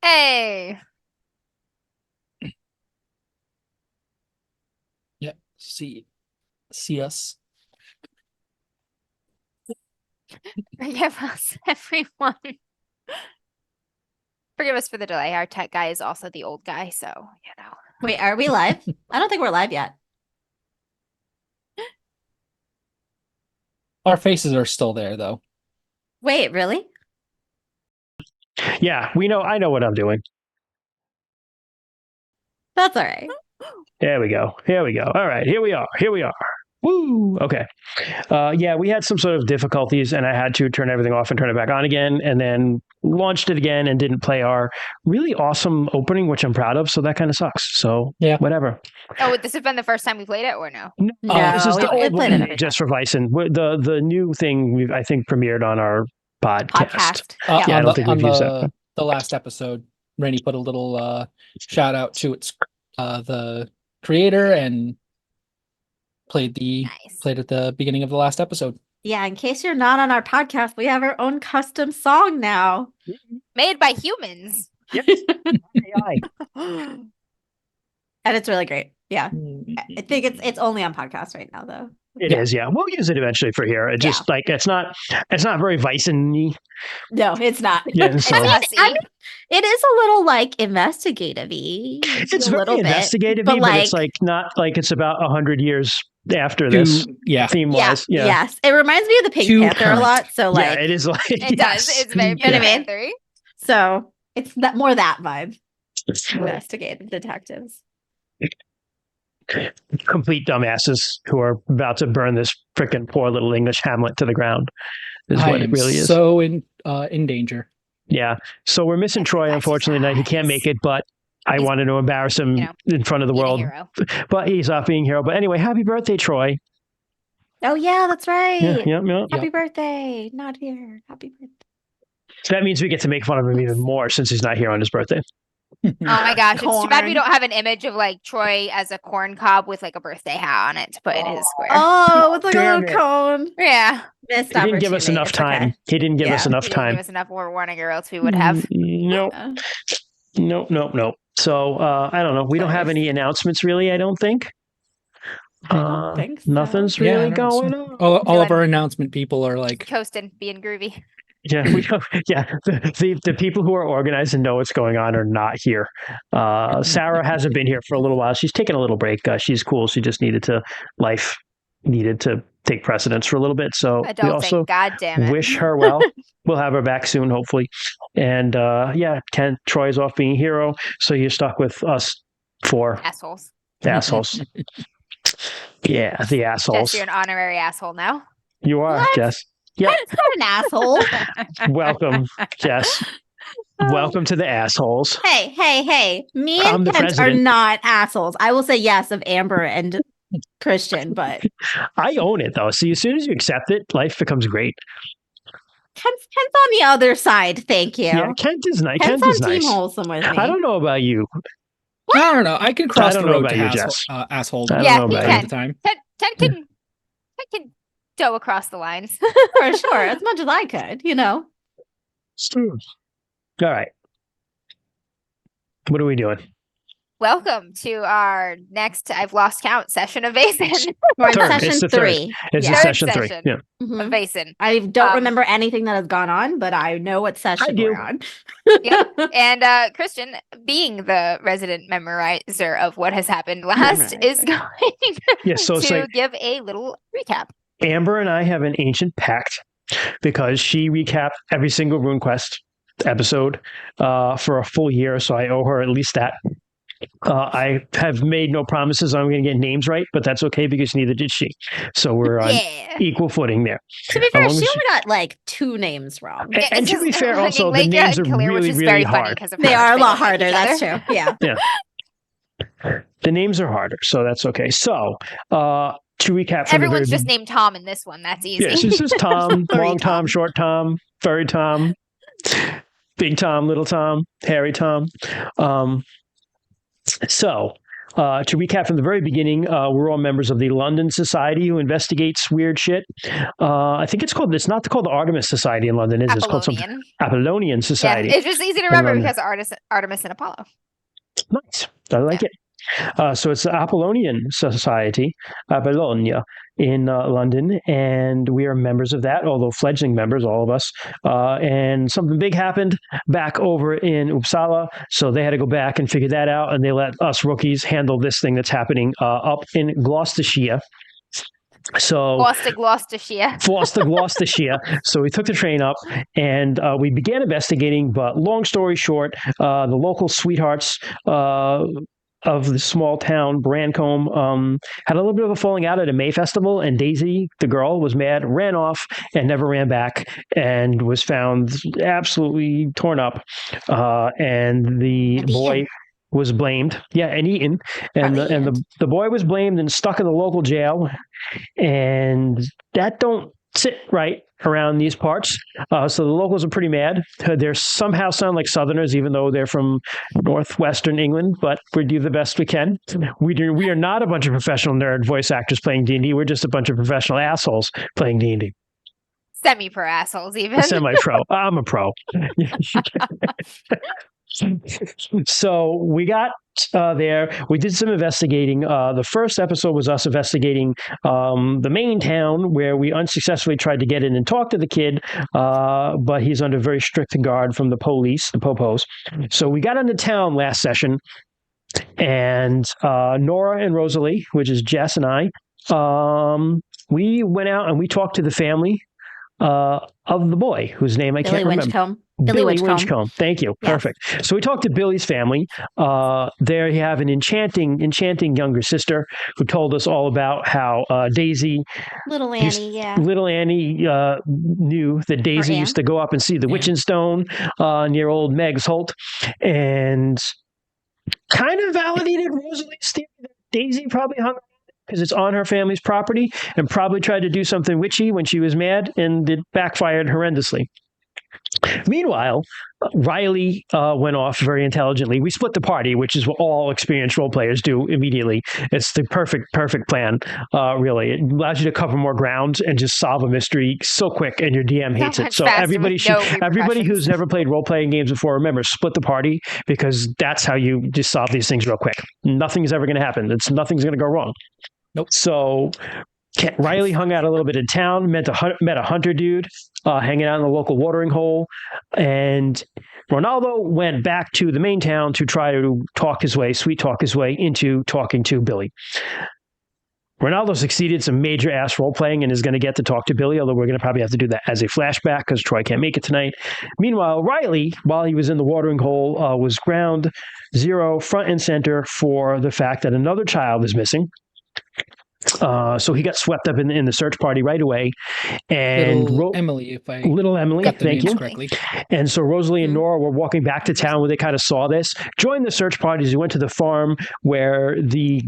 Hey, Yeah. See us. forgive us, everyone. Forgive us for the delay. Our tech guy is also the old guy, so you know. Wait, are we live? I don't think we're live yet. Our faces are still there though. Wait, really? Yeah, we know. I know what I'm doing. That's all right. There we go. Here we go. All right, here we are. Here we are. Woo! Okay. Yeah, we had some sort of difficulties, and I had to turn everything off and turn it back on again, and then launched it again and didn't play our really awesome opening, which I'm proud of. So that kind of sucks. So Yeah. whatever. Oh, would this have been the first time we played it or no? No, This is the we old played it one every just for Vaesen. The new thing we've I think premiered on our podcast. podcast. Yeah, I on don't think on we've used that. the last episode, Rennie put a little shout out to its the creator and played Nice. at the beginning of the last episode. Yeah, in case you're not on our podcast, we have our own custom song now. Made by humans. Yep. AI. And it's really great. Yeah. I think it's only on podcast right now though. It is, yeah. We'll use it eventually for here. It just like it's not very Vaesen-y. No, it's not. Yeah, so- I mean, it is a little like investigative-y. It's a very little bit, investigative, but it's like not like it's about 100 years after this theme wise. Yeah. Yes. It reminds me of the Pink Too Panther current. a lot. So like Yeah, it is like It does. It's very You know what I mean? Panther-y. So it's that more that vibe. Investigative detectives. Complete dumbasses who are about to burn this freaking poor little English hamlet to the ground is I what it am really is. so in danger. Yeah. So we're missing Troy, unfortunately, tonight. He can't make it, but I He's- wanted to embarrass him in front of the Being a world. hero. But he's off being a hero. But anyway, happy birthday, Troy. Oh yeah, that's right. Yeah. Happy birthday. Not here. Happy birthday. So that means we get to make fun of him even more since he's not here on his birthday. Oh my gosh, it's too bad we Corn. don't have an image of like Troy as a corn cob with like a birthday hat on it to put in his square. Oh, it's like a Damn little cone. Yeah. Missed He didn't give us opportunity. enough It's time. okay. He didn't give us Yeah. enough He didn't time. give us enough forewarning or else we would have. Nope. Nope. So I don't know. We don't have any announcements really, I don't think. I don't think so. Nothing's Yeah, really I don't going know. on. All of our announcement people are like, Coasting, being groovy. Yeah, we don't. Yeah, the people who are organized and know what's going on are not here. Sarah hasn't been here for a little while. She's taking a little break. She's cool. She just life needed to take precedence for a little bit. So we Adulting, also God damn it. wish her well. We'll have her back soon, hopefully. And Troy's off being a hero, so you're stuck with us four Assholes. assholes. Yeah, the assholes. Jess, you're an honorary asshole now. You are, What? Jess. Yep. It's not an asshole. Welcome, Jess. Welcome to the assholes. Hey. Me I'm and the Kent are president. not assholes. I will say yes of Amber and Christian, but I own it though. See, as soon as you accept it, life becomes great. Kent's on the other side. Thank you. Yeah, Kent is nice. Kent's Kent is on Team nice. Wholesome with me. I don't know about you. I don't know. I can cross I the don't know road about to you, asshole, Jess. asshole. I don't Yeah, know he about can. you. At the time. Ted can go across the lines. For sure, as much as I could, All right. What are we doing? Welcome to our next, I've lost count, session of Vaesen. We're in Third. It's session the third. 3. It's Yeah. in session Third 3. session. Yeah. Mhm. Of Vaesen. I don't Um, remember anything that has gone on, but I know what session do. we're on. Yep. And Christian, being the resident memorizer of what has happened last, is going Yeah. So it's to like give a little recap. Amber and I have an ancient pact because she recapped every single RuneQuest episode for a full year, so I owe her at least that. I have made no promises I'm going to get names right, but that's okay because neither did she. So we're on Yeah. equal footing there. To be fair, long she as only got like 2 names wrong. And, and to It's be just fair, fucking also, the Legia names are and Killer, really, which is really very funny hard. because They are a lot like harder. each That's other. true. Yeah. The names are harder, so that's okay. So, to recap from Everyone's the just named Tom in this one. That's easy. Yes, this is Tom, Furry long Tom, Tom. short Tom, furry Tom, big Tom, little Tom, hairy Tom. So To recap from the very beginning, we're all members of the London Society who investigates weird shit. I think it's not called the Artemis Society in London, is it? It's called some Apollonian. Apollonian Society. Yeah, it's just easy to remember London. because Artemis and Apollo. Nice. I like it. So it's the Apollonian Society, Apollonia, in London, and we are members of that, although fledgling members, all of us. And something big happened back over in Uppsala, so they had to go back and figure that out, and they let us rookies handle this thing that's happening up in Gloucestershire. So Gloucestershire. Gloucestershire. So we took the train up and we began investigating. But long story short, the local sweethearts of the small town, Brancombe, had a little bit of a falling out at a May festival, and Daisy, the girl, was mad, ran off, and never ran back, and was found absolutely torn up. And the boy was blamed, and eaten, and the boy was blamed and stuck in the local jail, and that don't sit right around these parts. So the locals are pretty mad. They somehow sound like Southerners, even though they're from northwestern England, but we do the best we can. We are not a bunch of professional nerd voice actors playing D&D. We're just a bunch of professional assholes playing D&D. Semi-pro assholes, even. Semi-pro. I'm a pro. So we got there. We did some investigating. The first episode was us investigating the main town, where we unsuccessfully tried to get in and talk to the kid, but he's under very strict guard from the police, the popos. So we got into town last session, and Nora and Rosalie, which is Jess and I, we went out and we talked to the family of the boy, whose name I can't remember. Billy Winchcombe. Thank you. Yes. Perfect. So we talked to Billy's family. There you have an enchanting younger sister who told us all about how Daisy, Little Annie, knew that Daisy used to go up and see the Witching Stone near old Meg's Holt, and kind of validated Rosalie's theory that Daisy probably hung because it's on her family's property, and probably tried to do something witchy when she was mad, and it backfired horrendously. Meanwhile, Riley went off very intelligently. We split the party, which is what all experienced role players do immediately. It's the perfect plan, really. It allows you to cover more ground and just solve a mystery so quick, and your DM hates it. So everybody who's never played role-playing games before, remember, split the party, because that's how you just solve these things real quick. Nothing's ever going to happen. Nothing's going to go wrong. Nope. So Riley hung out a little bit in town, met a hunter dude hanging out in the local watering hole, and Ronaldo went back to the main town to try to sweet talk his way into talking to Billy. Ronaldo succeeded some major ass role playing and is going to get to talk to Billy, although we're going to probably have to do that as a flashback because Troy can't make it tonight. Meanwhile, Riley, while he was in the watering hole, was ground zero front and center for the fact that another child is missing. So he got swept up in the search party right away. And Little Emily, if I Little Emily, got the thank names you. correctly. And so Rosalie and Nora were walking back to town where they kind of saw this, joined the search parties. We went to the farm where the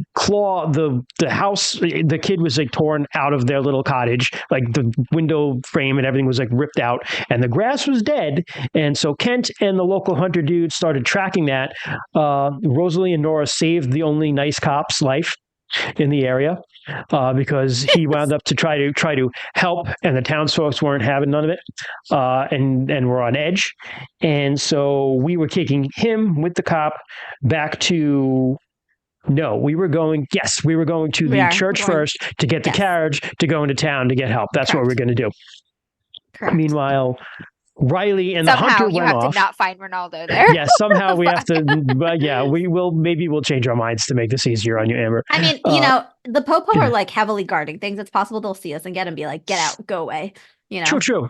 house, the kid was like torn out of their little cottage, like the window frame and everything was like ripped out, and the grass was dead. And so Kent and the local hunter dude started tracking that. Rosalie and Nora saved the only nice cop's life in the area, because he wound up to try to help, and the townsfolk weren't having none of it, and were on edge. And so we were kicking him with the cop back to. No, we were going to the church first to get the carriage to go into town to get help. That's what we're going to do. Correct. Meanwhile, Riley and the hunter went off. Somehow you have to not find Ronaldo there. Yeah, somehow we have to. But yeah, maybe we'll change our minds to make this easier on you, Amber. I mean, the Popo are like heavily guarding things. It's possible they'll see us and get be get out, go away. True.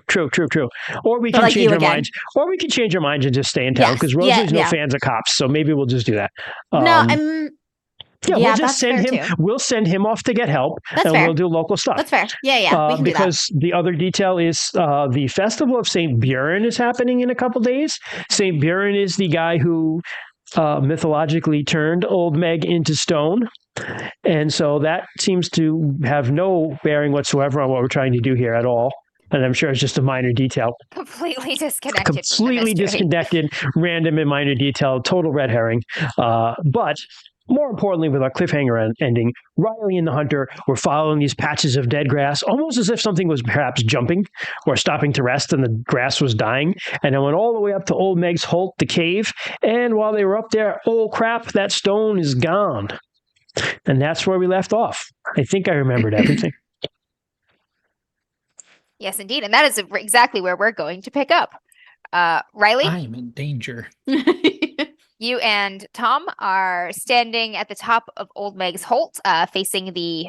Or we can change our minds. Or we can change our minds and just stay in town, because Rosalie's no fans of cops. So maybe we'll just do that. We'll just send him. Too. We'll send him off to get help, we'll do local stuff. That's fair. Yeah. We can because do that. The other detail is the festival of St. Bjorn is happening in a couple days. St. Bjorn is the guy who mythologically turned old Meg into stone, and so that seems to have no bearing whatsoever on what we're trying to do here at all. And I'm sure it's just a minor detail. Completely disconnected. Random and minor detail, total red herring. But more importantly, with our cliffhanger ending, Riley and the hunter were following these patches of dead grass, almost as if something was perhaps jumping or stopping to rest and the grass was dying. And they went all the way up to Old Meg's Holt, the cave. And while they were up there, oh crap, that stone is gone. And that's where we left off. I think I remembered everything. Yes, indeed. And that is exactly where we're going to pick up. Riley, I'm in danger. you and Tom are standing at the top of Old Meg's Holt, facing the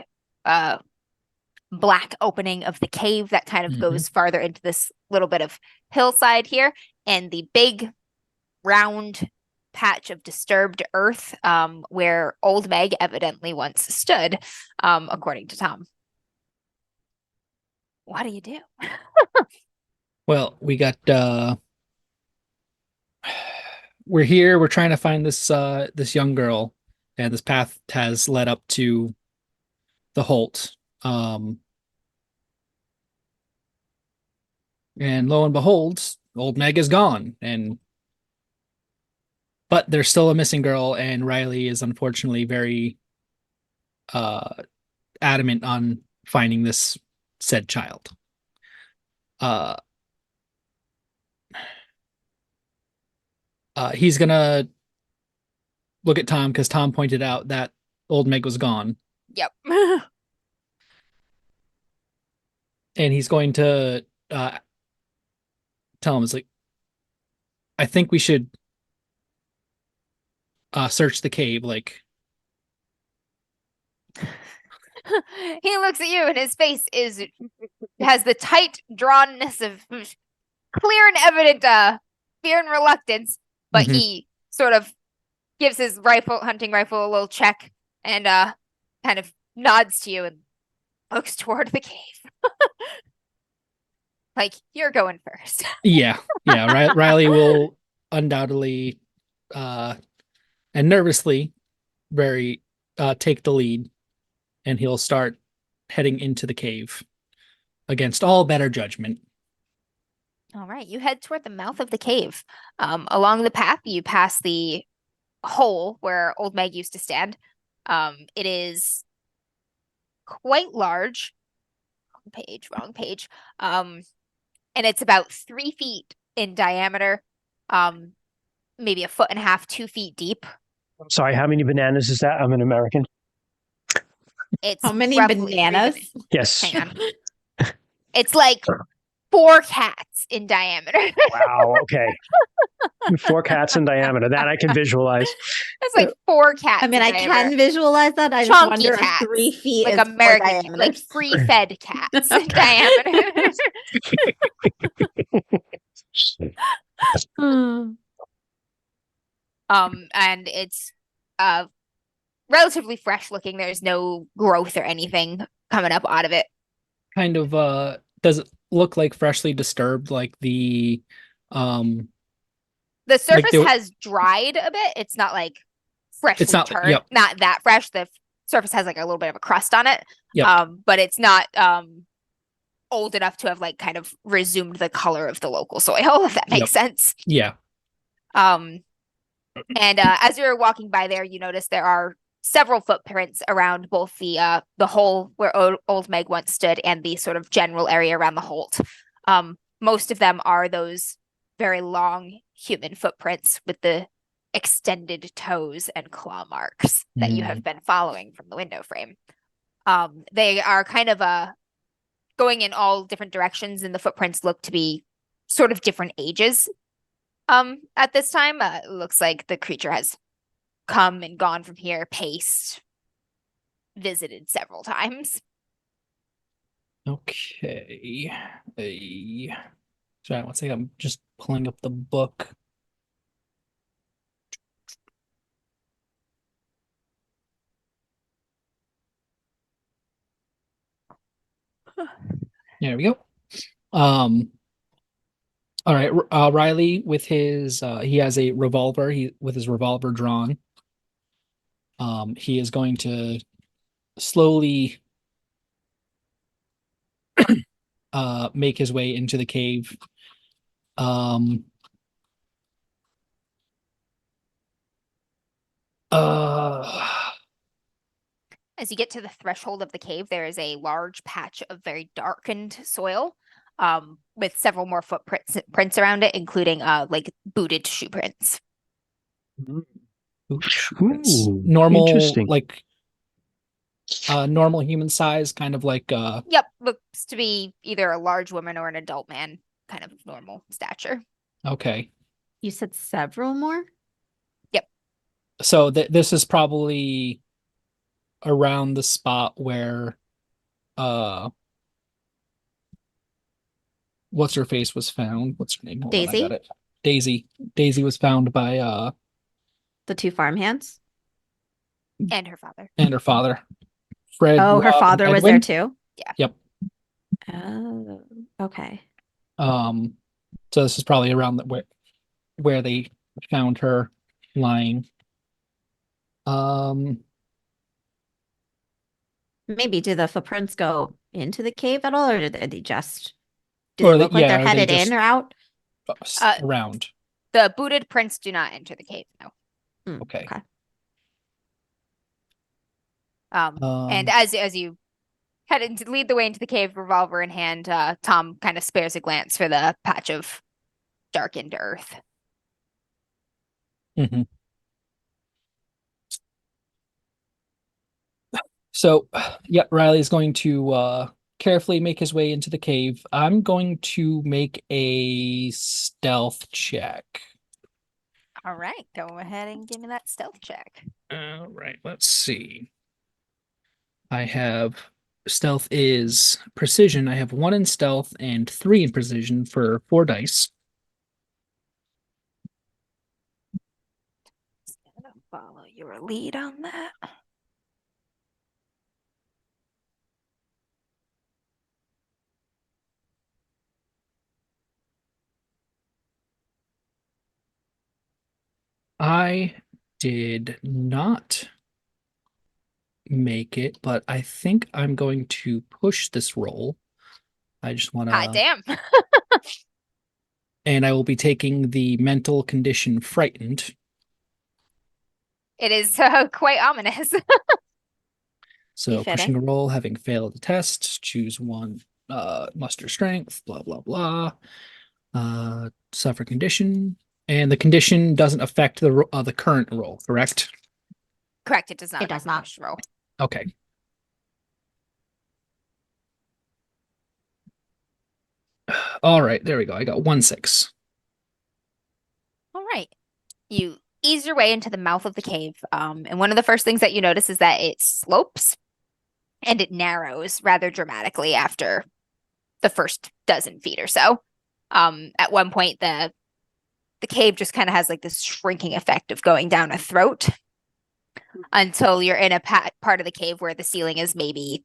black opening of the cave that kind of goes farther into this little bit of hillside here, and the big round patch of disturbed earth where Old Meg evidently once stood, according to Tom. What do you do? Well, we got we're here, we're trying to find this this young girl, and this path has led up to the Holt. And lo and behold, Old Meg is gone, but there's still a missing girl, and Riley is unfortunately very adamant on finding this said child. He's gonna look at Tom because Tom pointed out that Old Meg was gone, Yep. and he's going to tell him, it's like, I think we should search the cave. Like, He looks at you and his face has the tight drawnness of clear and evident fear and reluctance, but he sort of gives his hunting rifle a little check and kind of nods to you and looks toward the cave. Like, you're going first. yeah. Riley will undoubtedly and nervously very take the lead, and he'll start heading into the cave against all better judgment. All right, you head toward the mouth of the cave. Along the path, you pass the hole where Old Meg used to stand. It is quite large. Wrong page. And it's about 3 feet in diameter, maybe 1.5 feet, 2 feet deep. I'm sorry, how many bananas is that? I'm an American. It's How many roughly bananas? Yes. Hang on. It's like 4 cats in diameter. Wow, okay. 4 cats in diameter. That I can visualize. It's like 4 cats. I mean, in I diameter. can visualize that. I just Chunky wonder cats, if 3 feet like is American, like free-fed cats in diameter. And it's relatively fresh looking. There's no growth or anything coming up out of it. Kind of does it look like freshly disturbed, like the surface like has dried a bit. It's not like freshly turned. Yep. Not that fresh. The surface has like a little bit of a crust on it. Yep. But it's not old enough to have like kind of resumed the color of the local soil, if that makes sense. Yeah. And as you're walking by there, you notice there are several footprints around both the hole where Old Meg once stood and the sort of general area around the Holt. Most of them are those very long human footprints with the extended toes and claw marks that you have been following from the window frame. They are kind of going in all different directions, and the footprints look to be sort of different ages. At this time, it looks like the creature has come and gone from here, paced, visited several times. Okay. Sorry, one second. I'm just pulling up the book. There we go. All right, Riley with his he has a revolver. With his revolver drawn. He is going to slowly make his way into the cave. As you get to the threshold of the cave, there is a large patch of very darkened soil, with several more footprints around it, including like booted shoe prints. Ooh, Normal, interesting. like normal human size, kind of like Yep, looks to be either a large woman or an adult man, kind of normal stature. okay. You said several more? So this is probably around the spot where what's her face was found. What's her name? Hold on, I Daisy? got it. Daisy. Daisy was found by The two farmhands? And her father. and her father. Fred, Oh, her Rob, and father was there Edwin. too? Yep. Oh, okay. So this is probably around where they found her lying. Maybe do the footprints go into the cave at all, or do they just do Or they they- look like they're yeah, or they headed just- in or out? Around. The booted prints do not enter the cave, no. Okay. Okay. And as you head into lead the way into the cave, revolver in hand, Tom kind of spares a glance for the patch of darkened earth. Mhm. So, yeah, Riley's going to carefully make his way into the cave. I'm going to make a stealth check. All right, go ahead and give me that stealth check. All right, let's see. I have stealth is precision. I have 1 in stealth and 3 in precision for 4 dice. Just gonna follow your lead on that. I did not make it, but I think I'm going to push this roll. I just want Hot to, damn. and I will be taking the mental condition frightened. It is quite ominous. So Befitting. pushing a roll, having failed the test, choose one, muster strength, blah, blah, blah. Suffer condition. And the condition doesn't affect the current roll, correct? Correct, it does not. It does affect the not. first roll. Okay. All right, there we go. I got 1-6. All right. You ease your way into the mouth of the cave. And one of the first things that you notice is that it slopes and it narrows rather dramatically after the first dozen feet or so. At one point, the cave just kind of has like this shrinking effect of going down a throat until you're in a part of the cave where the ceiling is maybe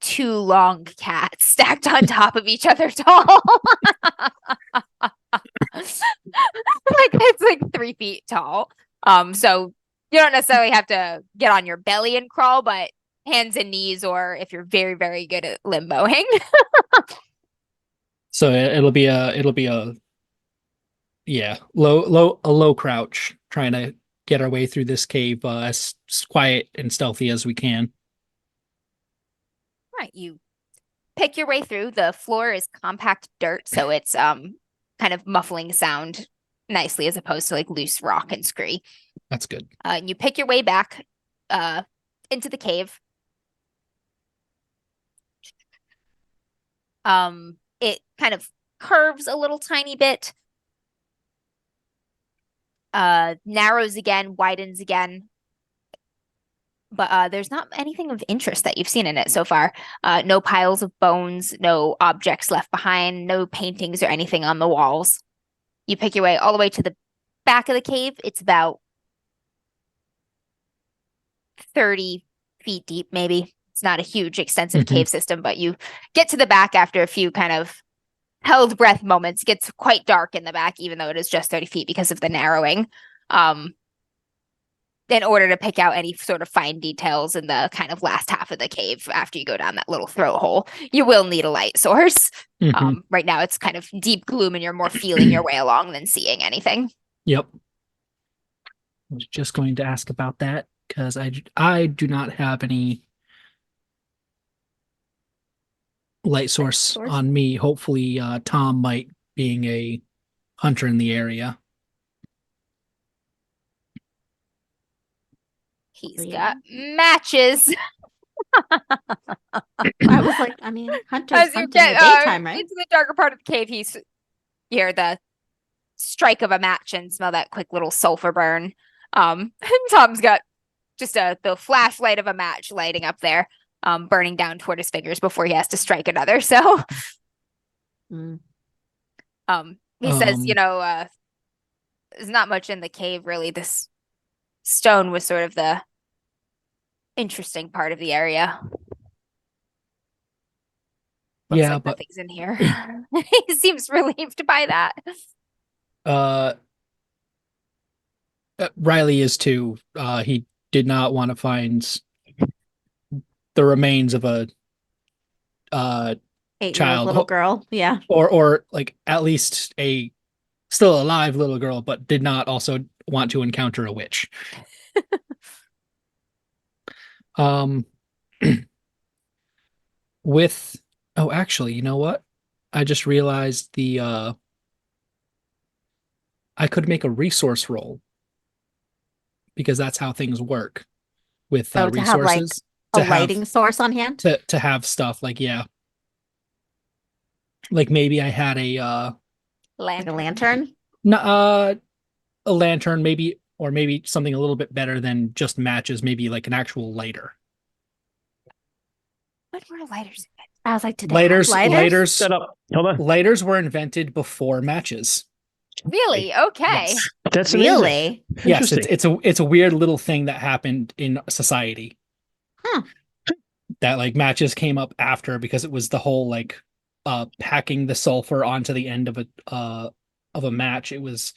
2 long cats stacked on top of each other tall. Like it's like 3 feet tall. So you don't necessarily have to get on your belly and crawl, but hands and knees, or if you're very, very good at limboing. So it'll be a low crouch, trying to get our way through this cave as quiet and stealthy as we can. Right, you pick your way through. The floor is compact dirt, so it's kind of muffling sound nicely as opposed to like loose rock and scree. That's good. And you pick your way back into the cave. It kind of curves a little tiny bit, narrows again, widens again. But there's not anything of interest that you've seen in it so far. No piles of bones, no objects left behind, no paintings or anything on the walls. You pick your way all the way to the back of the cave. It's about 30 feet deep, maybe. It's not a huge, extensive cave system, but you get to the back after a few kind of held breath moments. It gets quite dark in the back, even though it is just 30 feet because of the narrowing. In order to pick out any sort of fine details in the kind of last half of the cave after you go down that little throat hole, you will need a light source. Right now it's kind of deep gloom and you're more feeling your way along than seeing anything. Yep. was just going to ask about that because I do not have any light source on me. Hopefully, Tom might, being a hunter in the area. He's got matches. I was like, I mean, hunters As you hunt in get the daytime, right? into the darker part of the cave, you hear the strike of a match and smell that quick little sulfur burn. And Tom's got just the flashlight of a match lighting up there, burning down toward his fingers before he has to strike another. So, Mm. he says, there's not much in the cave really. This stone was sort of the interesting part of the area. Looks Yeah, like but nothing's in here. He seems relieved by that. Riley is too. He did not want to find the remains of a 8-year-old child, little girl. Yeah. or like at least a still alive little girl, but did not also want to encounter a witch. With actually, you know what? I just realized I could make a resource roll because that's how things work with To have like resources. a lighting source on hand. To have stuff like, yeah. Like maybe I had a Like a lantern. a lantern, maybe, or maybe something a little bit better than just matches, maybe like an actual lighter. What were lighters? I was like, did they Lighters, have lighters? Shut up. Hold on. lighters were invented before matches. Really? Okay. Yes. That's amazing. Really? Yes, Interesting. it's a weird little thing that happened in society. Huh. That like matches came up after because it was the whole like packing the sulfur onto the end of a match. It was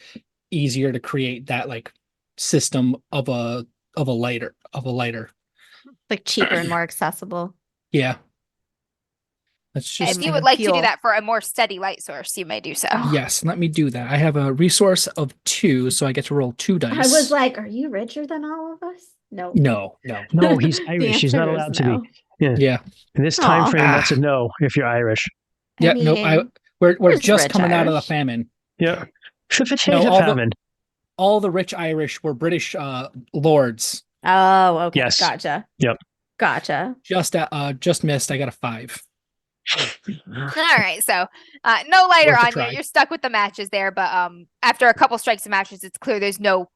easier to create that like system of a lighter. Like cheaper and more accessible. Yeah. That's just If you like would a like to do fuel. that for a more steady light source, you may do so. yes, let me do that. I have a resource of 2, so I get to roll 2 dice. I was like, are you richer than all of us? No. No. No, he's The Irish. He's not answer is allowed to no. be. Yeah. Yeah. In this time Aw. frame, that's a no if you're Irish. Yeah, I no, mean, we're there's just rich coming out of the Irish. famine. Yeah. Should No, potato famine. all the rich Irish were British lords. Oh, okay. Yes. Gotcha. Yep. Gotcha. Just missed. I got a 5. All right, so no lighter Worth a on you. try. You're stuck with the matches there, but after a couple strikes of matches, it's clear there's no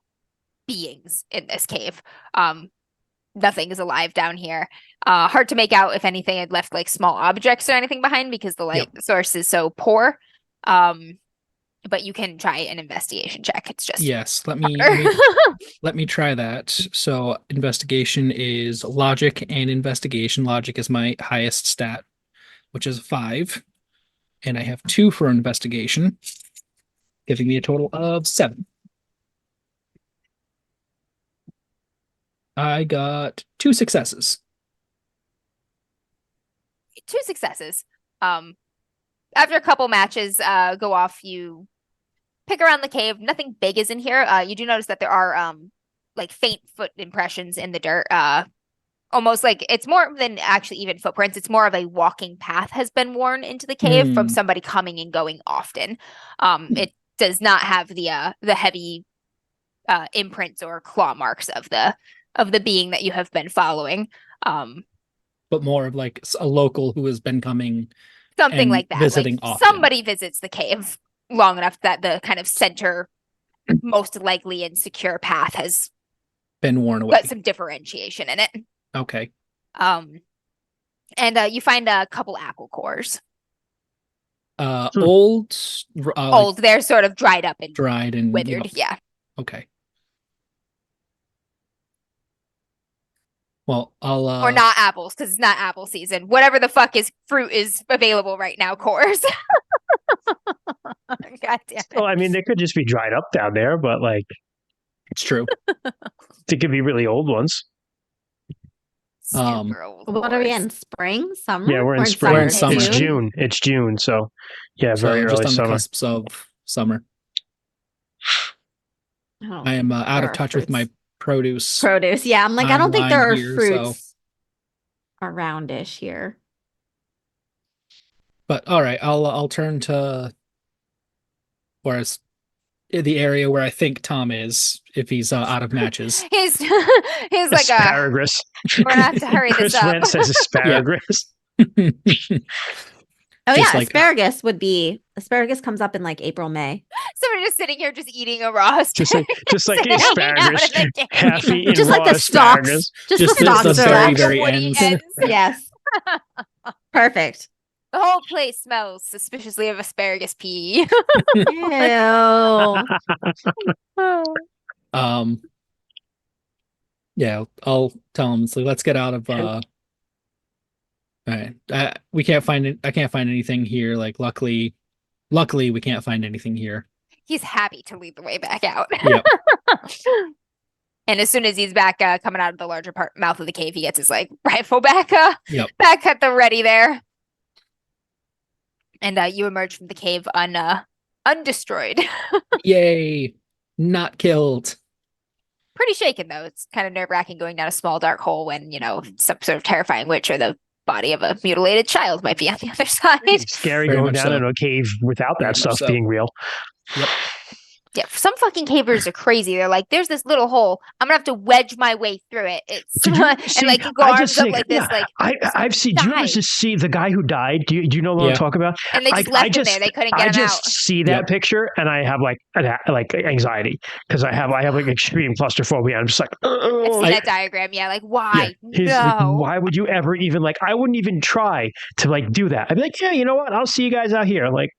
beings in this cave. Nothing is alive down here. Hard to make out if anything had left like small objects or anything behind because the light source is so poor. But you can try an investigation check. It's just Yes, let me try that. So investigation is logic and investigation. Logic is my highest stat, which is 5. And I have 2 for investigation, giving me a total of 7. I got 2 successes. 2 successes. After a couple matches go off, you pick around the cave. Nothing big is in here. You do notice that there are like faint foot impressions in the dirt. Almost like it's more than actually even footprints. It's more of a walking path has been worn into the cave from somebody coming and going often. It does not have the heavy imprints or claw marks of the being that you have been following. But more of like a local who has been coming, something and like that. visiting like often. somebody visits the cave long enough that the kind of center, most likely insecure path has been worn away. got some differentiation in it. Okay. And you find a couple apple cores. Old, Old, they're sort of dried up and dried and withered. Yeah. Okay. Well, I'll Or not apples, because it's not apple season. Whatever the fuck is fruit is available right now, cores. God damn it. Well, I mean, they could just be dried up down there, but like, it's true. they could be really old ones. Super old What are we cores. in? Spring? Summer? Yeah, we're in summer. spring. We're in summer. It's June. It's June, so yeah, very So just early on the summer. cusps of summer. Oh, I am out there of are touch with my fruits. produce. Produce. Yeah, I'm like, I don't think there timeline are here, fruits aroundish here. But all right, I'll turn to whereas the area where I think Tom is if he's out of matches. He's like Asparagus. we're gonna have to hurry Chris this up. Rent says asparagus. Oh Just yeah, like asparagus comes up in like April, May. Somebody just sitting here just eating a raw Just like sitting out asparagus, in the day. half eaten Just raw like the asparagus. stalks. Just Just the the stalks are very, left. very Woody end. ends. Yes. Perfect. The whole place smells suspiciously of asparagus pea. Ew. Yeah, I'll tell him. So let's get out of. All right, we can't find it. I can't find anything here. Like, luckily, we can't find anything here. He's happy to lead the way back out. Yep. And as soon as he's back coming out of the larger mouth of the cave, he gets his like rifle back Yep. back at the ready there. And you emerge from the cave undestroyed. Yay! Not killed. Pretty shaken though. It's kind of nerve-wracking going down a small dark hole when, some sort of terrifying witch or the body of a mutilated child might be on the other side. It's scary Very going much down so. in a cave without Very that much stuff so. being real. Yep. Yeah, some fucking cavers are crazy. They're like, there's this little hole. I'm gonna have to wedge my way through it. It's Did you and see- like you go I arms just up think- like this, yeah, like I've seen. Do you ever died. just see the guy who died? Do you know what Yeah. I'm talking about? and they just left him there. They couldn't I get him just out. see that Yep. picture and I have like anxiety because I have like extreme claustrophobia. I'm just like, I've seen I- that diagram. Yeah, like why? He's like, No. why would you ever even like? I wouldn't even try to like do that. I'd be like, yeah, you know what? I'll see you guys out here. Like,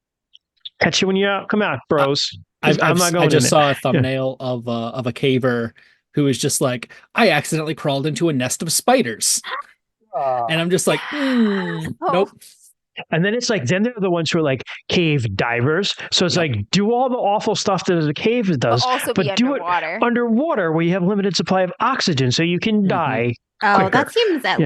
catch you when you're out. Come out, bros. I'm not going I just in saw a thumbnail of a caver who was just like, I accidentally crawled into a nest of spiders, and I'm just like, Oh. nope. And then it's like, then they're the ones who are like cave divers. So it's Yep. like, do all the awful stuff that the cave But does, also but be do it underwater. underwater where you have limited supply of oxygen, so you can Mhm. die. Oh, quicker. that seems Yeah.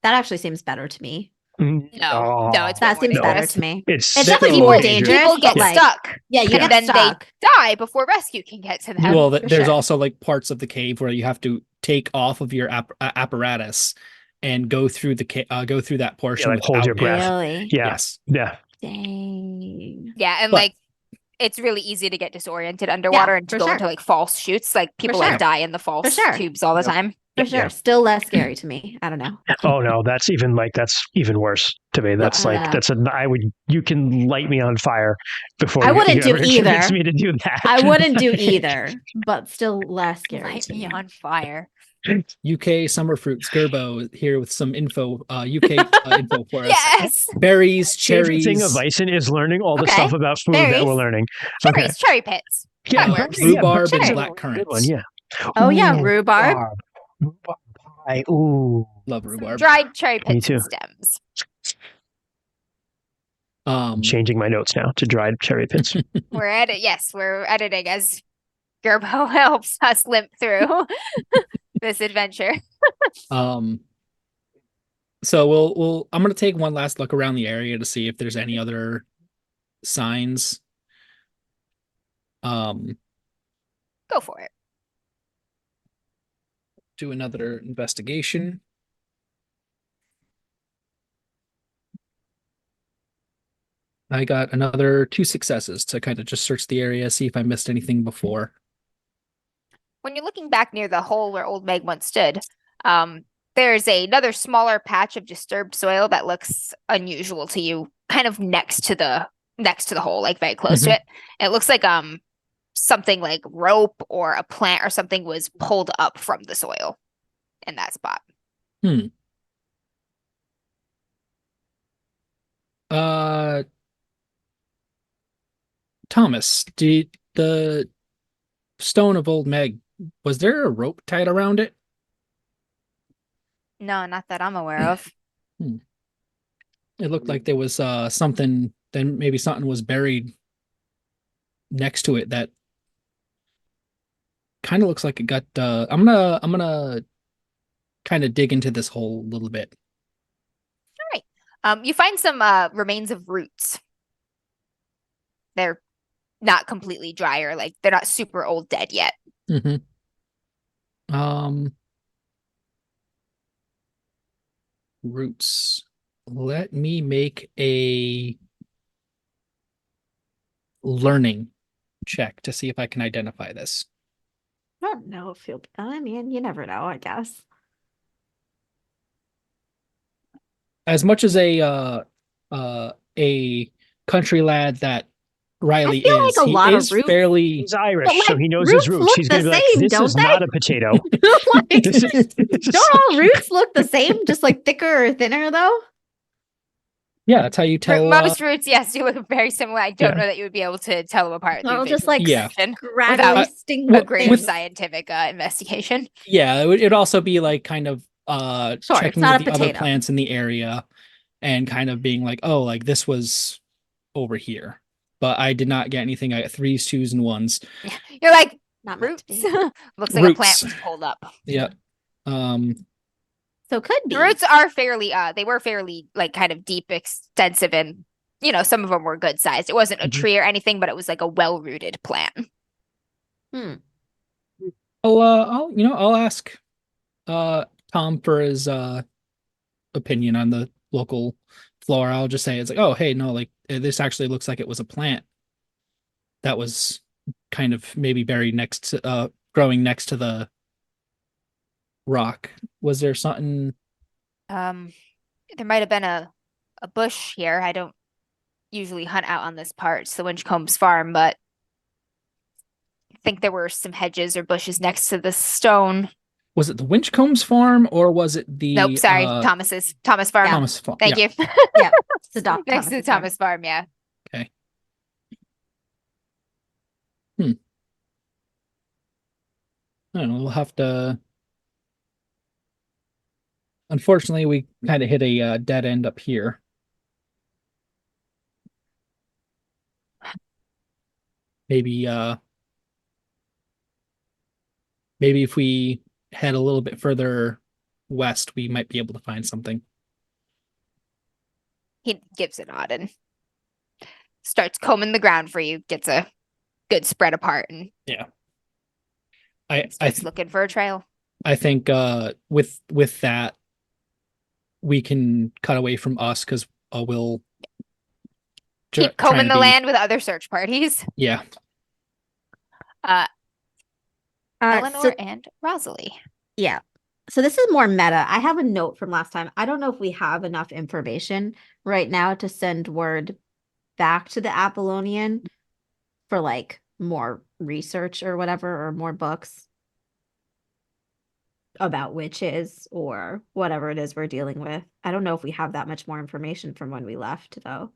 that actually seems better to me. No, it's That way more seems better dangerous. to me. It's It's That- definitely people- more dangerous. People get but, like, stuck. Yeah, you and get then stuck. they die before rescue can get to them. Well, for there's sure. also like parts of the cave where you have to take off of your apparatus and go through go through that portion. like, hold your without it. breath. Really? Yeah. Yes. Yeah. Dang. Yeah, and But- like it's really easy to get disoriented underwater and to for go sure. into like false chutes. Like people sure. like die in the false sure. tubes all the Yep. time. For sure. Yeah. Still less scary to me. I don't know. Oh no, that's even worse to me. That's like you can light me on fire before I you wouldn't do ever convince either. me to do that. I wouldn't do either, but still less scary. Light to me me. on fire. UK summer fruits. Gerbo here with some info. UK info for us. Yes. Berries, Favorite thing of cherries, Vaesen is learning all the Okay. stuff about food that Berries. we're learning. Cherries, cherry pits. Yeah, That works. rhubarb Sure. and Sure. black Good one, currants. yeah. Oh yeah, Ooh, rhubarb. Rhubarb pie. Ooh. Love Some rhubarb. dried cherry Me pits too. and stems. Changing my notes now to dried cherry pits. We're editing as Gerbo helps us limp through this adventure. So we'll I'm gonna take one last look around the area to see if there's any other signs. Go for it. Do another investigation. I got another 2 successes to kind of just search the area, see if I missed anything before. When you're looking back near the hole where old Meg once stood, there's another smaller patch of disturbed soil that looks unusual to you, kind of next to the hole, like very close to it. It looks like something like rope or a plant or something was pulled up from the soil in that spot. Thomas, the stone of old Meg, was there a rope tied around it? No, not that I'm aware of. It looked like there was something, then maybe something was buried next to it that kind of looks like it got I'm gonna kind of dig into this hole a little bit. You find some remains of roots. They're not completely dry or like they're not super old dead yet. Mm-hmm. Roots. Let me make a learning check to see if I can identify this. I don't know if he'll. I mean, you never know. I guess. As much as a country lad that I Riley feel is, like a he lot of is roots, fairly He's Irish, but so like he knows his roots roots. look He's the going to be like, same, this don't is they? not a potato. Like, This is, don't all roots look the same, just like thicker or thinner, though? yeah, that's how you tell Most roots, yes, do look very similar. I don't yeah. know that you would be able to tell them apart through I'll just visual like Yeah. description gradually without sting a grain of with- scientific investigation. Yeah, it'd also be like kind of Sure, it's checking not with a the other potato. plants in the area and kind of being like, oh, like this was over here. But I did not get anything. I got 3s, 2s, and 1s. You're like, Not meant roots. to be. Looks like a plant Roots. was pulled up. Yeah. So could The be. roots are fairly they were fairly like kind of deep, extensive, and some of them were good sized. It wasn't a Mhm. tree or anything, but it was like a well-rooted plant. Hmm. I'll ask Tom for his opinion on the local flora. I'll just say it's like, oh, hey, no, like this actually looks like it was a plant that was kind of maybe buried next to growing next to the rock. Was there something? There might have been a bush here. I don't usually hunt out on this part. It's the Winchcombes farm, but I think there were some hedges or bushes next to the stone. Was it the Winchcombes farm or was it the Nope, sorry, Thomas farm. Thomas farm? Thank Yeah. you. Yeah, it's the Next to the Thomas farm, yeah. Okay. I don't know. We'll have to. Unfortunately, we kind of hit a dead end up here. Maybe maybe if we head a little bit further west, we might be able to find something. He gives a nod and starts combing the ground for you. Gets a good spread apart and I starts looking for a trail. I think with that we can cut away from us because we'll Keep trying combing to the be- land with other search parties. Yeah. Eleanor So, and Rosalie. yeah. So this is more meta. I have a note from last time. I don't know if we have enough information right now to send word back to the Apollonian for like more research or whatever, or more books about witches or whatever it is we're dealing with. I don't know if we have that much more information from when we left, though.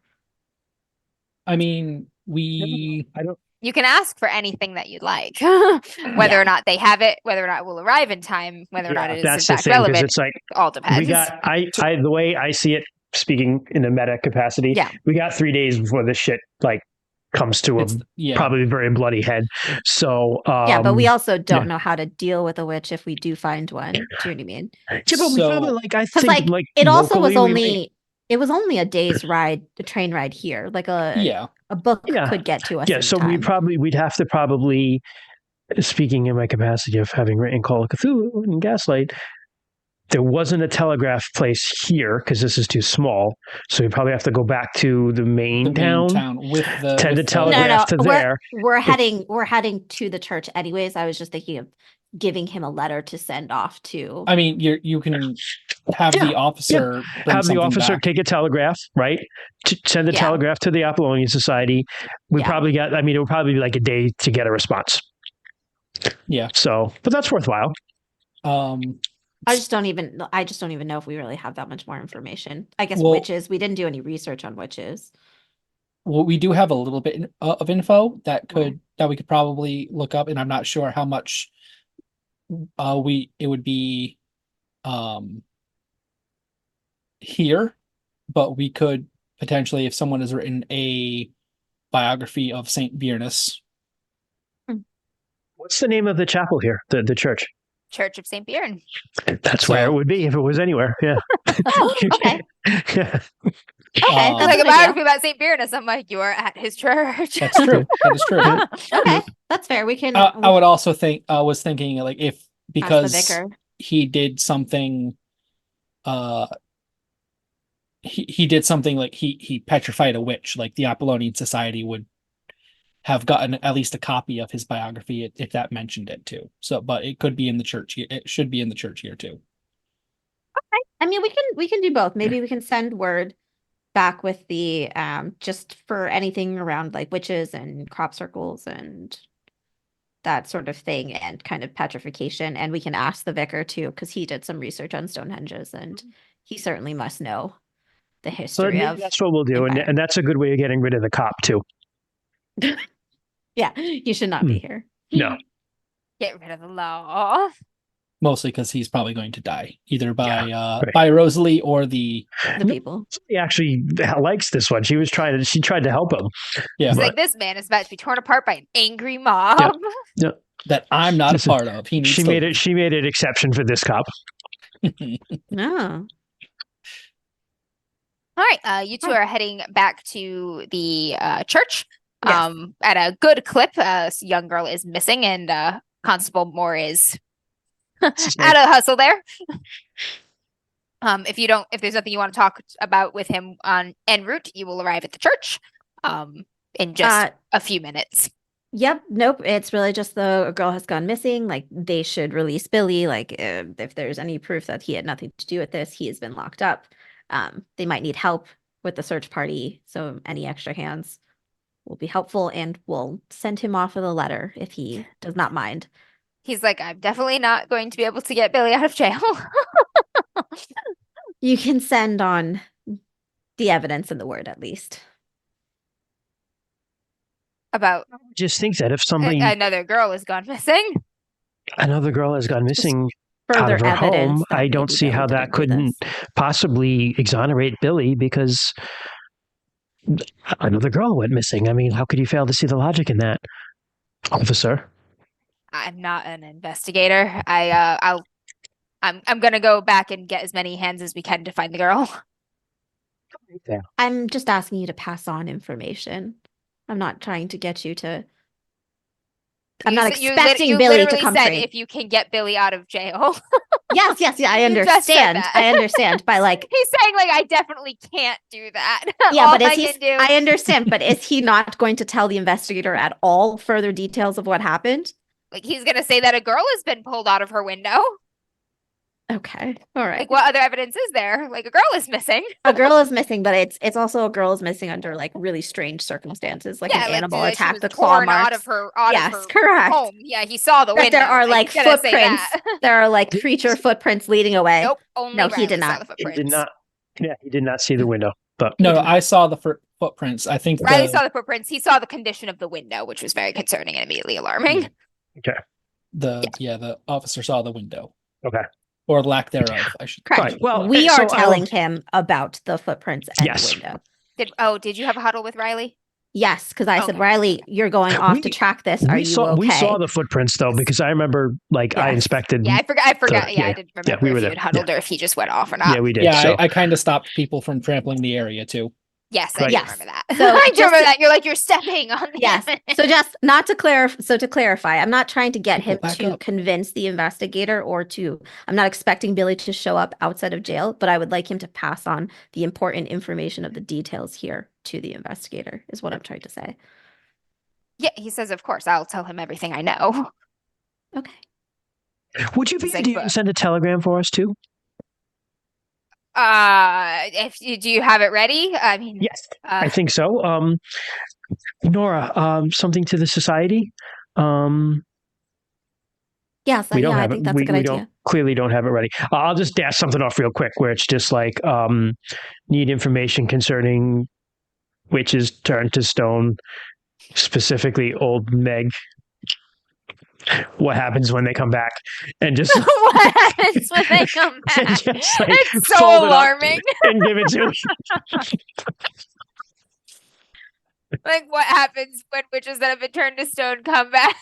I mean, I don't. You can ask for anything that you'd like, whether Yeah. or not they have it, whether or not it will arrive in time, whether or not it is in That's the fact thing, because relevant. it's like It all depends. we got the way I see it, speaking in a meta capacity, Yeah. we got 3 days before this shit like comes to a probably very bloody head. So Yeah, but we also don't yeah. know how to deal with a witch if we do find one. Do you know what I mean? Yeah, but we So- found it, like I Because think like it also was locally, we may- only it was only a day's ride, a train ride here. Like a book Yeah. could get to us. yeah. in So time. we'd have to probably, speaking in my capacity of having written Call of Cthulhu and Gaslight, there wasn't a telegraph place here because this is too small. So we probably have to go back to the main town. with the Tend to with the- telegraph to there. We're heading to the church anyways. I was just thinking of giving him a letter to send off to. I mean, you can have Yeah, the officer bring Have the something officer back. take a telegraph, right? Send a Yeah. telegraph to the Apollonian Society. We Yeah. probably got, I mean, it would probably be like a day to get a response. Yeah. So, but that's worthwhile. I just don't even know if we really have that much more information. I guess Well- witches. We didn't do any research on witches. Well, we do have a little bit of info that we could probably look up, and I'm not sure how much it would be here, but we could potentially, if someone has written a biography of Saint Viernus. What's the name of the chapel here? The church. Church of St. Bjorn. That's where it would be if it was anywhere. Yeah. Oh, okay. Yeah. Okay, Um, that's Like a a good idea. biography about St. Bjorn, I'm like, you are at his church. That's true. That is true. Okay. That's fair. We can I would also think was thinking like if ask the because vicar. he did something uh he did something like he petrified a witch, like the Apollonian Society would have gotten at least a copy of his biography if that mentioned it too. So, but it could be in the church. It should be in the church here too. I mean, we can do both. Maybe we can send word back with the just for anything around like witches and crop circles and that sort of thing and kind of petrification. And we can ask the vicar too, because he did some research on Stonehenges and he certainly must know the So history maybe of that's what we'll do, Empire. and that's a good way of getting rid of the cop too. Yeah, you should not be here. No. Get rid of the law. Mostly because he's probably going to die either by right. by Rosalie or the The people. He actually likes this one. She tried to help him. yeah It's But- like this man is about to be torn apart by an angry mob. that I'm not a Listen, part of. He needs She to made it. She made an exception for this cop. No. All right, you two are heading back to the church. Yes. At a good clip. This young girl is missing, and Constable Moore is at a hustle there. If there's nothing you want to talk about with him on en route, you will arrive at the church in just a few minutes. Yep. Nope. It's really just the girl has gone missing. Like they should release Billy. Like if there's any proof that he had nothing to do with this, he has been locked up. They might need help with the search party. So any extra hands will be helpful, and we'll send him off with a letter if he does not mind. He's like, I'm definitely not going to be able to get Billy out of jail. You can send on the evidence and the word at least. About Just think that if somebody, another girl has gone missing. another girl has gone missing out Further of her evidence home, that I don't maybe see Billy how that didn't do couldn't this. possibly exonerate Billy because another girl went missing. I mean, how could you fail to see the logic in that, officer? I'm not an investigator. I'm gonna go back and get as many hands as we can to find the girl. I'm just asking you to pass on information. I'm not trying to get you to. I'm not expecting Billy to literally come said train. if you can get Billy out of jail. Yes, yeah, I You just said understand. that. I understand. By like, He's saying like I definitely can't do that. yeah, All but I is he? can do. I understand, but is he not going to tell the investigator at all further details of what happened? Like he's gonna say that a girl has been pulled out of her window. Okay, all right. Like what other evidence is there? Like a girl is missing. A girl is missing, but it's also a girl is missing under like really strange circumstances, like an animal she attacked was the claw torn out marks. of her Yes, correct. home. Yeah, he saw the That window. there are Like, like he's gonna say footprints. that. There are like creature footprints leading away. Nope, only No, he did Riley saw not. the He footprints. did not. Yeah, he did not see the window. But No, did not. I saw the footprints. I think Riley saw the footprints. He saw the condition of the window, which was very concerning and immediately alarming. the officer saw the window. Okay. Or lack thereof, I should. Correct. Right, well, we so are telling him about the footprints and Yes. the window. Did you have a huddle with Riley? Yes, because I said, Okay. Riley, you're going off to We- track this. Are you okay? We saw the footprints though, because I remember like I Yes. inspected. Yeah, I forgot. yeah, I didn't remember we were if you there. had huddled or if he just went off or not. Yeah, we did. Yeah, so I kind of stopped people from trampling the area too. Yes, I Right. do Yes. remember that. So I do just remember to- that. You're like, you're stepping on the Yes. So just not to clarify. So to clarify, I'm not trying to get People him back to up. convince the investigator I'm not expecting Billy to show up outside of jail, but I would like him to pass on the important information of the details here to the investigator is what I'm trying to say. Yeah, he says, of course, I'll tell him everything I know. Okay. would you be He's like, idea but- and send a telegram for us too? Do you have it ready? I mean, Yes, I think so. Nora, something to the society. Yes, We don't I have think it. that's We, a good we idea. don't clearly don't have it ready. I'll just dash something off real quick where it's just like need information concerning witches turned to stone, specifically old Meg. What happens when they come back? And just what happens when they come and back? just, like, It's so fold it up alarming. and give it to me. Like, what happens when witches that have been turned to stone come back?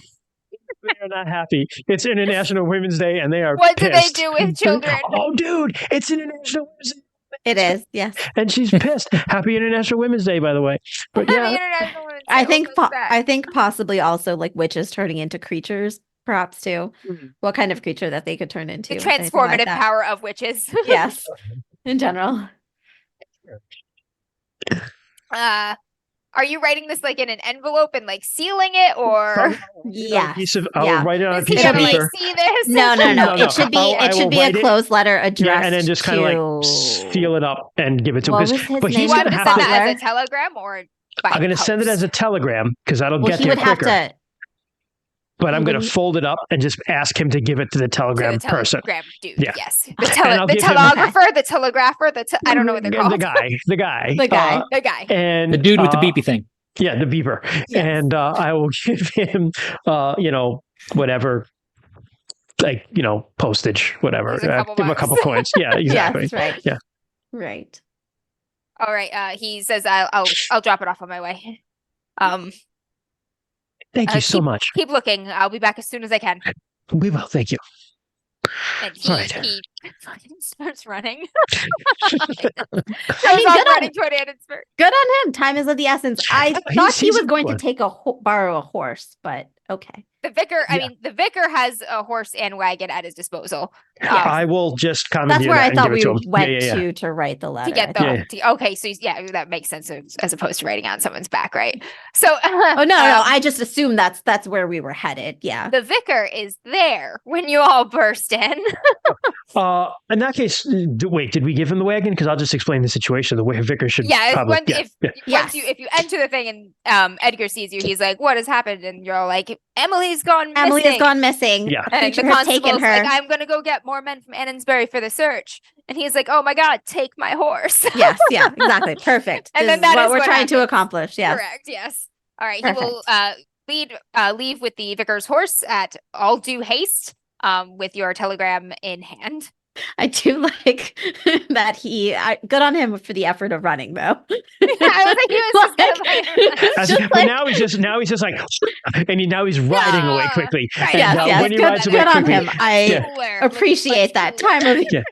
They're not happy. It's International Women's Day, and they are What do they pissed. do with children? Oh, dude, it's International Women's Day. It is, yes. And she's pissed. Happy International Women's Day, by the way. But Happy yeah, International Women's I Day. think We'll miss that. I think possibly also like witches turning into creatures, perhaps too. What kind of creature that they could turn into? The anything like transformative that. power of witches. Yes, in general. Are you writing this like in an envelope and like sealing it, or Yes. I'll Yeah. write it on a does he piece of It'll be- paper. see this? No. No. It should be I it will should be a write it, closed letter addressed Yeah, and then just kind of like to- seal it up and give it to him. What was his But name? he's You want gonna him to have send to. that as a Butler? telegram or by I'm gonna send it as a post? telegram because that'll Well, get he there would have quicker. to. But I'm he gonna wouldn't- fold it up and just ask him to give it to the To telegram the person. telegram dude. Yeah. Yes. The, And I'll the give him- telegrapher, the telegrapher, I don't know what they're called. The guy. The guy. The guy. And The dude with the beepy thing. Yeah, the beeper. Yes. And I will give him, whatever, like, postage, whatever. There's a couple Give him a bucks. couple coins. Yeah, exactly. Yes, right. Yeah. Right. All right. He says I'll drop it off on my way. Thank you so much. Keep looking. I'll be back as soon as I can. We will. Thank you. And he Right. fucking starts running. I mean, Goes running toward Annensburg. Good on him. Time is of the essence. I thought he he's was a going good to take borrow a horse, but okay. The vicar, I Yeah. mean, the vicar has a horse and wagon at his disposal. I will just That's commandeer where that I and thought give it we to him. went Yeah. to write the letter. To get I the thought. okay, so that makes sense as opposed to writing on someone's back, right? So Oh no, I just assumed that's where we were headed. Yeah. the vicar is there when you all burst in. In that case, wait, did we give him the wagon? Because I'll just explain the situation. The way vicar should probably. Once you enter the thing and Edgar sees you, he's like, "What has happened?" And you're all like, "Emily's gone missing." Emily has gone missing. Yeah. A And the creature has taken constable's her. like, "I'm gonna go get more men from Annensbury for the search." And he's like, "Oh my god, take my horse." Yes, yeah, exactly. Perfect. And This then is that what is we're what trying to happens. accomplish. Yes. Correct. Yes. All right. He will leave with the vicar's horse at all due haste, with your telegram in hand. I do like that good on him for the effort of running though. I was like, he was just gonna But now he's just like, and now he's riding away quickly. Right. And, Yes, when he good, rides away good on quickly, him. I cooler. appreciate that time of Yeah.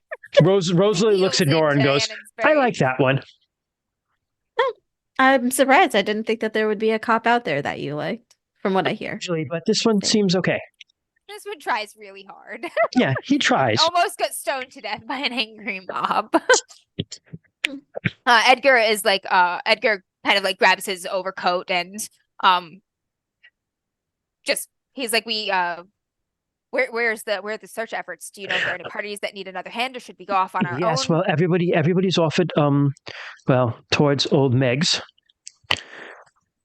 Rosalie looks at Nora and goes, "I like that one." I'm surprised. I didn't think that there would be a cop out there that you liked, from what I hear. Actually, but this one seems okay. This one tries really hard. Yeah, he tries. Almost got stoned to death by an angry mob. Edgar is like Edgar kind of like grabs his overcoat and he's like, where are the search efforts? Do you know if there are any parties that need another hand, or should we go off on our Yes, own? well, everybody's off at towards Old Meg's,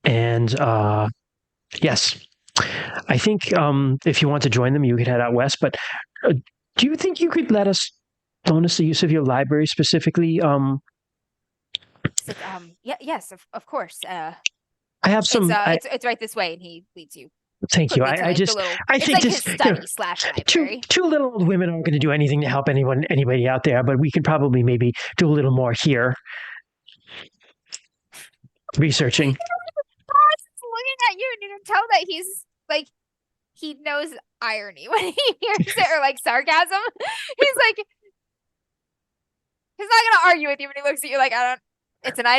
and yes, I think if you want to join them, you could head out west. But do you think you could let us loan us the use of your library specifically? It's like, yes, of course. I have some. It's right this way, and he leads you. Thank you. quickly to, I like, just the little, I it's think like this his study slash library. two little old women aren't going to do anything to help anybody out there, but we can probably maybe do a little more here. Researching. He's looking at you, and you can tell that he's like, he knows irony when he hears it, or like sarcasm. He's like, he's not gonna argue with you when he looks at you like, I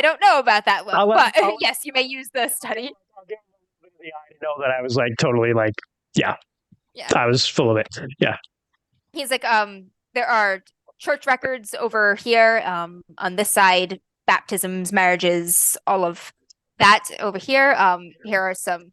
don't know about that look, but yes, you may use the study. I'll give him a bit of the eye to know that I was like totally like, yeah, I was full of it. Yeah. He's like, there are church records over here, on this side, baptisms, marriages, all of that over here. Here are some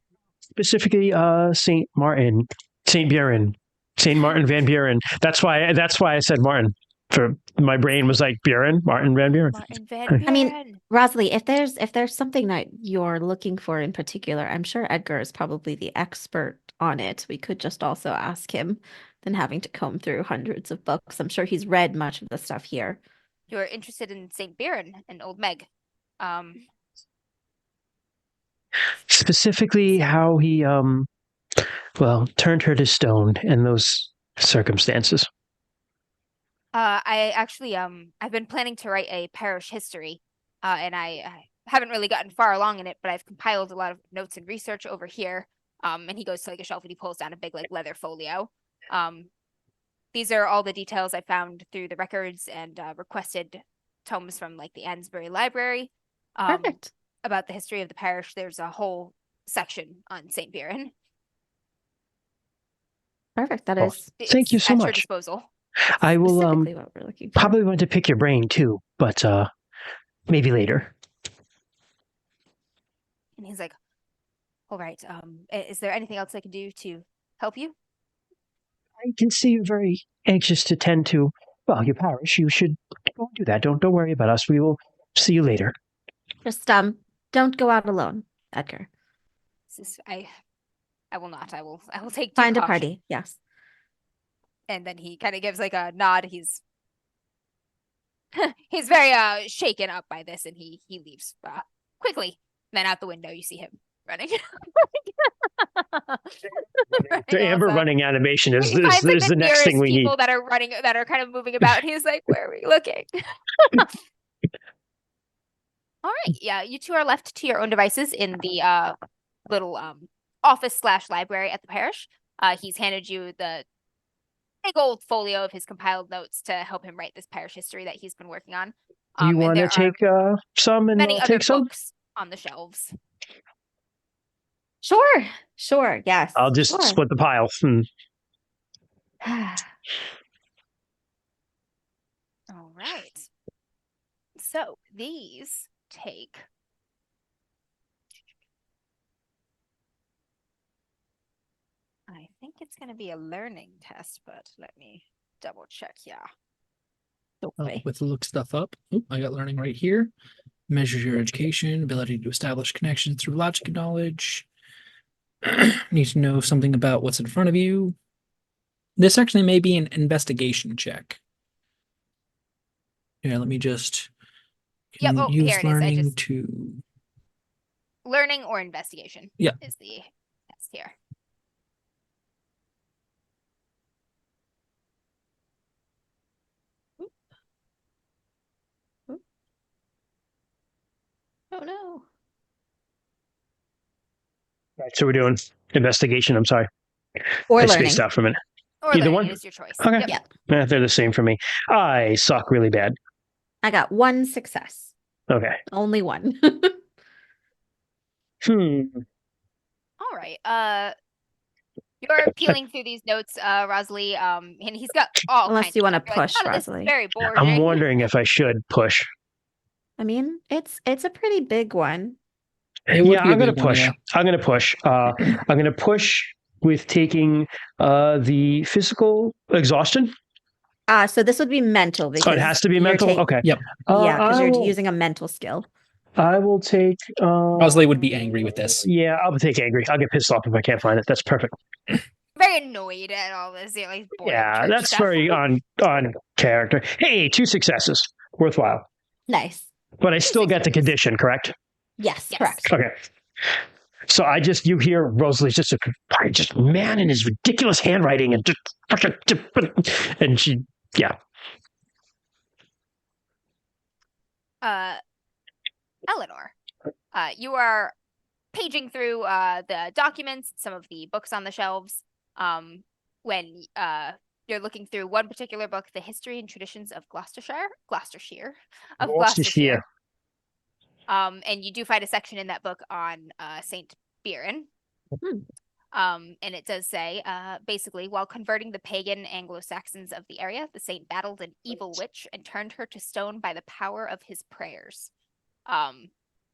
Specifically, Saint Martin, Saint Buren, Saint Martin Van Buren. That's why I said Martin. For my brain was like Buren, Martin Van Buren. Martin Van Buren. I mean, Rosalie, if there's something that you're looking for in particular, I'm sure Edgar is probably the expert on it. We could just also ask him than having to comb through hundreds of books. I'm sure he's read much of the stuff here. You're interested in St. Buren and Old Meg. Specifically, how he turned her to stone in those circumstances. I actually I've been planning to write a parish history, and I haven't really gotten far along in it, but I've compiled a lot of notes and research over here. And he goes to like a shelf and he pulls down a big like leather folio. These are all the details I found through the records and requested tomes from like the Ansbury Library. Perfect. About the history of the parish. There's a whole section on St. Viren. Perfect. That Oh, is thank you so at your much. disposal. I will specifically what we're looking for. probably want to pick your brain too, but maybe later. And he's like, all right, is there anything else I can do to help you? I can see you're very anxious to tend to, well, your parish. You should go and do that. Don't worry about us. We will see you later. Just don't go out alone, Edgar. I will not. I will take due Find a caution. party. Yes. And then he kind of gives like a nod. He's very shaken up by this, and he leaves quickly. Then out the window, you see him running. The Amber also. running animation is He finds like the next thing we need. people that are running, that are kind of moving about. He's like, "Where are we looking?" All right, yeah, you two are left to your own devices in the little office / library at the parish. He's handed you the big old folio of his compiled notes to help him write this parish history that he's been working on. Do you want to take some, and many I'll other take some? books on the shelves. Sure. Yes. I'll just sure. split the pile. All right. So these take. I think it's going to be a learning test, but let me double check. Yeah. Okay. With look stuff up. Oop, I got learning right here. Measures your education, ability to establish connections through logic and knowledge. Need to know something about what's in front of you. This actually may be an investigation check. Yeah, let me just Yep. Oh, use here it is. learning to Learning or investigation. Yeah. Is the test here. Oh no. Right, so we're doing investigation. I'm sorry. Or I learning. spaced out for a minute. Or Either learning one? is your choice. Okay. Yep. They're the same for me. I suck really bad. I got one success. Okay. Only one. All right. You're peeling through these notes, Rosalie. And he's got all Unless kinds you of want to stuff. You're like, push, "Oh, this is Rosalie. very boring." I'm wondering if I should push. I mean, it's a pretty big one. It would Yeah, be a I'm going big to one, push. yeah. I'm going to push. I'm going to push with taking the physical exhaustion. So this would be mental because Oh, it has to be you're mental? Okay. Yep. Yeah, because you're will- using a mental skill. I will take. Rosalie would be angry with this. Yeah, I'll take angry. I'll get pissed off if I can't find it. That's perfect. Very annoyed at all this. You know, like boring Yeah, church that's stuff. very on character. Hey, 2 successes. Worthwhile. Nice. But I still get the condition, correct? Yes, Yes. correct. Okay. So you hear Rosalie's just man in his ridiculous handwriting and she, yeah. Eleanor, you are paging through the documents, some of the books on the shelves. When you're looking through one particular book, The History and Traditions of Gloucestershire. And you do find a section in that book on St. Viren. And it does say, basically, while converting the pagan Anglo-Saxons of the area, the saint battled an evil witch and turned her to stone by the power of his prayers.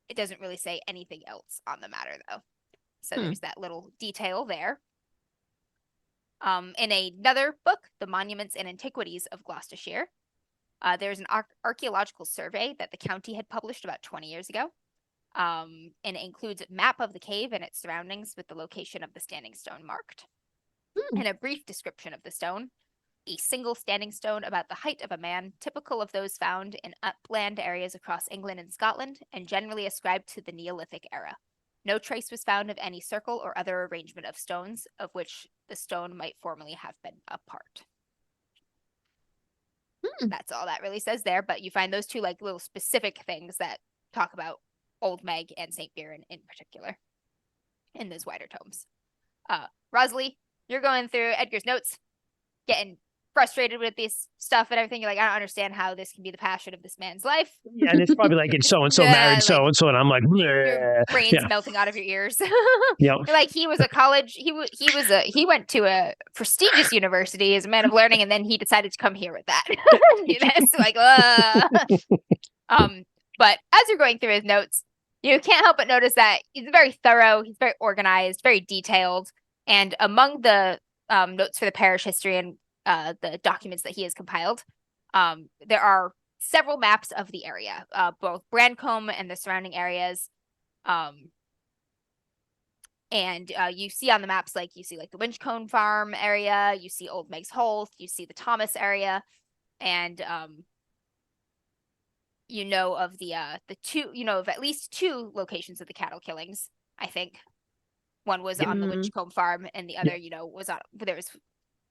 It doesn't really say anything else on the matter, though. So there's that little detail there. In another book, The Monuments and Antiquities of Gloucestershire, there's an archaeological survey that the county had published about 20 years ago. And it includes a map of the cave and its surroundings with the location of the standing stone marked. And a brief description of the stone. A single standing stone about the height of a man, typical of those found in upland areas across England and Scotland, and generally ascribed to the Neolithic era. No trace was found of any circle or other arrangement of stones of which the stone might formerly have been a part. That's all that really says there, but you find those two like little specific things that talk about Old Meg and St. Viren in particular in those wider tomes. Rosalie, you're going through Edgar's notes, getting frustrated with this stuff and everything. You're like, I don't understand how this can be the passion of this man's life. Yeah, and it's probably like, and so and so Yeah, married like, so and so, and I'm like, your brain's yeah, melting out of your ears. yep. Like he was a college, he went to a prestigious university as a man of learning, and then he decided to come here with that. It's like, but as you're going through his notes, you can't help but notice that he's very thorough, he's very organized, very detailed, and among the notes for the parish history and the documents that he has compiled, there are several maps of the area, both Brandcombe and the surrounding areas. And you see on the maps, like you see like the Winchcombe Farm area, you see Old Meg's Holt, you see the Thomas area, and you know of the two, you know of at least two locations of the cattle killings. I think one was on the Winchcombe Farm, and the other, you know, was on there was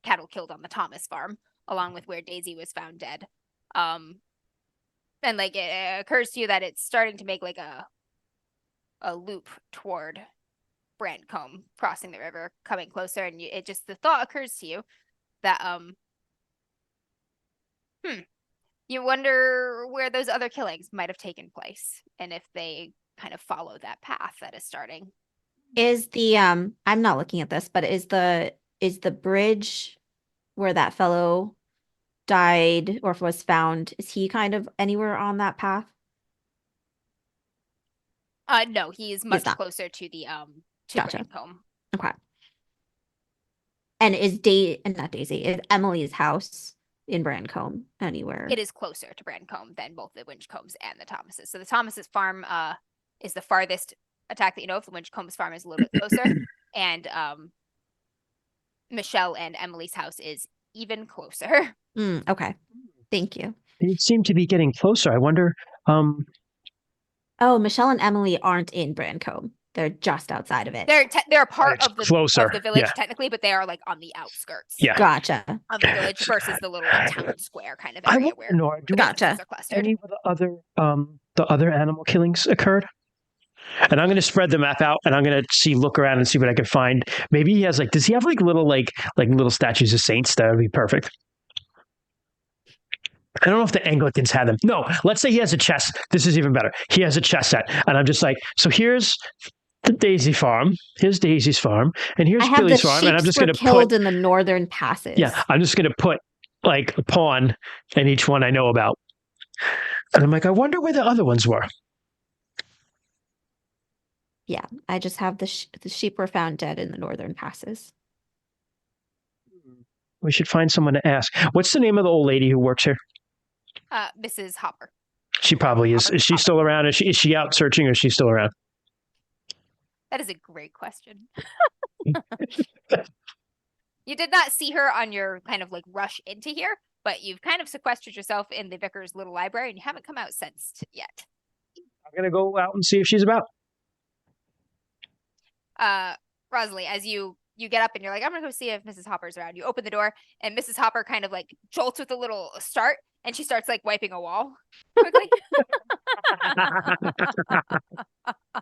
cattle killed on the Thomas Farm, along with where Daisy was found dead. And like it occurs to you that it's starting to make like a loop toward Brandcombe, crossing the river, coming closer, and it just the thought occurs to you that you wonder where those other killings might have taken place, and if they kind of follow that path that is starting. Is the I'm not looking at this, but is the bridge where that fellow died or was found, is he kind of anywhere on that path? No, he's much not. closer to the to Gotcha. Brandcombe. Okay. And not Daisy, is Emily's house in Brandcombe anywhere? It is closer to Brandcombe than both the Winchcombes and the Thomases. So the Thomases farm is the farthest attack that you know of. The Winchcombes farm is a little bit closer, and Michelle and Emily's house is even closer. Okay, thank you. They seem to be getting closer. I wonder. Oh, Michelle and Emily aren't in Brandcombe. They're just outside of it. They're a part It's of the closer. village Yeah. technically, but they are like on the outskirts. Yeah. Gotcha. Of the village versus the little like, town square kind of I area want where to know, do Gotcha. businesses are clustered. any of the other animal killings occurred? And I'm going to spread the map out, and I'm going to look around and see what I can find. Maybe he has does he have little little statues of saints? That would be perfect. I don't know if the Anglicans had them. No, let's say he has a chess. This is even better. He has a chess set, and I'm just like, so here's the Daisy farm. Here's Daisy's farm, and here's Billy's farm. And I'm just going to killed in the northern passes. Yeah, I'm just going to put a pawn in each one I know about. And I'm like, I wonder where the other ones were. Yeah, I just have the sheep were found dead in the northern passes. We should find someone to ask. What's the name of the old lady who works here? Mrs. Hopper. She probably is. Hopper. Is she still around? Is she out searching, or is she still around? That is a great question. You did not see her on your kind of rush into here, but you've kind of sequestered yourself in the vicar's little library, and you haven't come out since yet. I'm gonna go out and see if she's about. Rosalie, as you get up and you're like, I'm gonna go see if Mrs. Hopper's around. You open the door, and Mrs. Hopper kind of jolts with a little start, and she starts wiping a wall quickly.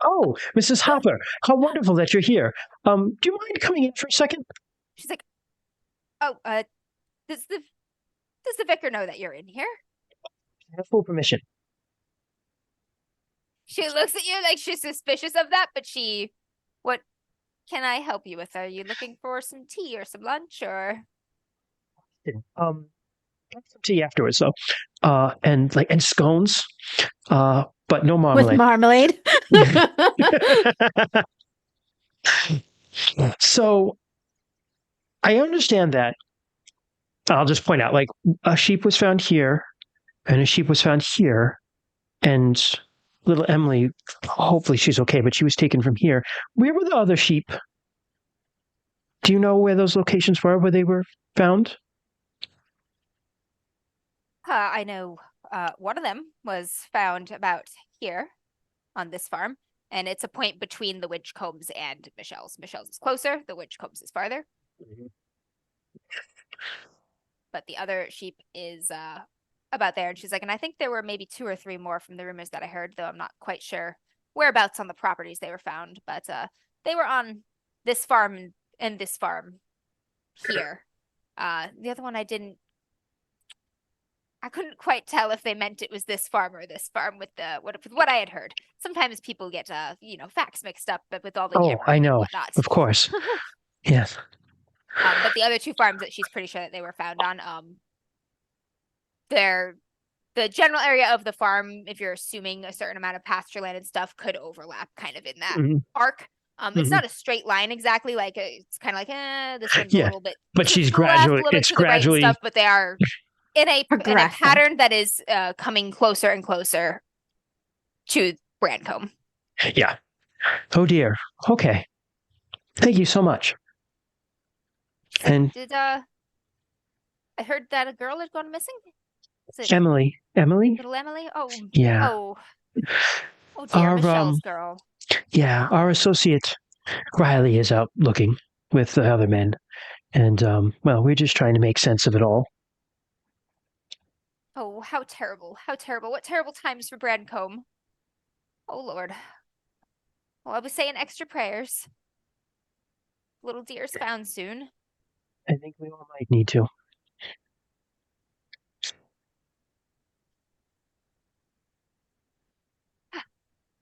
Oh, Mrs. Hopper, how wonderful that you're here. Do you mind coming in for a second? She's like, oh, does the vicar know that you're in here? I have full permission. She looks at you like she's suspicious of that, but what can I help you with? Are you looking for some tea or some lunch or? Some tea afterwards though. And scones. But no marmalade. With marmalade. So I understand that. I'll just point out, a sheep was found here, and a sheep was found here, and little Emily, hopefully she's okay, but she was taken from here. Where were the other sheep? Do you know where those locations were, where they were found? I know one of them was found about here on this farm, and it's a point between the Winchcombes and Michelle's. Michelle's is closer, the Winchcombes is farther. Mm-hmm. But the other sheep is about there, and she's like, and I think there were maybe 2 or 3 more from the rumors that I heard, though I'm not quite sure whereabouts on the properties they were found, but they were on this farm and this farm here. The other one I didn't I couldn't quite tell if they meant it was this farm or this farm with what I had heard. Sometimes people get facts mixed up, but with all the Oh, gibbering I and know. whatnot. Of course. Yes. But the other two farms that she's pretty sure that they were found on, they're the general area of the farm, if you're assuming a certain amount of pasture land and stuff, could overlap kind of in that arc. It's not a straight line exactly. Like it's kind of like, this one's a Yeah. little bit But to she's the left, gradually, a little bit it's to the right and gradually, stuff, but they are in a Progressing. pattern that is coming closer and closer to Brandcombe. yeah. Oh dear. Okay. Thank you so much. And Did I heard that a girl had gone missing? Is it Emily, little Emily? Oh, yeah. oh dear, Our, Michelle's girl. Yeah, our associate Riley is out looking with the other men. And, well, we're just trying to make sense of it all. Oh, how terrible. How terrible. What terrible times for Brandcombe. Oh, Lord. Well, I'll be saying extra prayers. Little dear's found soon. I think we all might need to.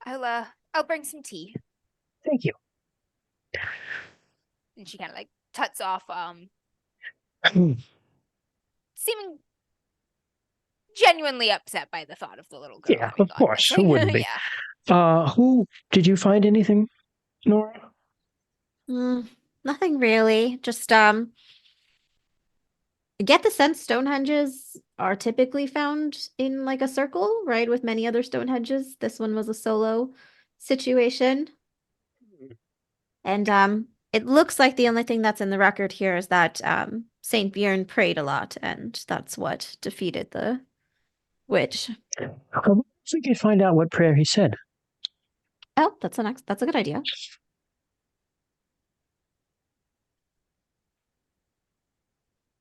I'll bring some tea. Thank you. And she kind of like tuts off, seeming genuinely upset by the thought of the little girl. Yeah, of course. Who wouldn't be? Yeah. Who did you find anything, Nora? Nothing really. Just get the sense Stonehenges are typically found in like a circle, right? With many other Stonehenges. This one was a solo situation. And it looks like the only thing that's in the record here is that Saint Bjorn prayed a lot, and that's what defeated the witch. I think you'd find out what prayer he said. Oh, that's a good idea.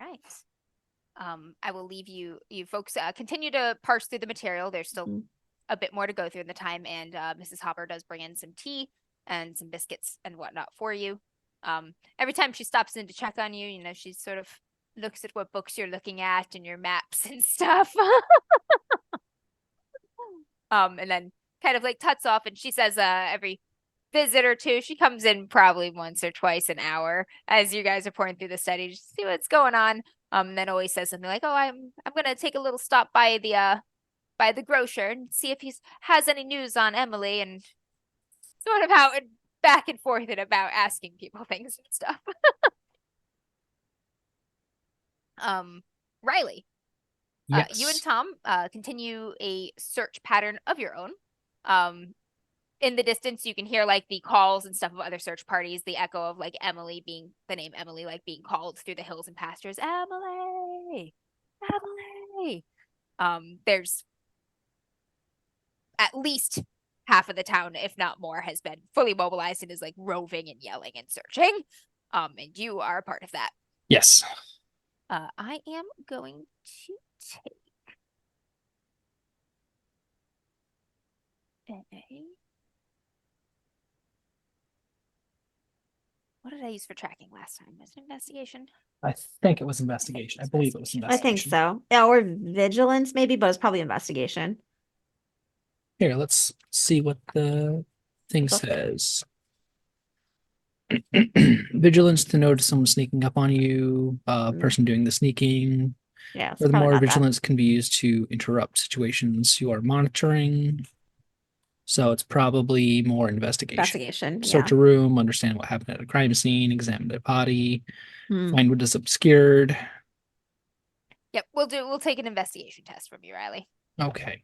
Right. I will leave you folks continue to parse through the material. There's still a bit more to go through in the time, and Mrs. Hopper does bring in some tea and some biscuits and whatnot for you. Every time she stops in to check on you, she sort of looks at what books you're looking at and your maps and stuff. And then kind of like tuts off, and she says every visit or two, she comes in probably once or twice an hour as you guys are pouring through the study just to see what's going on. Then always says something like, "Oh, I'm gonna take a little stop by the grocer and see if he has any news on Emily," and sort of how it back and forth and about asking people things and stuff. Riley, Yes. you and Tom continue a search pattern of your own. In the distance, you can hear like the calls and stuff of other search parties, the echo of like the name Emily, like being called through the hills and pastures. Emily, Emily. There's at least half of the town, if not more, has been fully mobilized and is like roving and yelling and searching. And you are a part of that. Yes. I am going to take what did I use for tracking last time? Was it investigation? I think it was investigation. I believe it was I investigation. think so. Yeah, or vigilance maybe, but it's probably investigation. Here, let's see what the thing Cool. says. Vigilance to notice someone sneaking up on you, person doing the sneaking. Yeah, it's Furthermore, probably not that. vigilance can be used to interrupt situations you are monitoring. So it's probably more investigation. Investigation. Search a room, understand what happened at a crime scene, examine the body, Hmm. find what is obscured. Yep, we'll take an investigation test from you, Riley. Okay.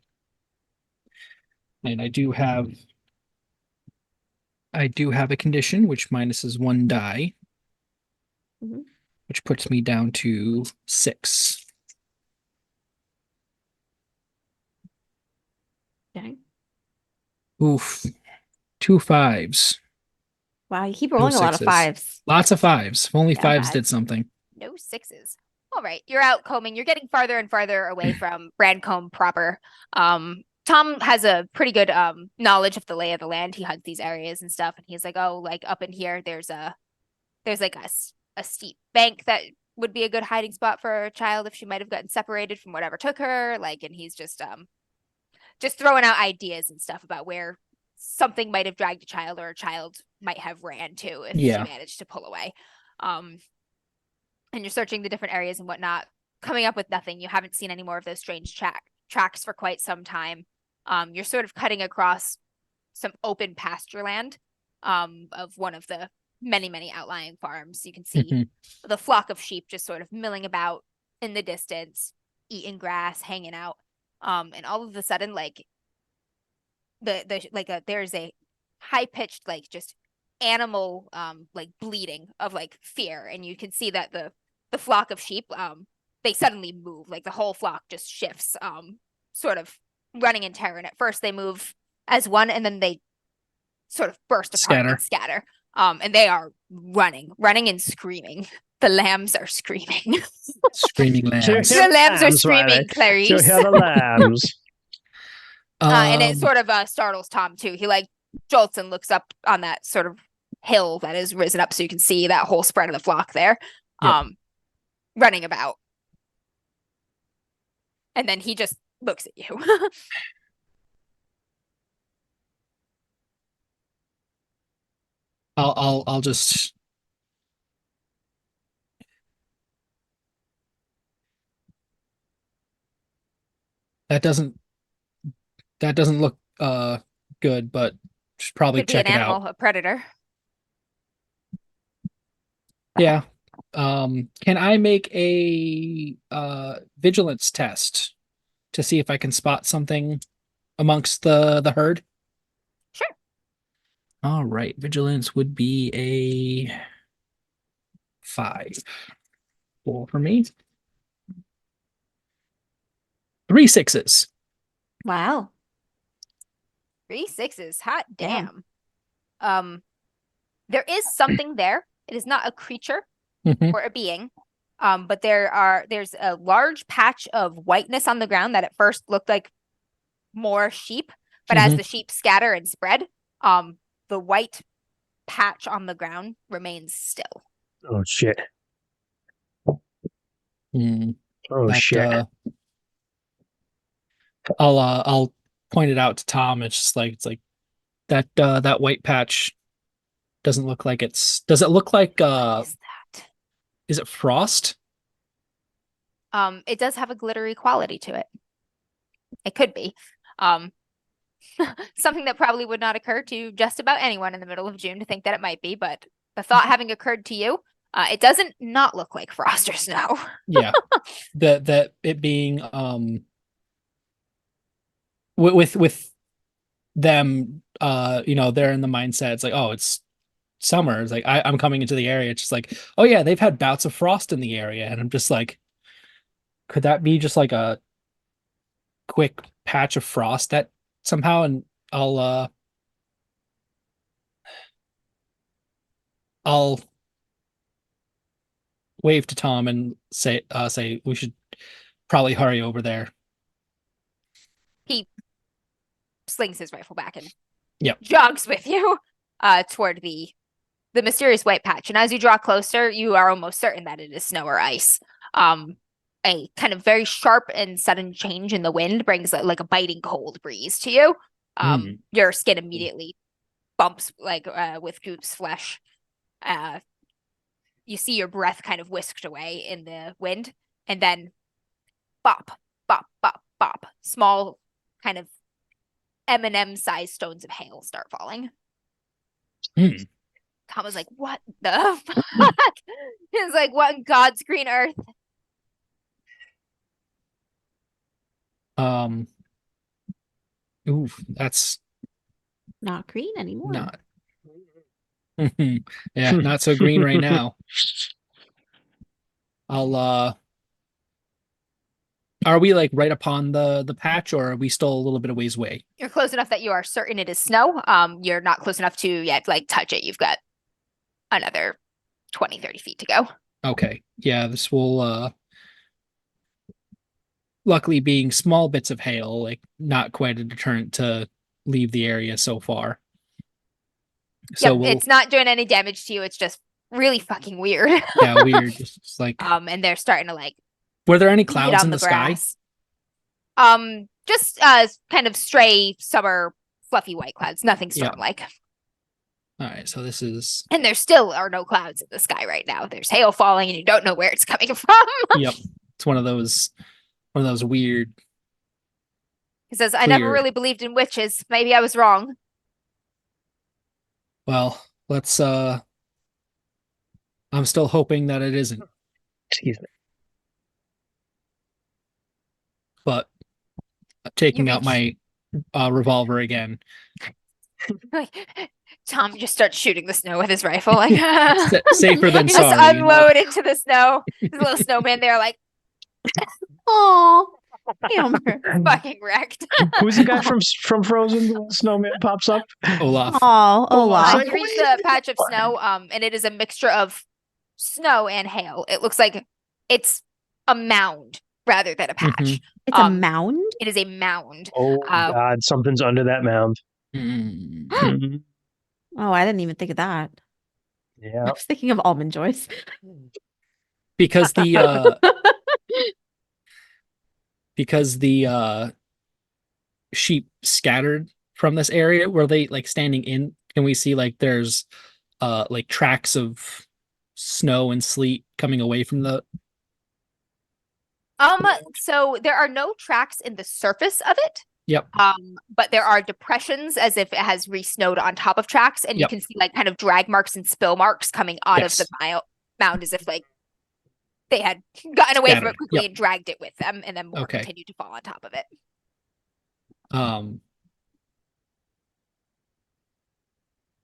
And I do have a condition which minuses 1 die, Mhm. which puts me down to 6. Okay. Oof. 2 5s. Wow, you keep rolling a lot of 6s. 5s. Lots of 5s. If only Yeah, 5s bad. did something. No 6s. All right, you're out combing. You're getting farther and farther away from Brandcombe proper. Tom has a pretty good knowledge of the lay of the land. He hunts these areas and stuff, and he's like, "Oh, like up in here, there's like a steep bank that would be a good hiding spot for a child if she might have gotten separated from whatever took her. Like, and he's just throwing out ideas and stuff about where something might have dragged a child or a child might have ran to if she managed to pull away. And you're searching the different areas and whatnot, coming up with nothing. You haven't seen any more of those strange tracks for quite some time. You're sort of cutting across some open pasture land of one of the many outlying farms. You can see the flock of sheep just sort of milling about in the distance, eating grass, hanging out. And all of a sudden, like there's a high pitched like just animal like bleating of like fear, and you can see that the flock of sheep they suddenly move, like the whole flock just shifts, sort of running in terror. And at first they move as one, and then they sort of burst apart and scatter. And they are running and screaming. The lambs are screaming. Screaming lambs. The lambs are screaming, Clarice. So hear the lambs. And it sort of startles Tom too. He like jolts and looks up on that sort of hill that is risen up, so you can see that whole spread of the flock there, running about. And then he just looks at you. I'll just that doesn't look good, but should probably Could be check an it animal, out. a predator. Yeah. Can I make a vigilance test to see if I can spot something amongst the herd? Sure. All right. Vigilance would be a 5. Roll for me. 3 6s. Wow. 3 6s. Hot damn. There is something there. It is not a creature or a being. But there's a large patch of whiteness on the ground that at first looked like more sheep, but as the sheep scatter and spread, the white patch on the ground remains still. Oh shit. Mm. Oh shit. I'll point it out to Tom. It's like that that white patch doesn't look like does it look like What is that? Is it frost? It does have a glittery quality to it. It could be. Something that probably would not occur to just about anyone in the middle of June to think that it might be, but the thought having occurred to you, it doesn't not look like frost or snow. Yeah. That it being with them they're in the mindset, it's like, oh, it's summer. It's like I'm coming into the area, it's just like, oh yeah, they've had bouts of frost in the area, and I'm just like, could that be just like a quick patch of frost that somehow? And I'll wave to Tom and say we should probably hurry over there. He slings his rifle back and jogs with you toward the mysterious white patch. And as you draw closer, you are almost certain that it is snow or ice. A kind of very sharp and sudden change in the wind brings like a biting cold breeze to you. Your skin immediately bumps like with goose flesh. You see your breath kind of whisked away in the wind, and then bop, bop, bop, bop. Small kind of M&M sized stones of hail start falling. Tom was like, what the fuck? He's like, what in God's green earth? Ooh, that's not green anymore. Not. Yeah, not so green right now. Are we like right upon the patch, or are we still a little bit of ways away? You're close enough that you are certain it is snow. You're not close enough to yet like touch it. You've got another 20, 30 feet to go. Okay. Yeah, this will luckily, being small bits of hail, like not quite a deterrent to leave the area so far. So it's not doing any damage to you. It's just really fucking weird. Yeah, weird. Just like, And they're starting to like were there any beat clouds on in the the sky? grass. Just kind of stray summer fluffy white clouds, nothing Yeah. storm-like. All right, so this is And there still are no clouds in the sky right now. There's hail falling, and you don't know where it's coming from. yep. It's one of those weird. He says, "I never Weird. really believed in witches. Maybe I was wrong." Well, let's. I'm still hoping that it isn't, Excuse me. but taking out reach- my revolver again. Like, Tom just starts shooting the snow with his rifle. Like, Safer than just sorry. unload into the snow. There's a little snowman there, like Oh, Elmer. fucking wrecked. Who's the guy from Frozen? The little snowman pops up. Olaf. Oh, Olaf. Olaf. You reach the patch of snow, and it is a mixture of snow and hail. It looks like it's a mound rather than a patch. Mhm. It's a mound? It is a mound. Oh God, something's under that mound. Mm. Mhm. Oh, I didn't even think of that. I Yeah. was thinking of almond joys. Because the sheep scattered from this area, were they like standing in? Can we see like there's like tracks of snow and sleet coming away from the So there are no tracks in the surface of it. Yep. But there are depressions as if it has re-snowed on top of tracks, and you Yep. can see like kind of drag marks and spill marks coming out Yes. of the mound as if like they had gotten away from Scattered. it quickly Yep. and dragged it with them, and then more Okay. continued to fall on top of it.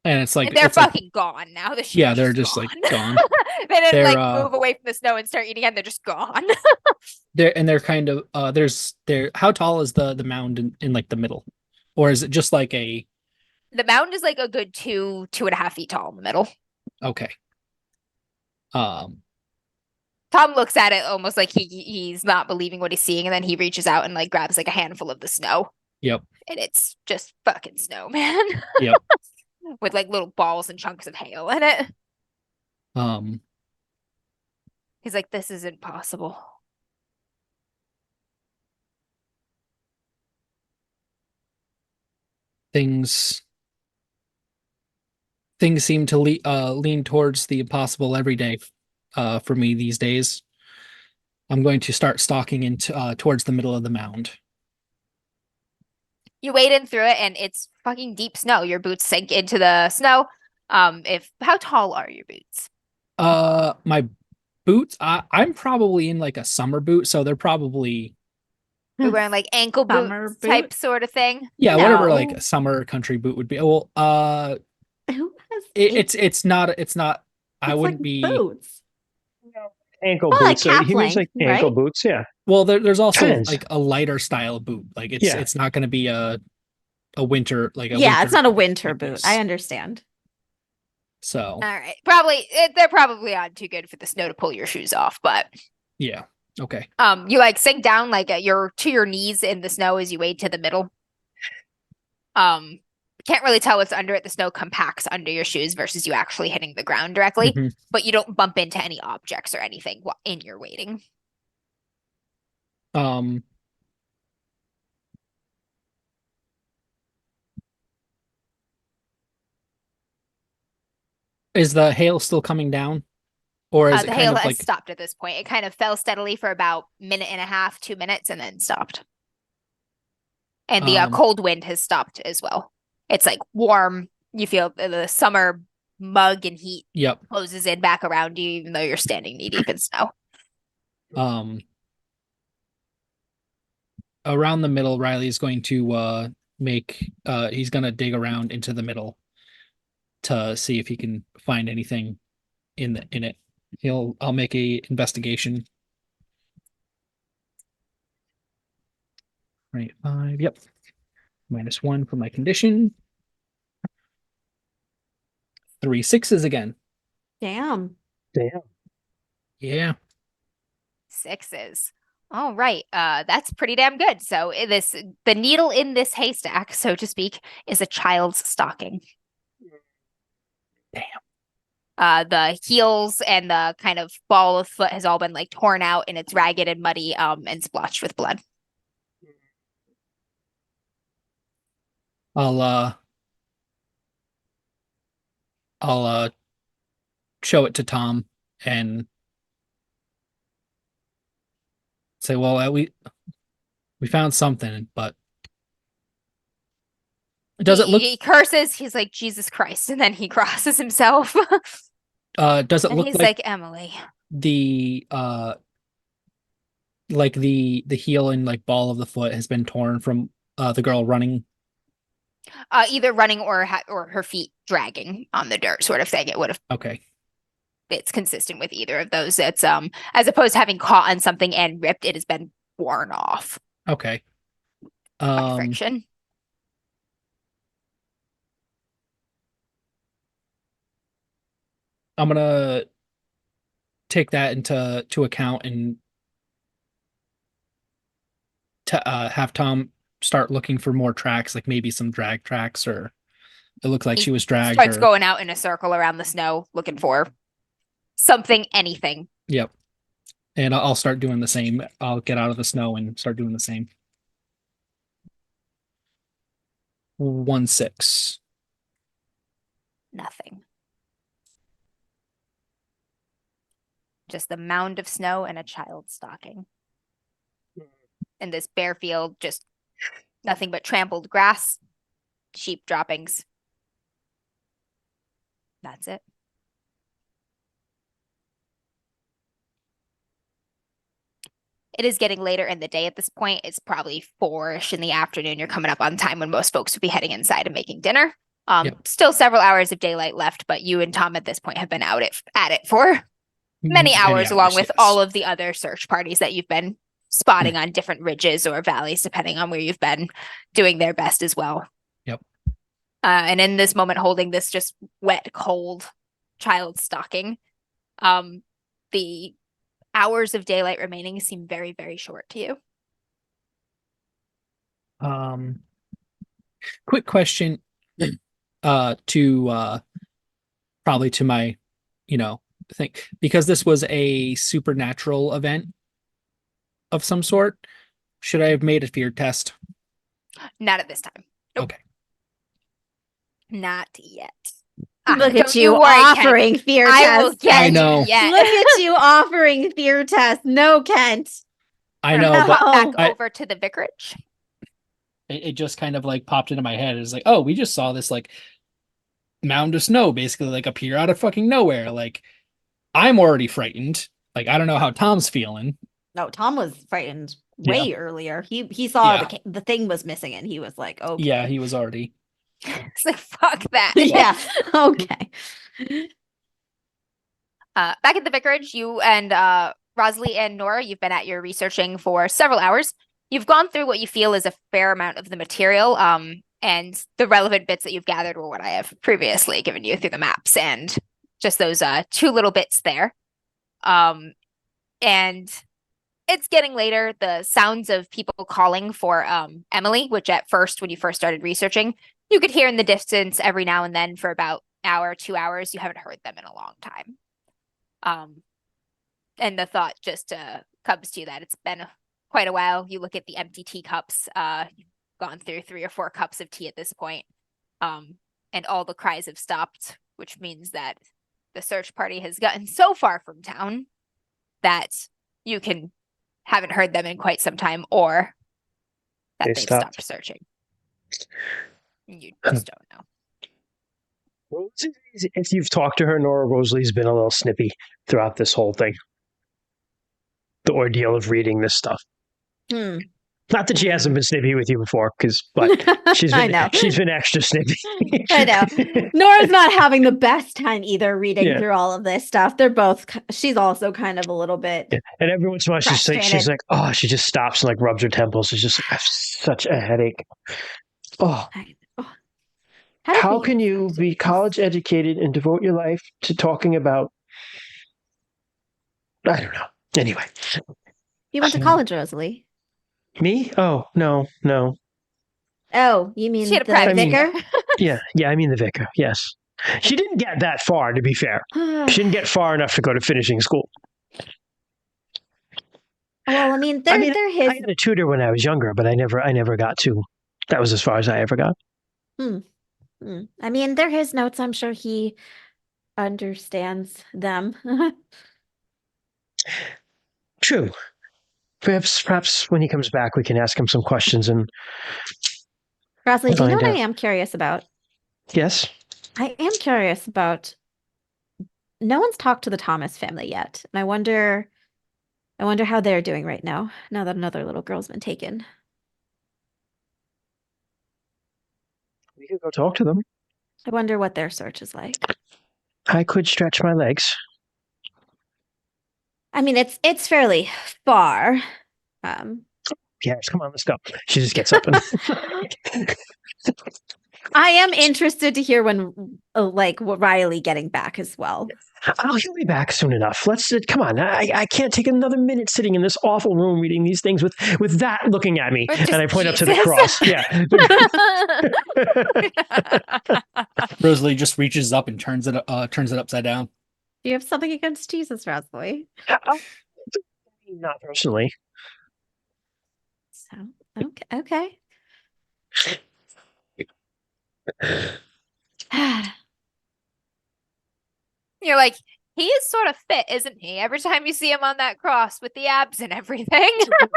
And it's like And they're it's like, fucking gone now. The sheep yeah, are they're just just gone. like gone. They didn't They're, like move away from the snow and start eating again. They're just gone. They're kind of how tall is the mound in like the middle? Or is it just like a The mound is like a good 2.5 feet tall in the middle. okay. Tom looks at it almost like he's not believing what he's seeing, and then he reaches out and like grabs like a handful of the snow. Yep. And it's just fucking snow, man. Yep. With like little balls and chunks of hail in it. He's like, this isn't possible. Things seem to lean towards the impossible every day for me these days. I'm going to start stalking into towards the middle of the mound. You wade in through it, and it's fucking deep snow. Your boots sink into the snow. How tall are your boots? My boots, I'm probably in like a summer boot, so they're probably You're wearing like ankle Summer boots type boot? sort of thing. whatever No. like a summer country boot would be. Well, Who has it's not I it's wouldn't like be boots? Ankle Well, like boots. calf He means like length, ankle right? boots. Yeah. well there's also Depends. like a lighter style of boot. Like Yeah. it's not going to be a winter like a Yeah, it's winter not a winter boot. thickness. I understand. So All right. Probably they're probably on too good for the snow to pull your shoes off, but yeah, okay. you like sink down like at your knees in the snow as you wade to the middle. Can't really tell what's under it. The snow compacts under your shoes versus you actually hitting the ground directly, Mhm. but you don't bump into any objects or anything in your wading. Is the hail still coming down, or is it The kind hail of has like stopped at this point. It kind of fell steadily for about 1.5 minutes, 2 minutes, and then stopped. And the cold wind has stopped as well. It's like warm. You feel the summer mug and heat yep. closes in back around you, even though you're standing knee deep in snow. Around the middle, Riley's going to he's going to dig around into the middle to see if he can find anything in it. I'll make a investigation. Right, 5. Yep. -1 for my condition. 3 6s again. Damn. Damn. Yeah. 6s. All right. That's pretty damn good. So the needle in this haystack, so to speak, is a child's stocking. Damn. The heels and the kind of ball of foot has all been like torn out and it's ragged and muddy and splotched with blood. I'll show it to Tom and say, well, we found something, but does it look He curses, he's like, Jesus Christ, and then he crosses himself. does it And look he's like Emily. the like the heel and like ball of the foot has been torn from the girl running? Either running or her feet dragging on the dirt, sort of thing. It would have. Okay. It's consistent with either of those. It's as opposed to having caught on something and ripped, it has been worn off Okay. by friction. I'm gonna take that into account and have Tom start looking for more tracks, like maybe some drag tracks, or it looks like He she was dragged. Starts going out in a circle around the snow looking for something, anything. Yep. And I'll start doing the same. I'll get out of the snow and start doing the same. 1-6. Nothing. Just the mound of snow and a child stalking. In this bare field, just nothing but trampled grass, sheep droppings. That's it. It is getting later in the day at this point. It's probably 4-ish in the afternoon. You're coming up on time when most folks would be heading inside and making dinner. Yep. Still several hours of daylight left, but you and Tom at this point have been out at it for many hours, along with yes. all of the other search parties that you've been spotting on different ridges or valleys, depending on where you've been doing their best as well. Yep. And in this moment, holding this just wet, cold child stocking, the hours of daylight remaining seem very, very short to you. Quick question to probably to my thing, because this was a supernatural event of some sort, should I have made a fear test? Not at this time. Nope. Okay. Not yet. Look at Don't you worry, Kent. offering fear I will tests. get I Kent. know. you yet. Look at you offering fear tests. No, Kent. I know, but No. Back over to the vicarage. it just kind of like popped into my head. It's like, oh, we just saw this like mound of snow basically like appear out of fucking nowhere. Like, I'm already frightened. Like, I don't know how Tom's feeling. No, Tom was frightened way Yeah. earlier. He saw Yeah. the thing was missing and he was like, oh, Yeah, he was already. It's like, fuck that. yeah, okay. Back at the vicarage, you and Rosalie and Nora, you've been at your researching for several hours. You've gone through what you feel is a fair amount of the material, and the relevant bits that you've gathered were what I have previously given you through the maps and just those 2 little bits there. And it's getting later. The sounds of people calling for Emily, which at first, when you first started researching, you could hear in the distance every now and then for about an hour, 2 hours. You haven't heard them in a long time. And the thought just comes to you that it's been quite a while. You look at the empty teacups. You've gone through 3 or 4 cups of tea at this point. And all the cries have stopped, which means that the search party has gotten so far from town that you haven't heard them in quite some time, or that They they've stopped. stopped searching. You just don't know. If you've talked to her, Nora, Rosalie's been a little snippy throughout this whole thing. The ordeal of reading this stuff. Not that she hasn't been snippy with you before, but she's I been know. she's been extra snippy. I know. Nora's not having the best time either reading Yeah. through all of this stuff. They're both, she's also kind of a little bit. Yeah. And every once in a while, she's Frustrated. like, oh, she just stops and like rubs her temples. It's just I have such a headache. Oh, how can you be college educated and devote your life to talking about? I don't know. Anyway, You went to college, Rosalie. me? Oh, no. Oh, you mean She had a the private vicar? Yeah. I mean the vicar. Yes. She didn't get that far, to be fair. She didn't get far enough to go to finishing school. Well, I mean, they're I his. had a tutor when I was younger, but I never got to. That was as far as I ever got. I mean, they're his notes. I'm sure he understands them. True. Perhaps when he comes back, we can ask him some questions and Rosalie, do you know find what I out. am curious about? Yes. I am curious about. No one's talked to the Thomas family yet, and I wonder how they're doing right now. Now that another little girl's been taken. We could go talk to them. I wonder what their search is like. I could stretch my legs. I mean, it's fairly far. Yes, come on, let's go. She just gets up and I am interested to hear when, Riley getting back as well. he'll be back soon enough. Let's come on. I can't take another minute sitting in this awful room reading these things with that looking at me. With just And I point up to the Jesus. cross. Yeah. Rosalie just reaches up and turns it upside down. Do you have something against Jesus, Rosalie? Not personally. So, okay. You're like, he is sort of fit, isn't he? Every time you see him on that cross with the abs and everything.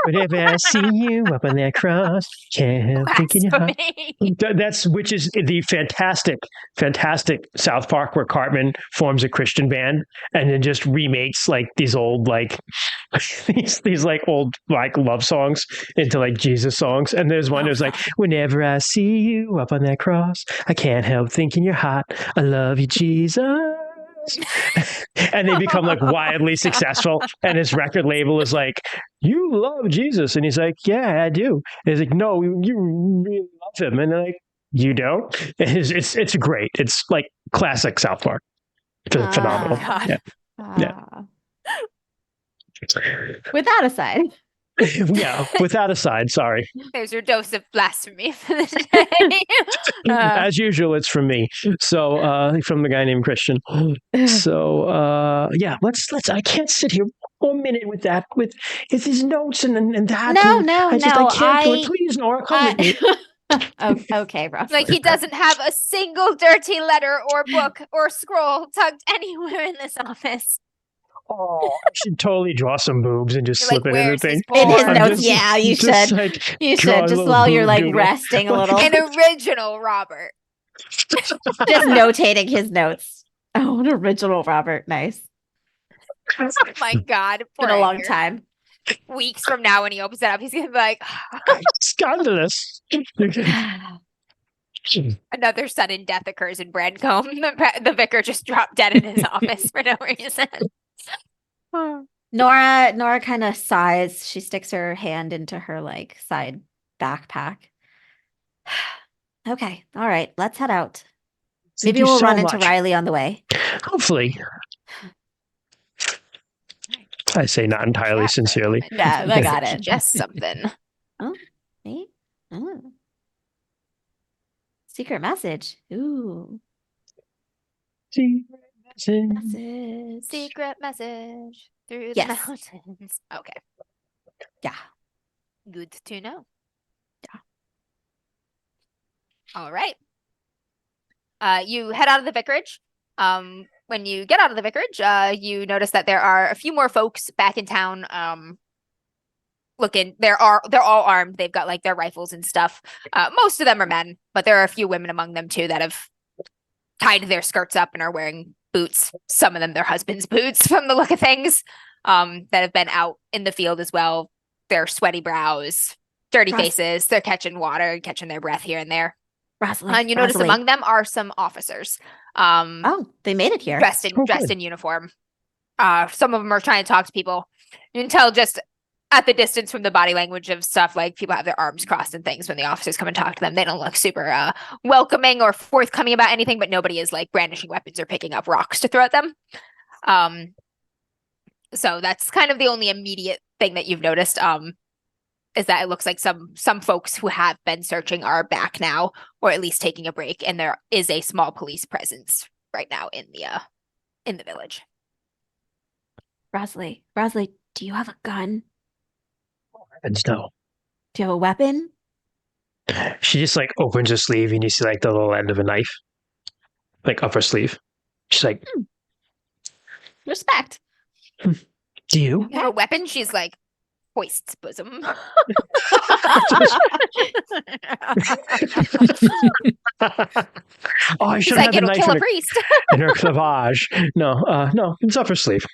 Whenever I see you up on that cross, can't help thinking you're hot. Blasphemy. That's which is the fantastic South Park where Cartman forms a Christian band and then just remakes like these old these like old like love songs into like Jesus songs. And there's one that's like, whenever I see you up on that cross, I can't help thinking you're hot. I love you, Jesus. And they become like wildly successful. And his record label is like, you love Jesus. And he's like, yeah, I do. And he's like, no, you really love him. And they're like, you don't? It's great. It's like classic South Park. Phenomenal. God. Yeah. With that aside. Yeah, without a side, sorry. There's your dose of blasphemy for the day. As usual, it's from me. So from the guy named Christian. So yeah, let's I can't sit here 1 minute with his notes and that. No, I can't do it. Please, Nora, come with me. Okay, Ross. Like he doesn't have a single dirty letter or book or scroll tucked anywhere in this office. Oh, I should totally draw some boobs and just You're slip like, it in the where's thing. his In his porn? notes, yeah, you should. Like, You draw should, a just little while you're boob like doodle. resting a little. An original Robert. Just notating his notes. Oh, an original Robert. Nice. Oh my God. Been a long Edgar. time. Weeks from now when he opens it up, he's going to be like, Scandalous. another sudden death occurs in Brancombe. The vicar just dropped dead in his office for no reason. Nora kind of sighs. She sticks her hand into her like side backpack. Okay, all right, let's head out. Thank Maybe you we'll so run into much. Riley on the way. Hopefully. I say not entirely sincerely. Yeah, I got it. Just something. Me? Oh. Secret message. Ooh. Message. Secret message through Yes. the mountains. Okay. Yeah. Good to know. Yeah. All right. You head out of the vicarage. When you get out of the vicarage, you notice that there are a few more folks back in town. Looking, they're all armed. They've got like their rifles and stuff. Most of them are men, but there are a few women among them too that have tied their skirts up and are wearing boots. Some of them their husbands' boots from the look of things. That have been out in the field as well. Their sweaty brows, dirty faces. They're catching water, catching their breath here and there. And you notice among them are some officers. Oh, they made it here. Dressed in uniform. Some of them are trying to talk to people. You can tell just at the distance from the body language of stuff, like people have their arms crossed and things when the officers come and talk to them. They don't look super welcoming or forthcoming about anything, but nobody is like brandishing weapons or picking up rocks to throw at them. So that's kind of the only immediate thing that you've noticed. Is that it looks like some folks who have been searching are back now, or at least taking a break, and there is a small police presence right now in the village. Rosalie, do you have a gun? And no. Do you have a weapon? She just like opens her sleeve and you see like the little end of a knife, like up her sleeve. She's like, Respect. "Do you?" You have a weapon? She's like hoists bosom. Oh, I She's should like, have the it'll knife kill in a her, priest. in her clavage. No, it's up her sleeve.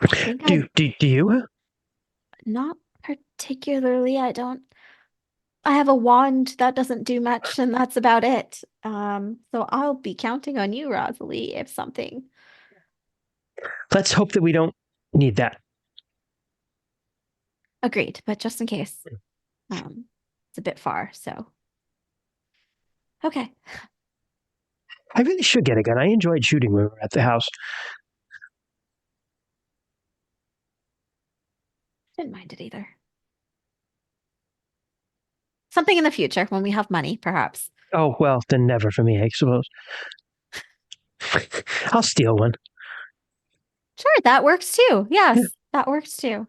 I think Do you? not particularly. I have a wand that doesn't do much, and that's about it. So I'll be counting on you, Rosalie, if something. Let's hope that we don't need that. Agreed, but just in case. It's a bit far, so. Okay. I really should get a gun. I enjoyed shooting when we were at the house. Didn't mind it either. Something in the future when we have money, perhaps. Oh, well, then never for me, I suppose. I'll steal one. Sure, that works too. Yes, that works too.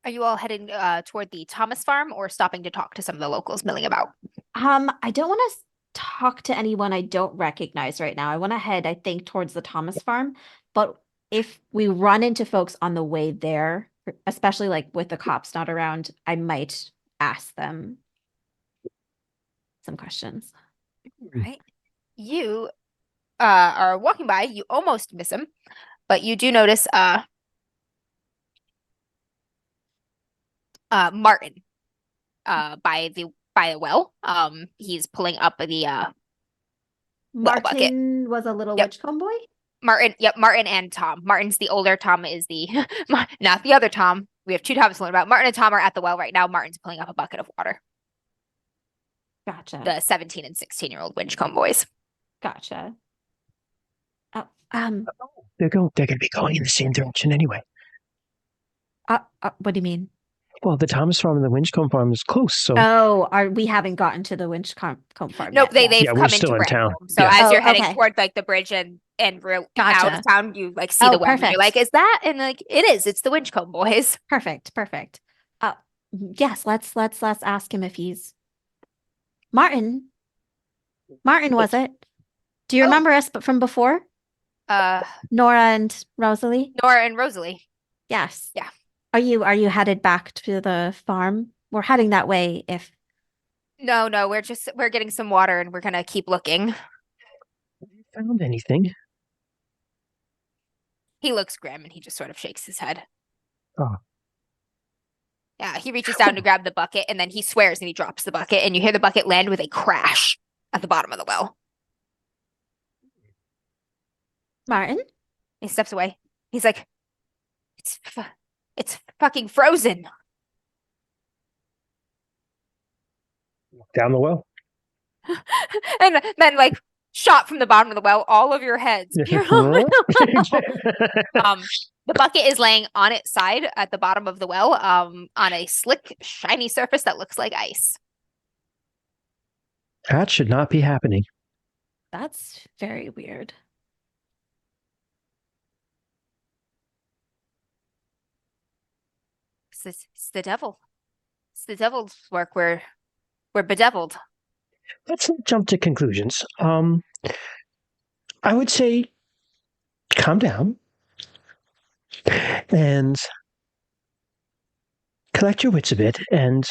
Are you all heading toward the Thomas farm or stopping to talk to some of the locals milling about? I don't want to talk to anyone I don't recognize right now. I want to head, I think, towards the Thomas farm. But if we run into folks on the way there, especially like with the cops not around, I might ask them some questions. Right. You are walking by, you almost miss him, but you do notice Martin by the well. He's pulling up the well bucket. Martin was a little Yep. witchcomb boy? Martin, yep, Martin and Tom. Martin's the older, Tom is the not the other Tom. We have two Toms to learn about. Martin and Tom are at the well right now. Martin's pulling up a bucket of water. Gotcha. The 17 and 16-year-old Winchcombe boys. Gotcha. Oh, They're going to be going in the same direction anyway. what do you mean? Well, the Thomas farm and the Winchcombe farm is close, so Oh, we haven't gotten to the Winchcombe farm Nope, yet. they've Yeah, we're come still into in town. Brandholm. So Yeah. as you're Oh, heading okay. toward like the bridge and out Gotcha. of town, you like see Oh, the well. And perfect. you're like, is that? And like it is. It's the Winchcombe boys. Perfect. Yes, let's ask him if he's Martin. Martin, was it? Do you Oh. remember us from before? Nora and Rosalie? Nora and Rosalie. Yes. Yeah. Are you headed back to the farm? We're heading that way if No, we're getting some water and we're gonna keep looking. found anything. He looks grim and he just sort of shakes his head. Oh. Yeah, he reaches down to grab the bucket and then he swears and he drops the bucket and you hear the bucket land with a crash at the bottom of the well. Martin? He steps away. He's like, it's fucking frozen. Down the well. And then like shot from the bottom of the well, all of your heads. The bucket is laying on its side at the bottom of the well, on a slick, shiny surface that looks like ice. That should not be happening. That's very weird. It's the devil. It's the devil's work. We're bedeviled. Let's not jump to conclusions. I would say calm down and collect your wits a bit, and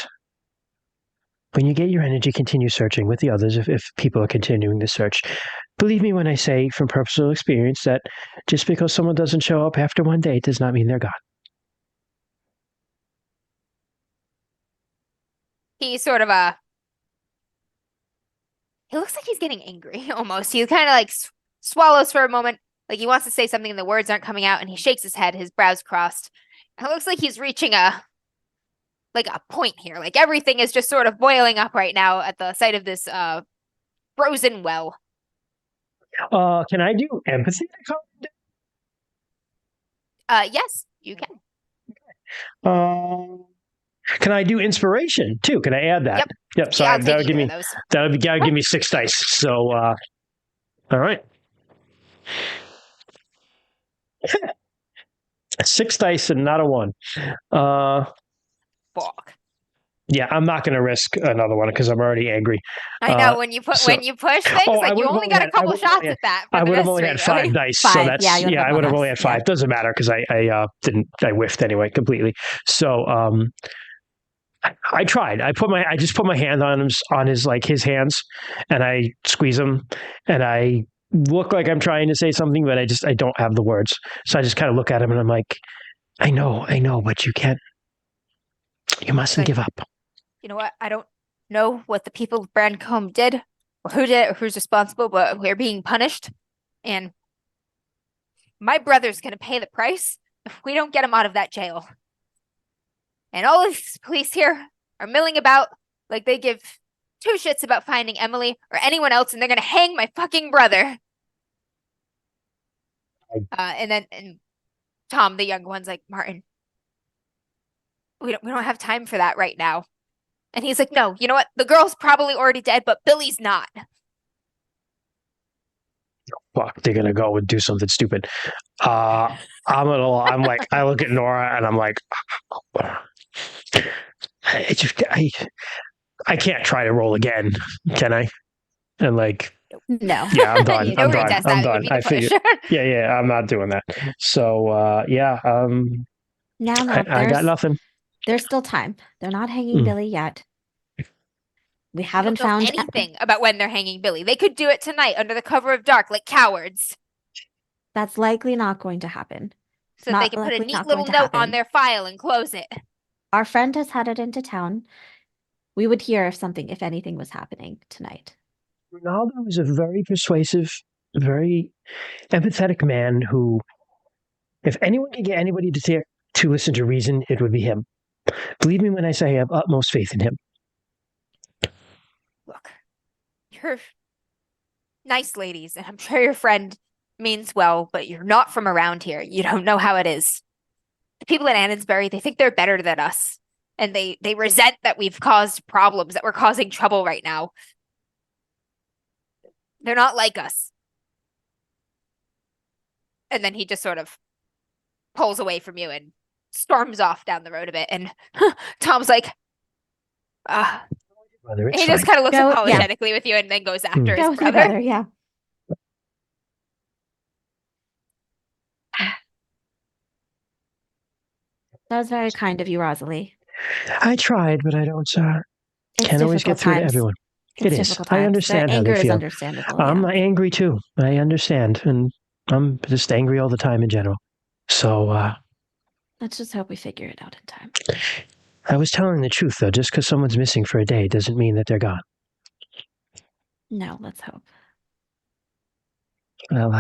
when you get your energy, continue searching with the others if people are continuing the search. Believe me when I say, from personal experience, that just because someone doesn't show up after one day does not mean they're gone. He sort of he looks like he's getting angry almost. He kind of like swallows for a moment, like he wants to say something and the words aren't coming out, and he shakes his head, his brows crossed. And it looks like he's reaching a point here. Like everything is just sort of boiling up right now at the sight of this frozen well. Can I do empathy to calm Yes, you can. down? Can I do inspiration too? Can I add that? Yep. Yep. So Yeah, I'll that take would give either me of those. that would give me 6 dice. So all right. 6 dice and not a 1. Fuck. Yeah, I'm not going to risk another one because I'm already angry. I know when you so- push things, I like you would have only got a couple I would have shots only had- at that. I For the would have only mystery, had 5 really. dice, so 5, that's yeah, you would have I would have one only less, had 5. yeah. Doesn't matter because I whiffed anyway completely. So I tried. I just put my hand on his hands, and I squeeze them, and I look like I'm trying to say something, but I don't have the words. So I just kind of look at him, and I'm like, I know, but you can't. You mustn't give up. You know what? I don't know what the people of Brandcombe did, or who did it, or who's responsible, but we're being punished, and my brother's gonna pay the price if we don't get him out of that jail. And all of these police here are milling about like they give 2 shits about finding Emily or anyone else, and they're gonna hang my fucking brother. And Tom, the young one's like, Martin, we don't have time for that right now. And he's like, no, you know what? The girl's probably already dead, but Billy's not. Fuck, they're gonna go and do something stupid. I'm like, I look at Nora and I'm like, I can't try to roll again, can I? And like, No. yeah, I'm done. You I'm No don't. done. retest, I'm that would done. be I the figured. push. Yeah, I'm not doing that. So Now, no, I got nothing. there's still time. They're not hanging Hmm. Billy yet. We We haven't don't know found anything about when they're hanging Billy. They could do it tonight under the cover of dark, like cowards. That's likely not going to happen. So Not they can put a likely neat not little going to note on happen. their file and close it. Our friend has headed into town. We would hear if anything was happening tonight. Ronaldo is a very persuasive, very empathetic man who, if anyone could get anybody to listen to reason, it would be him. Believe me when I say I have utmost faith in him. Look, you're nice ladies, and I'm sure your friend means well, but you're not from around here. You don't know how it is. The people in Annensbury, they think they're better than us. And they resent that we've caused problems, that we're causing trouble right now. They're not like us. And then he just sort of pulls away from you and storms off down the road a bit. And Tom's like, Brother, it's he just fine. kind of looks Go- yeah. apologetically with you and then goes after Go his with your brother. brother, yeah. That was very kind of you, Rosalie. I tried, but I don't. It's Can't always difficult get through to times. everyone. It's It is. difficult I times. understand The how they anger is feel. understandable. I'm yeah. angry too. I understand, and I'm just angry all the time in general. So Let's just hope we figure it out in time. I was telling the truth though. Just because someone's missing for a day doesn't mean that they're gone. No, let's hope. Well,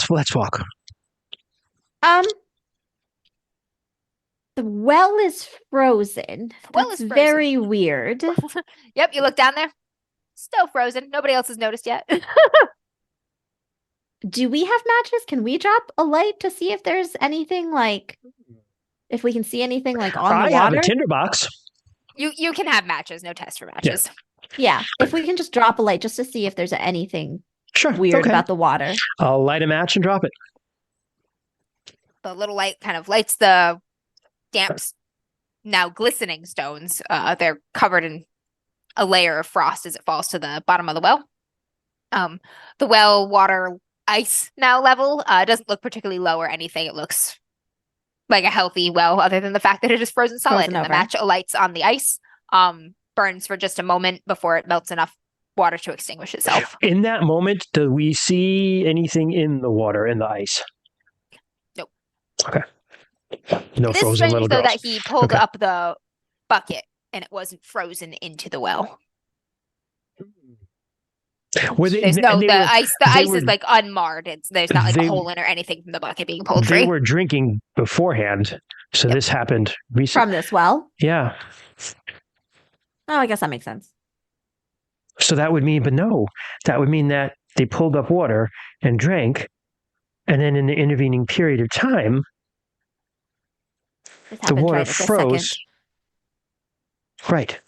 let's walk. The well is frozen. well That's is frozen. very weird. Yep, you look down there. Still frozen. Nobody else has noticed yet. Do we have matches? Can we drop a light to see if there's anything if we can see anything on the I have water? a tinderbox. You can have matches, no test for matches. Yeah, if we can just drop a light just to see if there's anything Sure. weird okay. about the water. I'll light a match and drop it. The little light kind of lights the damp, now glistening stones. They're covered in a layer of frost as it falls to the bottom of the well. The well water ice now level doesn't look particularly low or anything. It looks like a healthy well, other than the fact that it is frozen solid. Frozen and over. the match lights on the ice, burns for just a moment before it melts enough water to extinguish itself. In that moment, do we see anything in the water, in the ice? Nope. Okay. No It is frozen strange little though girls. that he pulled Okay. up the bucket and it wasn't frozen into the well. Were they, There's no and the they were, ice. The they ice were- is like unmarred. There's not like they- a hole in or anything from the bucket being pulled they free. were drinking beforehand, so Yep. this happened recently. From this well? Yeah. Oh, I guess that makes sense. So that would mean, but no, that would mean that they pulled up water and drank, and then in the intervening period of time, This The happened water right at this second. froze. Right.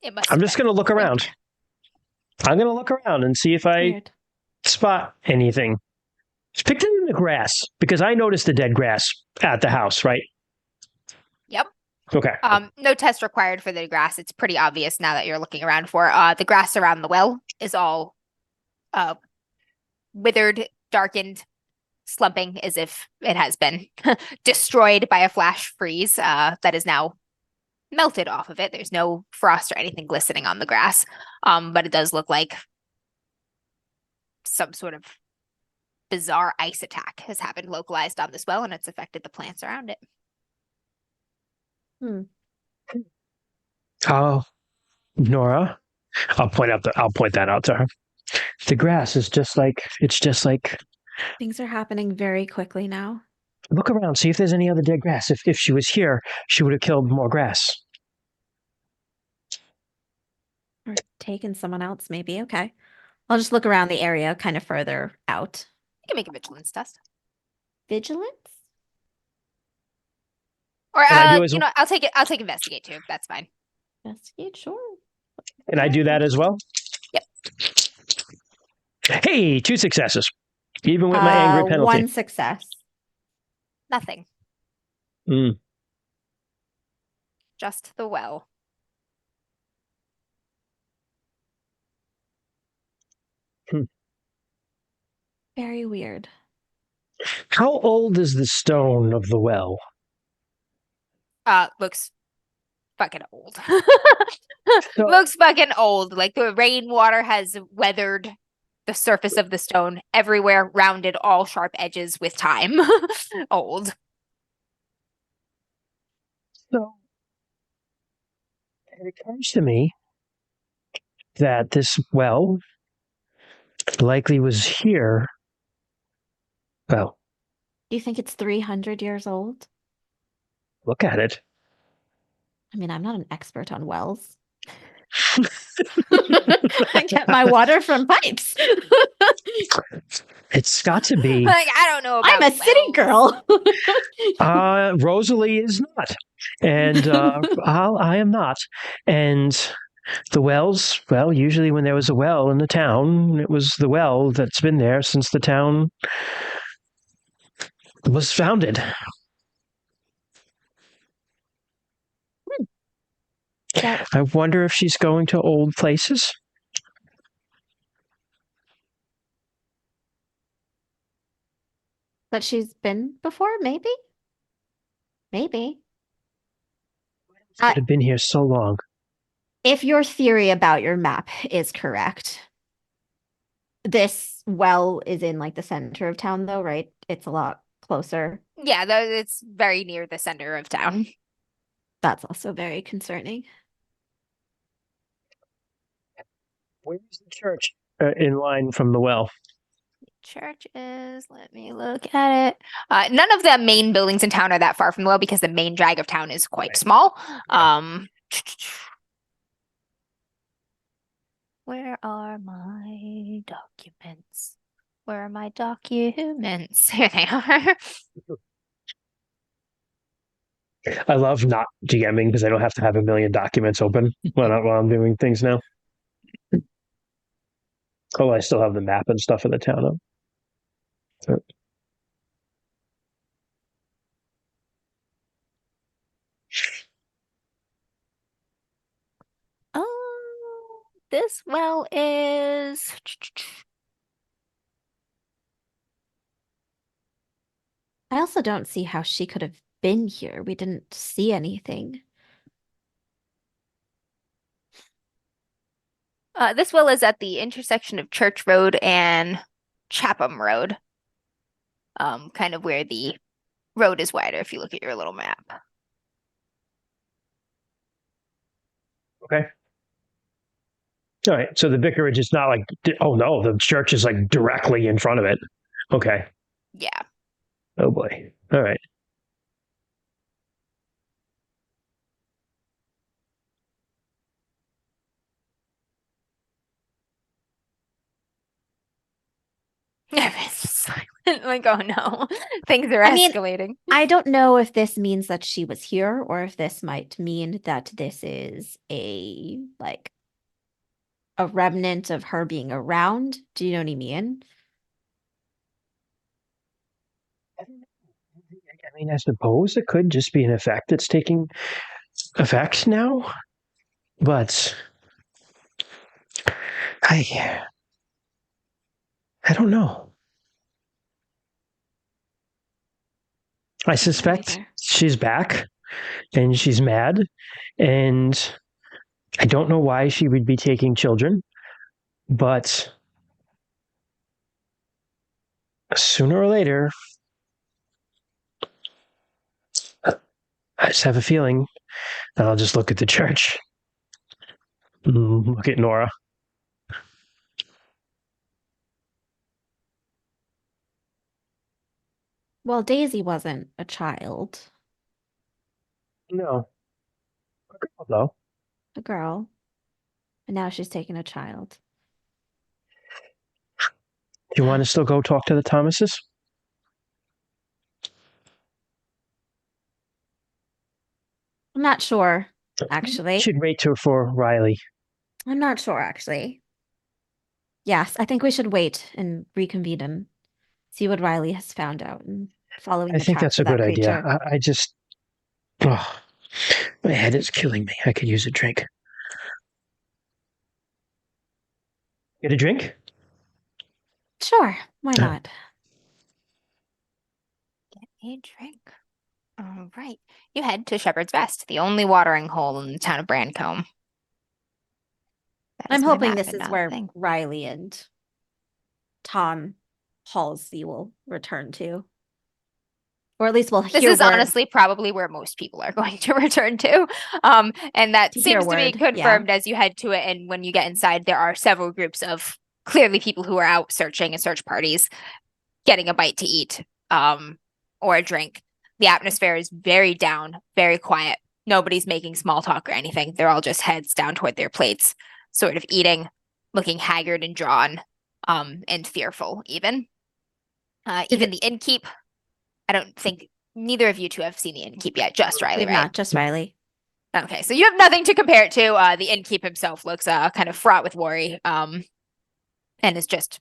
It must I'm have just been going to look quick. around. I'm going to look around and see if I Weird. spot anything. Just picked it in the grass because I noticed the dead grass at the house, right? Yep. Okay. No test required for the grass. It's pretty obvious now that you're looking around for. The grass around the well is all withered, darkened, slumping as if it has been destroyed by a flash freeze that is now melted off of it. There's no frost or anything glistening on the grass. But it does look like some sort of bizarre ice attack has happened localized on this well, and it's affected the plants around it. Oh, Nora, I'll point that out to her. The grass is just like Things are happening very quickly now. look around, see if there's any other dead grass. If she was here, she would have killed more grass. Or taken someone else, maybe. Okay. I'll just look around the area kind of further out. You can make a vigilance test. Vigilance? Or Can I do as you know, I'll take investigate too. That's fine. Investigate, sure. Can I do that as well? Yep. Hey, 2 successes. Even with my angry penalty. 1 success. Nothing. Mm. Just the well. Very weird. How old is the stone of the well? Looks fucking old. So- Looks fucking old. Like the rainwater has weathered the surface of the stone everywhere, rounded all sharp edges with time. Old. So it occurs to me that this well likely was here. Well, Do you think it's 300 years old? look at it. I mean, I'm not an expert on wells. I get my water from pipes. It's got to be. Like, I don't know about I'm a city wells. girl. Rosalie is not, and I am not. And the wells, well, usually when there was a well in the town, it was the well that's been there since the town was founded. That- I wonder if she's going to old places. that she's been before, maybe? Maybe. Could have been here so long. If your theory about your map is correct, this well is in like the center of town, though, right? It's a lot closer. Yeah, it's very near the center of town. That's also very concerning. Where is the church in line from the well? Church is, let me look at it. None of the main buildings in town are that far from the well because the main drag of town is quite small. Where are my documents? Where are my documents? Here they are. I love not GMing because I don't have to have a million documents open while I'm doing things now. Oh, I still have the map and stuff of the town up. So, Oh, this well is. I also don't see how she could have been here. We didn't see anything. This well is at the intersection of Church Road and Chapham Road. Kind of where the road is wider if you look at your little map. okay. All right. So the vicarage is not like, oh no, the church is like directly in front of it. Okay. Yeah. Oh boy. All right. It's silent. Like, oh no, things are I mean, escalating. I don't know if this means that she was here or if this might mean that this is a like a remnant of her being around. Do you know what I mean? I mean, I suppose it could just be an effect that's taking effect now, but I don't know. I suspect either. she's back and she's mad, and I don't know why she would be taking children, but sooner or later, I just have a feeling that I'll just look at the church. Look at Nora. Well, Daisy wasn't a child, No. Though. a girl, and now she's taking a child. Do you want to still go talk to the Thomases? I'm not sure, actually. Should wait for Riley. I'm not sure, actually. Yes, I think we should wait and reconvene and see what Riley has found out and following I the think tracks that's a of that good creature. idea. I just, oh, my head is killing me. I could use a drink. Get a drink? Sure, why Yeah. not? Get a drink. All right. You head to Shepherd's Rest, the only watering hole in the town of Brancombe. That I'm is my hoping map this and is not a where thing. Riley and Tom Halsey will return to. Or at least we'll This hear is word. honestly probably where most people are going to return to. And that To hear seems to be word, yeah. confirmed as you head to it. And when you get inside, there are several groups of clearly people who are out searching and search parties, getting a bite to eat, or a drink. The atmosphere is very down, very quiet. Nobody's making small talk or anything. They're all just heads down toward their plates, sort of eating, looking haggard and drawn, and fearful even. Even the innkeep. I don't think neither of you two have seen the innkeep yet, just Riley, We've right? not, just Riley. Okay, so you have nothing to compare it to. The innkeep himself looks kind of fraught with worry, and is just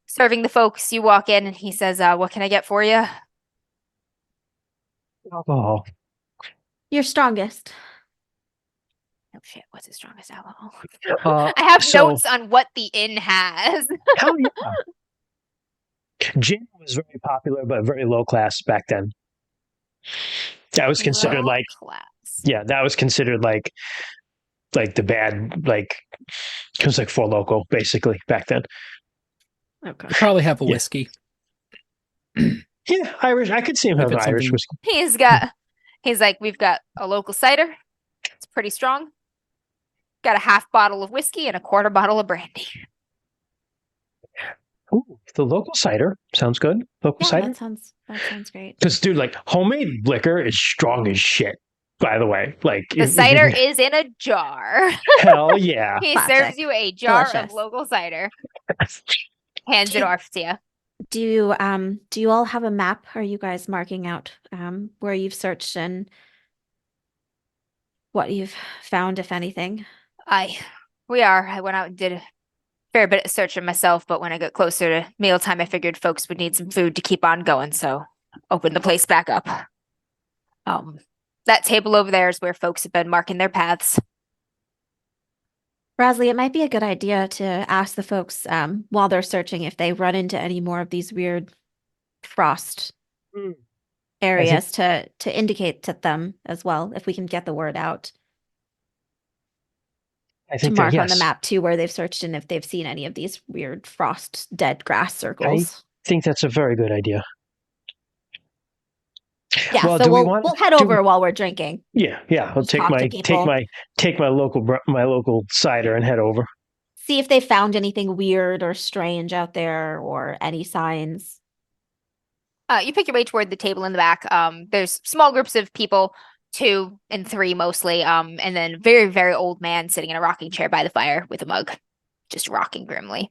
serving the folks. You walk in and he says, what can I get for you? Alcohol. You're strongest. Oh shit, what's his strongest alcohol? I I have notes on what the inn has. Hell yeah. Gin was very popular, but very low class back then. That was considered Low like, class. yeah, that was considered like the bad, like, it was like Four Loko, basically, back then. Okay. You probably have a Yeah. whiskey. Yeah, Irish. I could see him If having it's Irish something- whiskey. He's like, we've got a local cider. It's pretty strong. Got a half bottle of whiskey and a quarter bottle of brandy. Ooh, the local cider sounds good. Local Yeah, cider. that sounds great. Because, dude, like, homemade liquor is strong as shit, by the way. Like, The if you cider can- is in a jar. hell yeah. He Classic. serves you a jar of Delicious. local cider. Hands it off to you. Do you all have a map? Are you guys marking out where you've searched and what you've found, if anything? We are. I went out and did a fair bit of searching myself, but when I got closer to mealtime, I figured folks would need some food to keep on going, so opened the place back up. That table over there is where folks have been marking their paths. Rasley, it might be a good idea to ask the folks while they're searching if they run into any more of these weird frost areas to indicate to them as well, if we can get the word out. I To think mark that, on the yes. map too where they've searched and if they've seen any of these weird frost dead grass circles. I think that's a very good idea. Yeah, Well, so do we we'll want- we'll head do- over while we're drinking. Yeah. I'll Just take talk to my people. local cider and head over. See if they found anything weird or strange out there or any signs. You pick your way toward the table in the back. There's small groups of people, 2 and 3 mostly, and then very, very old man sitting in a rocking chair by the fire with a mug, just rocking grimly.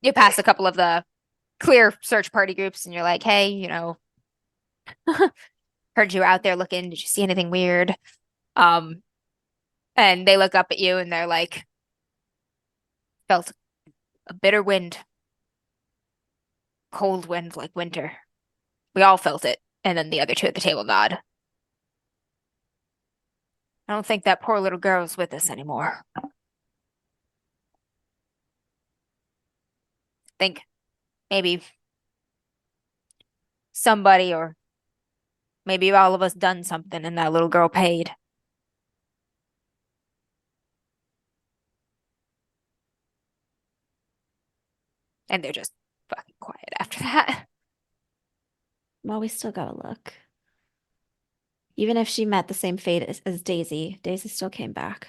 You pass a couple of the clear search party groups and you're like, hey, heard you were out there looking. Did you see anything weird? And they look up at you and they're like, felt a bitter wind. Cold wind like winter. We all felt it. And then the other two at the table nod. I don't think that poor little girl's with us anymore. Think maybe somebody or maybe all of us done something and that little girl paid. And they're just fucking quiet after that. Well, we still gotta look. Even if she met the same fate as Daisy, Daisy still came back.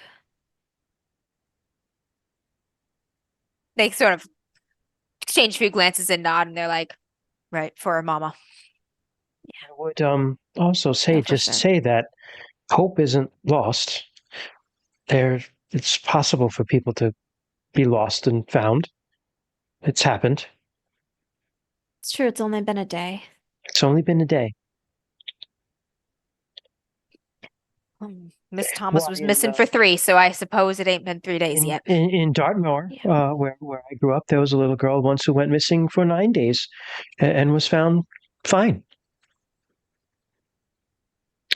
They sort of exchange a few glances and nod, and they're like, right, for her mama. I would also say, No, for just sure. say that hope isn't lost. It's possible for people to be lost and found. It's happened. It's true, it's only been a day. It's only been a day. Miss Thomas Why, was in missing the- for 3, so I suppose it ain't been 3 days yet. In Dartmoor, Yeah. where I grew up, there was a little girl once who went missing for 9 days and was found fine,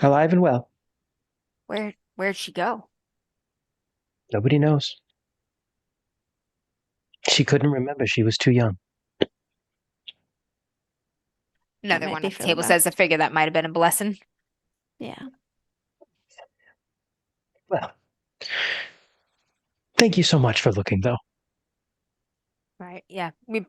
alive and well. Where'd she go? Nobody knows. She couldn't remember. She was too young. Another might one be at the for the table says, I best. figure that might have been a blessing. Yeah. Well, thank you so much for looking, though. Right, yeah. We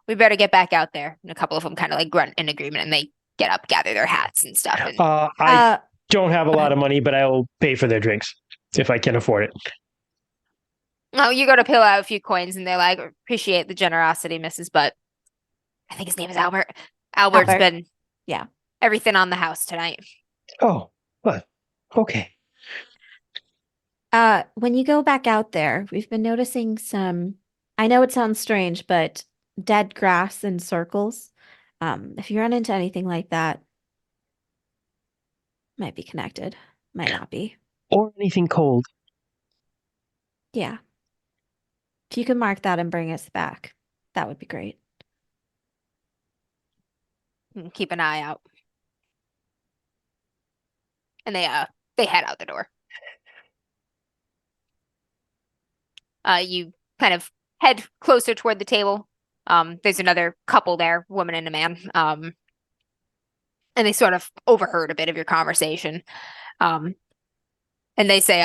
better get back out there. And a couple of them kind of like grunt in agreement and they get up, gather their hats and stuff. And I don't have a lot of money, but I will pay for their drinks if I can afford it. oh, you go to peel out a few coins and they're like, appreciate the generosity, Mrs. But I think his name is Albert. Albert's Albert. been Yeah. everything on the house tonight. Oh, what? Okay. When you go back out there, we've been noticing some, I know it sounds strange, but dead grass in circles. If you run into anything like that, might be connected, might not be. Or anything cold. Yeah. If you could mark that and bring us back, that would be great. Keep an eye out. And they head out the door. You kind of head closer toward the table. There's another couple there, woman and a man. And they sort of overheard a bit of your conversation. And they say,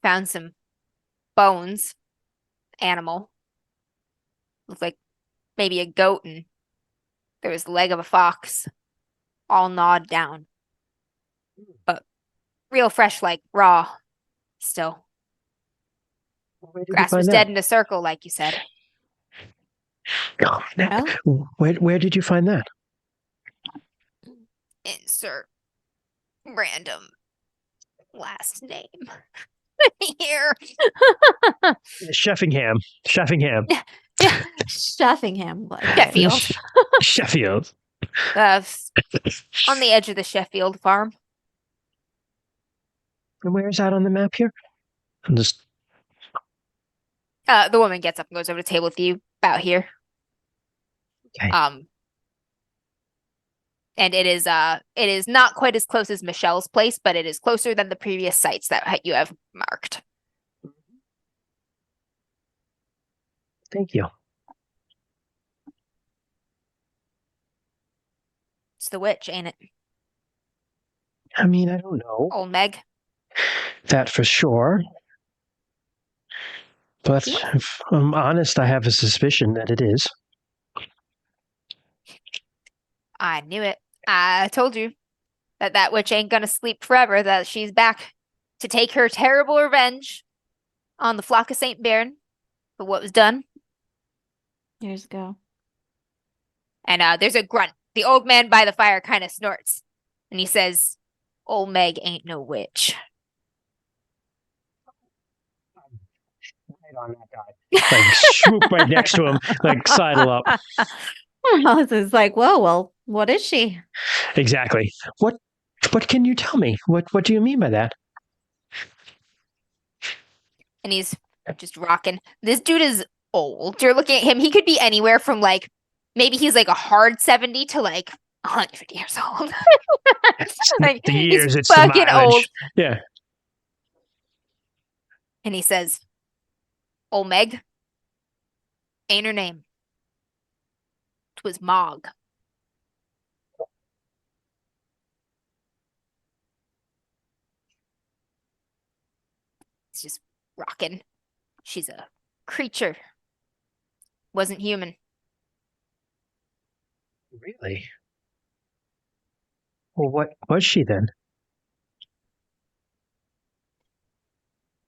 found some bones, animal. Looked like maybe a goat, and there was the leg of a fox, all gnawed down. But real fresh, like raw, still. Where did you Grass find was that? dead in a circle, like you said. Oh, where did you find that? Insert random last name here. Sheffingham. Yeah, Sheffingham. Sheffield. Sheffield. On the edge of the Sheffield farm. And where is that on the map here? I'm just The woman gets up and goes over to the table with you, about here. Okay. And it is not quite as close as Michelle's place, but it is closer than the previous sites that you have marked. Thank you. It's the witch, ain't it? I mean, I don't know Old Meg. that for sure. But Yeah. if I'm honest, I have a suspicion that it is. I knew it. I told you that witch ain't gonna sleep forever, that she's back to take her terrible revenge on the flock of St. Baron for what was done. Years ago. And there's a grunt. The old man by the fire kind of snorts. And he says, Old Meg ain't no witch. on that guy. Like swoop right next to him, like sidle up. Alice is like, well, what is she? Exactly. What can you tell me? What do you mean by that? And he's just rocking. This dude is old. You're looking at him. He could be anywhere from like maybe he's like a hard 70 to like 100 years old. Like, The he's years, it's the fucking mileage. old. Yeah. And he says, "Old Meg, ain't her name. 'Twas Mog." It's just rocking. She's a creature. Wasn't human. Really? Well, what was she then?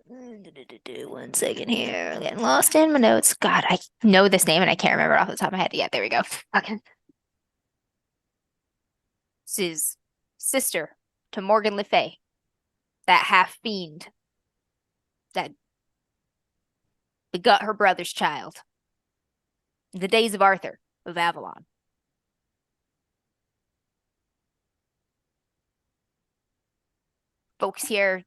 1 second here. I'm getting lost in my notes. God, I know this name and I can't remember it off the top of my head. Yeah, there we go. Okay. This is sister to Morgan Le Fay, that half fiend that begot her brother's child. The days of Arthur of Avalon. Folks here,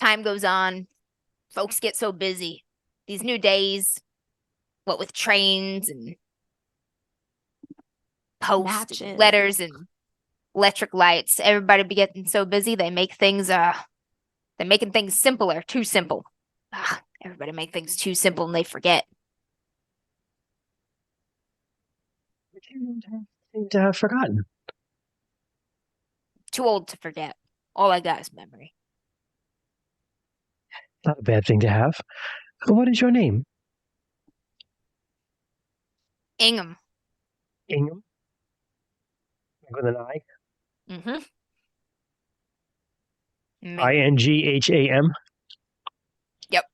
time goes on. Folks get so busy. These new days, what with trains and post and Matches. letters and electric lights, everybody be getting so busy they make things they're making things simpler, too simple. Everybody make things too simple and they forget. You seem to have forgotten. Too old to forget. All I got is memory. Not a bad thing to have. What is your name? Ingham. Ingham? With an I? Mm-hmm. Ingham? Yep.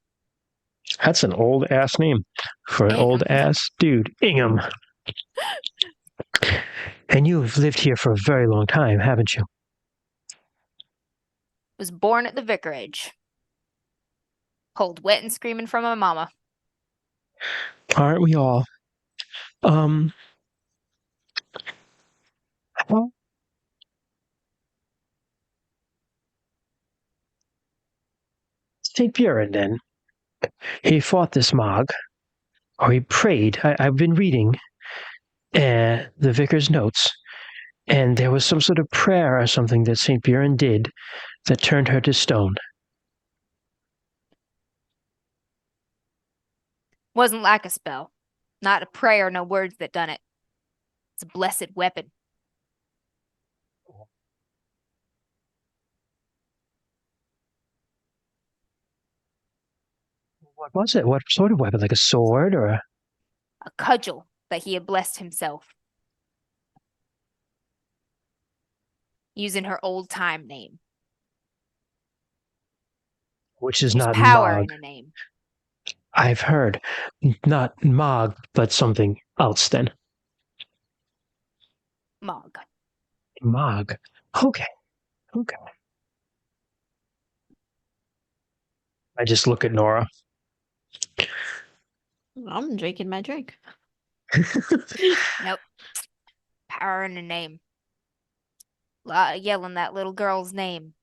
That's an old ass name for an Ingham. old ass dude. Ingham. And you've lived here for a very long time, haven't you? Was born at the vicarage. Pulled wet and screaming from my mama. Aren't we all? Well, St. Buren, then. He fought this Mog, or he prayed. I've been reading the vicar's notes, and there was some sort of prayer or something that St. Buren did that turned her to stone. Wasn't like a spell. Not a prayer, no words that done it. It's a blessed weapon. What was it? What sort of weapon? Like a sword or a... A cudgel that he had blessed himself. Using her old time name. Which is There's not power Mog. in a name. I've heard. Not Mog, but something else then. Mog. Mog. Okay. I just look at Nora. I'm drinking my drink. Nope. Power in a name. Lot of yelling that little girl's name.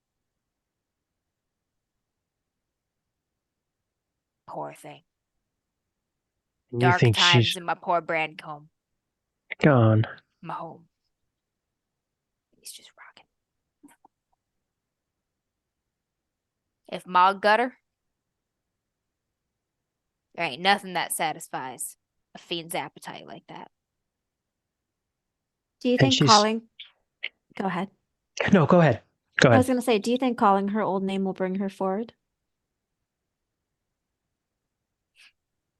Poor thing. You Dark think times she's in my poor Brandcombe. gone? My home. He's just rocking. If Mog got her, there ain't nothing that satisfies a fiend's appetite like that. Do you And think she's- calling? Go ahead. No, go ahead. Go I was ahead. going to say, do you think calling her old name will bring her forward?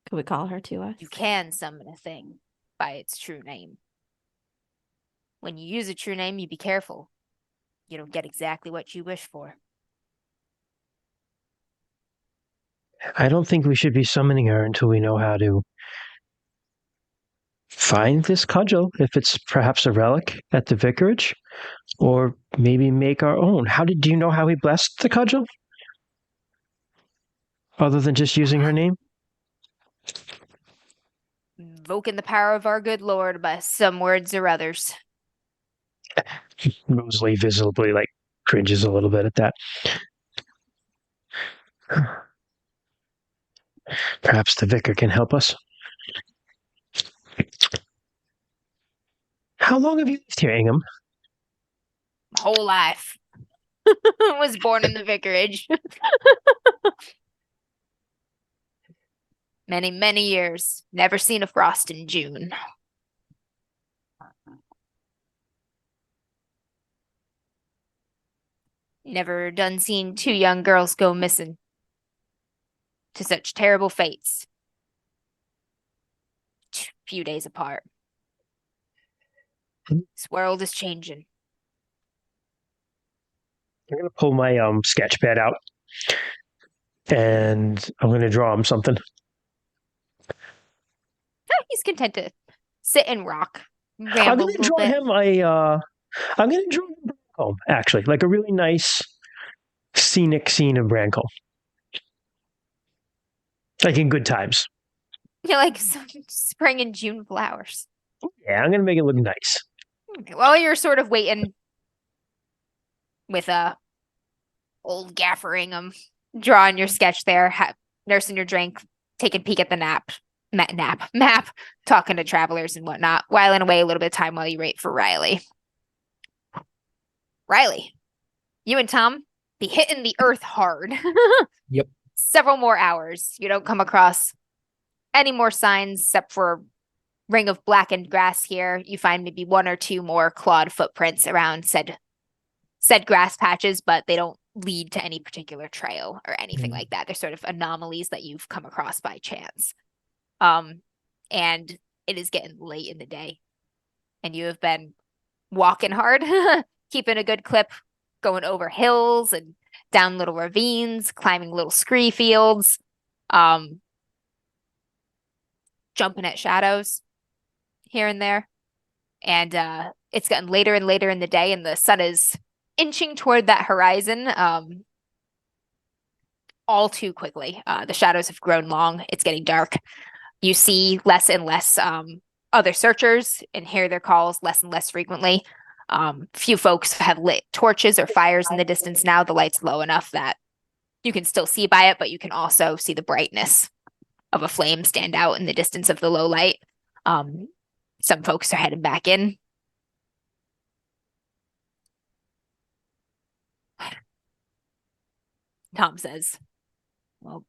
Could we call her to us? You can summon a thing by its true name. When you use a true name, you be careful. You don't get exactly what you wish for. I don't think we should be summoning her until we know how to find this cudgel, if it's perhaps a relic at the vicarage, or maybe make our own. Do you know how he blessed the cudgel? other than just using her name? Invoking the power of our good Lord by some words or others. Mosley visibly like cringes a little bit at that. Perhaps the vicar can help us. How long have you lived here, Ingham? My whole life. Was born in the vicarage. Many, many years. Never seen a frost in June. Never done seen two young girls go missing to such terrible fates. Few days apart. This world is changing. I'm gonna pull my sketch pad out, and I'm gonna draw him something. He's content to sit and rock, I'm ramble a gonna little draw bit. him I'm gonna draw him Brancombe, actually, like a really nice scenic scene of Brancombe, like in good times. You're like some spring and June flowers. Yeah, I'm gonna make it look nice. Okay, while you're sort of waiting with old Gaffer Ingham, drawing your sketch there, nursing your drink, taking a peek at the map, talking to travelers and whatnot, whiling away a little bit of time while you wait for Riley. Riley, you and Tom be hitting the earth hard. Yep. Several more hours. You don't come across any more signs except for a ring of blackened grass here. You find maybe one or two more clawed footprints around said grass patches, but they don't lead to any particular trail or anything like that. They're sort of anomalies that you've come across by chance. And it is getting late in the day, and you have been walking hard, keeping a good clip, going over hills and down little ravines, climbing little scree fields, jumping at shadows here and there. And it's gotten later and later in the day, and the sun is inching toward that horizon all too quickly. The shadows have grown long. It's getting dark. You see less and less other searchers and hear their calls less and less frequently. Few folks have lit torches or fires in the distance now. The light's low enough that you can still see by it, but you can also see the brightness of a flame stand out in the distance of the low light. Some folks are heading back in. Tom says, well,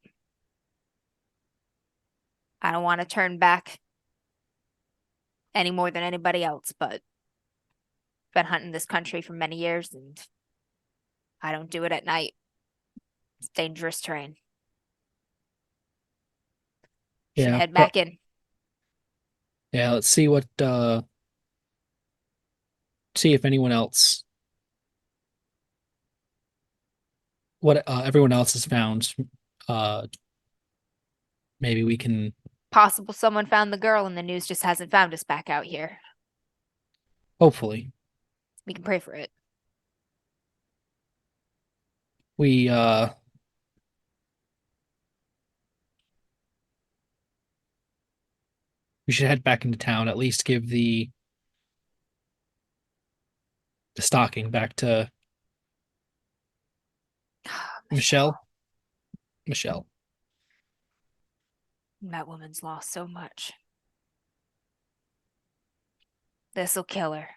I don't want to turn back any more than anybody else, but been hunting this country for many years, and I don't do it at night. It's dangerous terrain. Should head back in. Yeah, let's see what see if anyone else what everyone else has found. Maybe we can Possible someone found the girl and the news just hasn't found us back out here. hopefully We can pray for it. we should head back into town, at least give the stocking back to Michelle. That woman's lost so much. This'll kill her.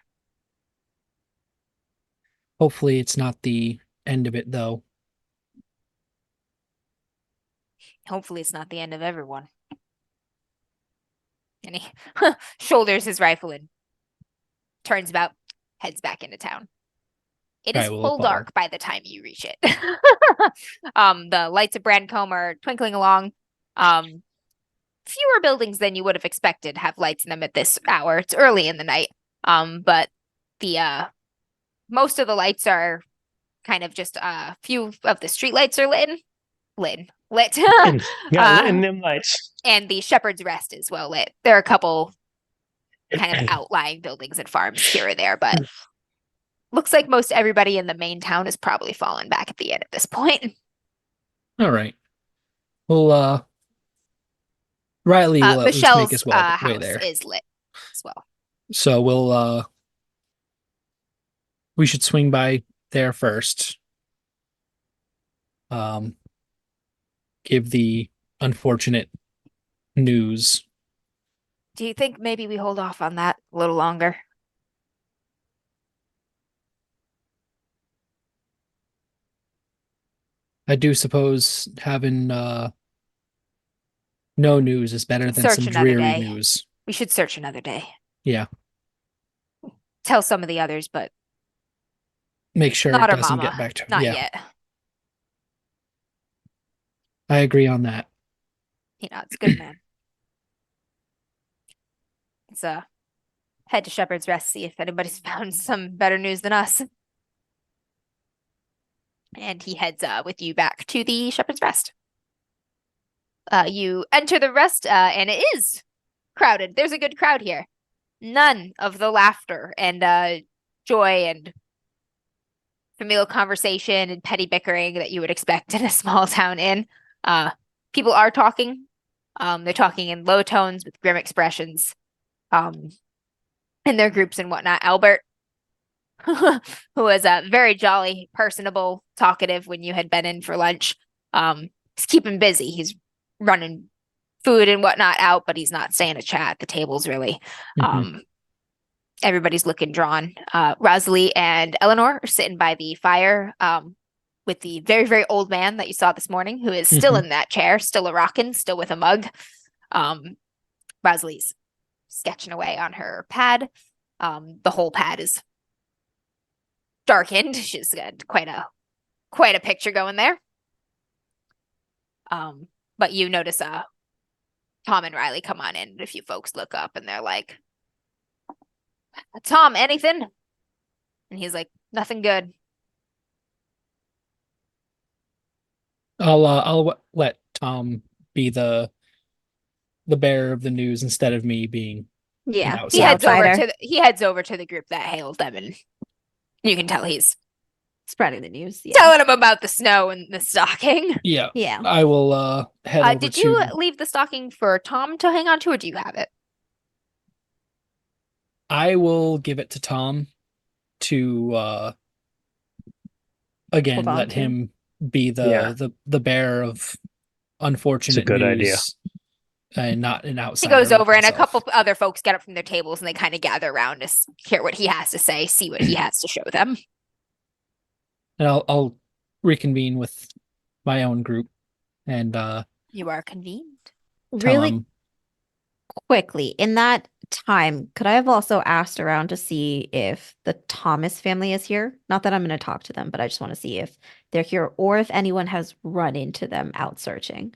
Hopefully it's not the end of it, though. Hopefully it's not the end of everyone. And he shoulders his rifle and turns about, heads back into town. It is full dark by the time you reach it. The lights of Brancombe are twinkling along. Fewer buildings than you would have expected have lights in them at this hour. It's early in the night. But the most of the lights are kind of just a few of the street lights are lit. And them lights. And the Shepherd's Rest is well lit. There are a couple kind of outlying buildings and farms here or there, but looks like most everybody in the main town is probably fallen back at the end at this point. All right. Riley will at least make Michelle's his way house there. Riley will at least make Michelle's his way house there. is lit as well. So we should swing by there first. Give the unfortunate news. Do you think maybe we hold off on that a little longer? I do suppose having no news is better than Search some another dreary day. news. We should search another day. Yeah. Tell some of the others, but Make sure not it our doesn't mama. get back to him. Not Yeah, yet. I agree on that. It's good, man. Let's head to Shepherd's Rest, see if anybody's found some better news than us. And he heads with you back to the Shepherd's Rest. You enter the rest, and it is crowded. There's a good crowd here. None of the laughter and joy and familial conversation and petty bickering that you would expect in a small town inn. People are talking. They're talking in low tones with grim expressions. In their groups and whatnot. Albert, who was very jolly, personable, talkative when you had been in for lunch. He's keeping busy. He's running food and whatnot out, but he's not staying to chat at the tables really. Everybody's looking drawn. Rosalie and Eleanor are sitting by the fire with the very, very old man that you saw this morning, who is still in that chair, still a rockin', still with a mug. Rosalie's sketching away on her pad. The whole pad is darkened. She's got quite a picture going there. But you notice Tom and Riley come on in, and a few folks look up and they're like, Tom, anything? And he's like, nothing good. I'll let Tom be the bearer of the news instead of me being Yeah. an He outsider. heads over to the group that hailed them, and you can tell he's Spreading the news. Yeah. telling them about the snow and the stocking. Yeah. Yeah. I will head over Did to you leave the stocking for Tom to hang on to, or do you have it? I will give it to Tom to again Hold on let to. him be the bearer of unfortunate good news and not an He outsider. goes like over, and a myself. couple other folks get up from their tables, and they kind of gather around to hear what he has to say, see what he has to show them. And I'll reconvene with my own group and You are convened. tell Really him quickly, in that time, could I have also asked around to see if the Thomas family is here? Not that I'm going to talk to them, but I just want to see if they're here or if anyone has run into them out searching.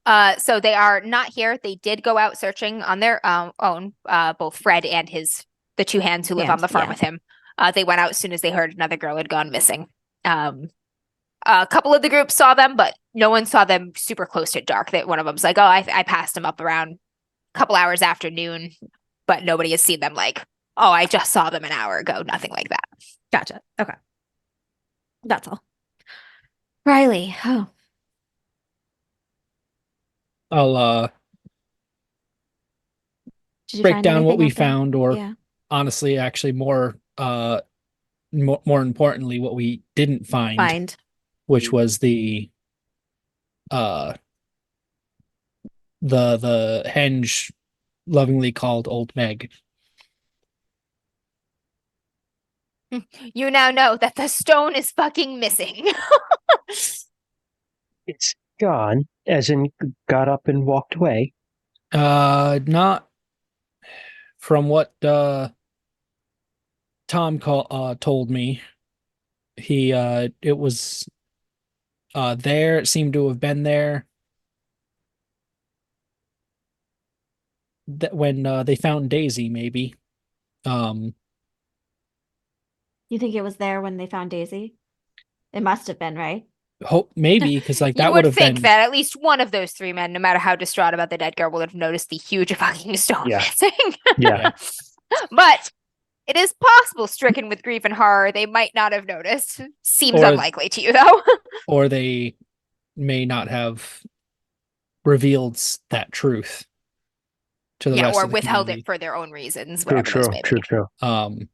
So they are not here. They did go out searching on their own, both Fred and the two hands who live on the farm with him. They went out as soon as they heard another girl had gone missing. A couple of the groups saw them, but no one saw them super close to dark. That one of them's like, oh, I passed them up around a couple hours after noon, but nobody has seen them like, oh, I just saw them an hour ago. Nothing like that. Gotcha. Okay. That's all. Riley. Oh, I'll did you break find down what anything we out there? found, or Yeah. honestly, actually more importantly, what we didn't find, which was the henge lovingly called Old Meg. You now know that the stone is fucking missing. It's gone, as in got up and walked away. Not from what Tom told me. It was there. It seemed to have been there that when they found Daisy, maybe. You think it was there when they found Daisy? It must have been, right? Hope maybe because like that You would would have think been that at least one of those three men, no matter how distraught about the dead girl, would have noticed the huge fucking stone Yeah. missing. Yeah. But it is possible, stricken with grief and horror, they might not have noticed. Seems Or- unlikely to you, though. or they may not have revealed that truth to the Yeah, rest or of the withheld community. it for their own reasons, True, whatever those true, may true, be. true.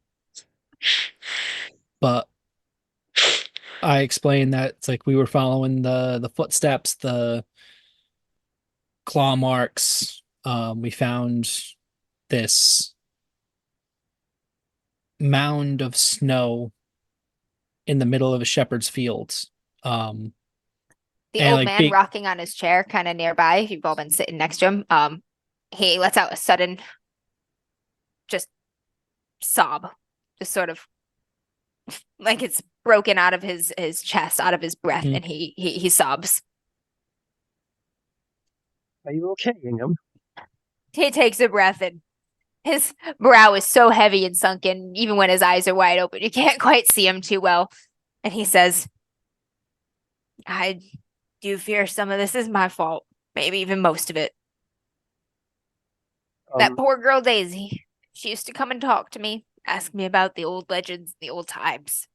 But I explained that it's like we were following the footsteps, the claw marks. We found this mound of snow in the middle of a shepherd's fields. The And old like man being rocking on his chair, kind of nearby. You've all been sitting next to him. He lets out a sudden, just sob, just sort of like it's broken out of his chest, out of his breath, Mhm. and he sobs. Are you okay, Ingham? He takes a breath, and his brow is so heavy and sunken, even when his eyes are wide open, you can't quite see him too well. And he says, "I do fear some of this is my fault, maybe even most of it. That poor girl Daisy, she used to come and talk to me, ask me about the old legends, the old times.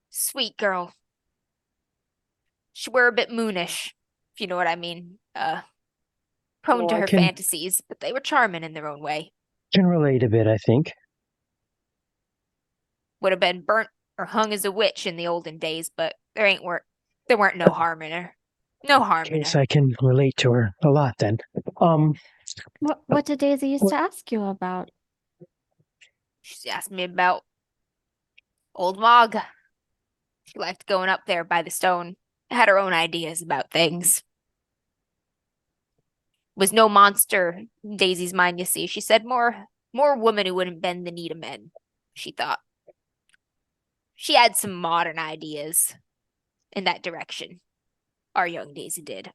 Sweet girl. She were a bit moonish, if you know what I mean. Prone to I her can fantasies, but they were charming in their own way. relate a bit, I think. Would have been burnt or hung as a witch in the olden days, but there weren't no harm in her. No harm in Guess her. I can relate to her a lot then. Um, What did Daisy used What- to ask you about? She asked me about old Mog. She liked going up there by the stone. Had her own ideas about things. Was no monster in Daisy's mind, you see. She said more woman who wouldn't bend the knee to men, she thought. She had some modern ideas in that direction. Our young Daisy did.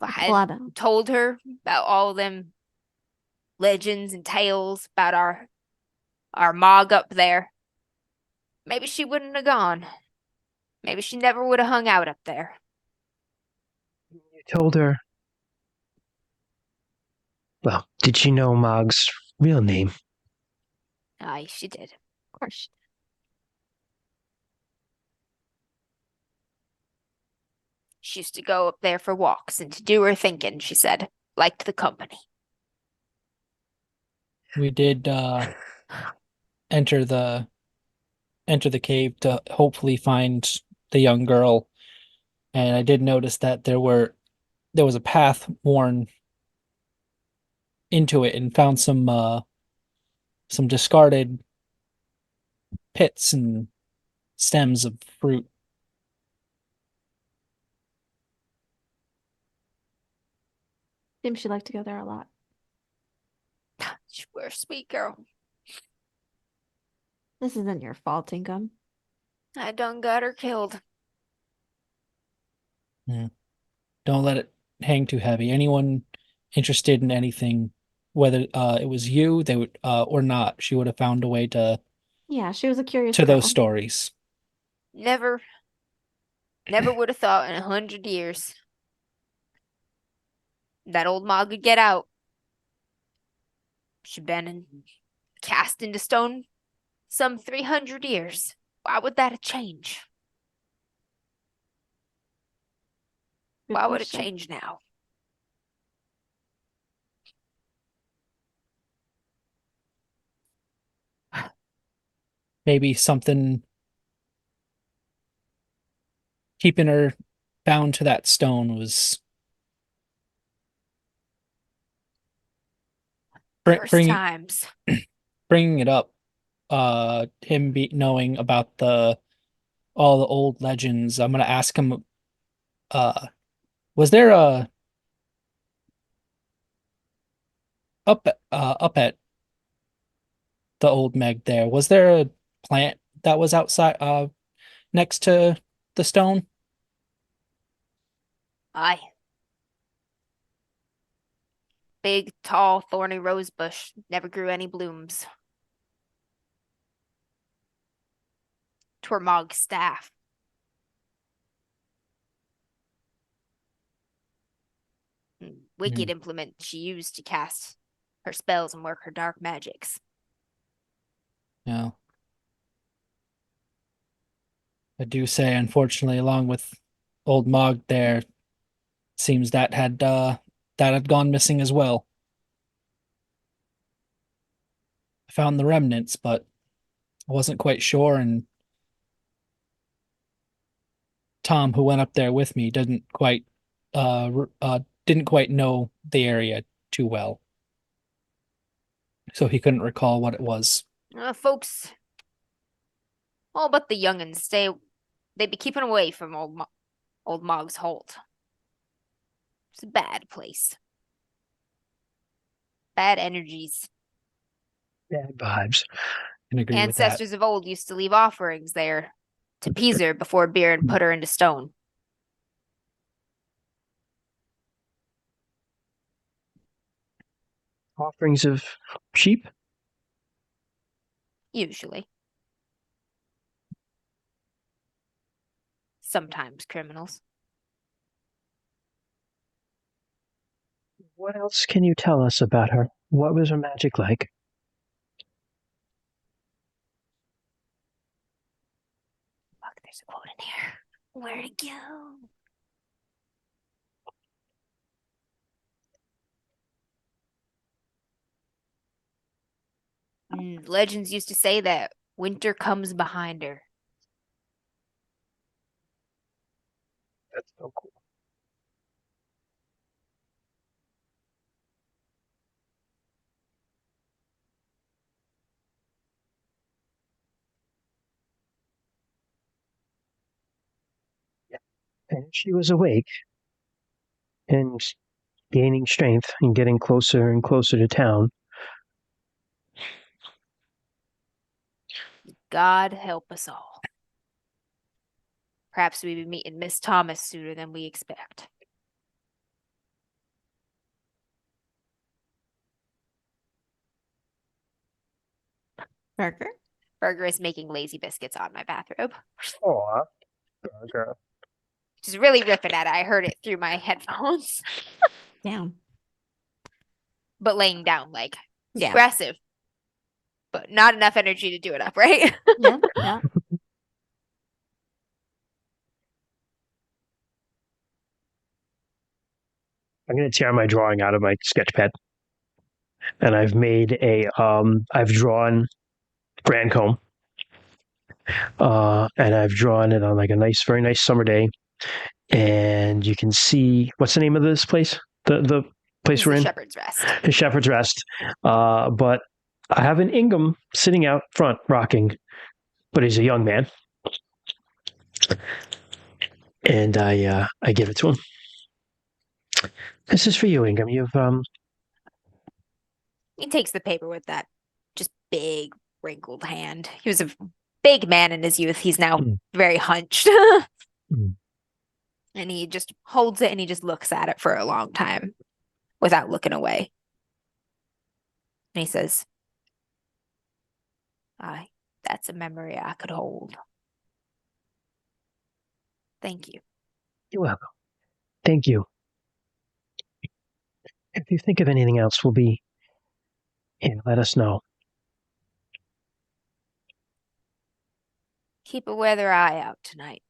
If I A lot had of told her about all them legends and tales about our Mog up there, maybe she wouldn't have gone. Maybe she never would have hung out up there. you told her. Well, did she know Mog's real name? Aye, she did. Of course. She used to go up there for walks and to do her thinking, she said. Liked the company. we did enter the cave to hopefully find the young girl, and I did notice that there was a path worn into it and found some discarded pits and stems of fruit. Seems she liked to go there a lot. She were a sweet girl. This isn't your fault, Ingham. I done got her killed. Don't let it hang too heavy. Anyone interested in anything, whether it was you, they would or not, she would have found a way Yeah, she was a curious to girl. those stories. Never would have thought in 100 years that old Mog would get out. She'd cast into stone some 300 years. Why would that change? Good Why would it question. change now? Maybe something keeping her bound to that stone was First bringing times. it up. Him knowing about the all the old legends. I'm gonna ask him. Was there a up at the old Meg there? Was there a plant that was outside next to the stone? Aye. Big, tall, thorny rose bush. Never grew any blooms. 'Twere Mog's staff. Wicked implement she used to cast her spells and work her dark magics. Yeah. I do say, unfortunately, along with old Mog there, seems that had gone missing as well. I found the remnants, but I wasn't quite sure, and Tom, who went up there with me, didn't quite know the area too well, so he couldn't recall what it was. Folks, all but the young'uns, they be keeping away from old Mog's Holt. It's a bad place. Bad energies. Bad vibes. Can agree with that. Ancestors of old used to leave offerings there to appease her before Biren put her into stone. Offerings of sheep? Usually. Sometimes criminals. What else can you tell us about her? What was her magic like? Fuck, there's a quote in here. Where'd it go? Legends used to say that winter comes behind her. That's so cool. Yeah. And she was awake and gaining strength and getting closer and closer to town. God help us all. Perhaps we be meeting Miss Thomas sooner than we expect. Burger? Burger is making lazy biscuits on my bathrobe. Aw, Burger. Just really ripping at it. I heard it through my headphones. Down. But laying down, like, Yeah. aggressive. But not enough energy to do it up, right? Yeah. Yeah. I'm going to tear my drawing out of my sketch pad. And I've made I've drawn Grancombe. And I've drawn it on like a very nice summer day. And you can see, what's the name of this place? The place It's we're the in? Shepherd's Rest. The Shepherd's Rest. But I have an Ingham sitting out front rocking, but he's a young man. And I give it to him. This is for you, Ingham. He takes the paper with that just big, wrinkled hand. He was a big man in his youth. He's now very hunched. And he just holds it and he just looks at it for a long time without looking away. And he says, "Aye, that's a memory I could hold. Thank you." You're welcome. Thank you. If you think of anything else, we'll be here. Let us know. Keep a weather eye out tonight.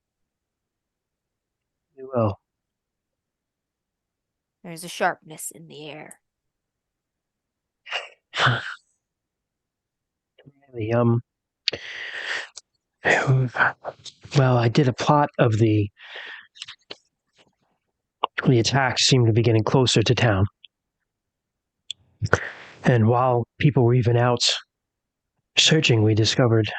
We will. There's a sharpness in the air. Really, well, I did a plot of the attacks seemed to be getting closer to town. And while people were even out searching, we discovered.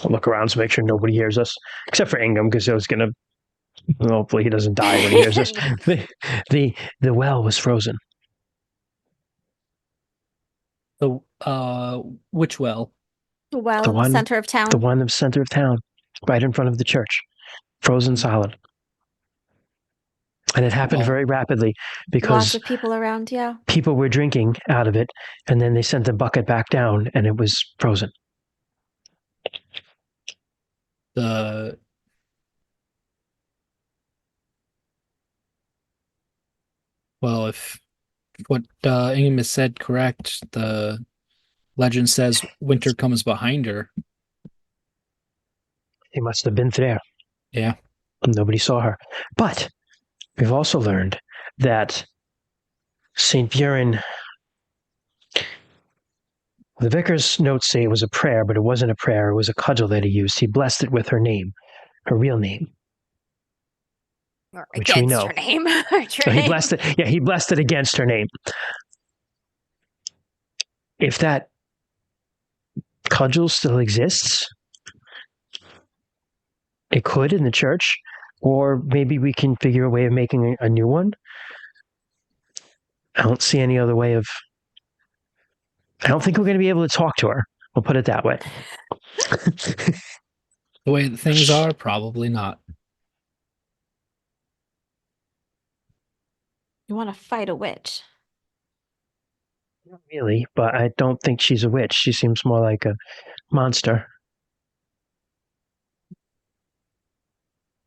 I'll look around to make sure nobody hears us, except for Ingham, because I was gonna. Hopefully, he doesn't die when he hears us. The well was frozen. Which well? The well The in one- the center of town. The one in the center of town, right in front of the church, frozen solid. And it happened Oh. very rapidly Lots because of people around, yeah. people were drinking out of it, and then they sent the bucket back down, and it was frozen. The Well, if what Ingham has said correct, the legend says winter comes behind her. He must have been there. Yeah. Nobody saw her. But we've also learned that St. Buren, the vicar's notes say it was a prayer, but it wasn't a prayer. It was a cudgel that he used. He blessed it with her name, her real name, Or which we against know. her name. Her true So he name. blessed it. Yeah, he blessed it against her name. If that cudgel still exists, it could in the church, or maybe we can figure a way of making a new one. I don't see any other way of. I don't think we're going to be able to talk to her. We'll put it that way. The way that things are, probably not. You want to fight a witch? Not really, but I don't think she's a witch. She seems more like a monster.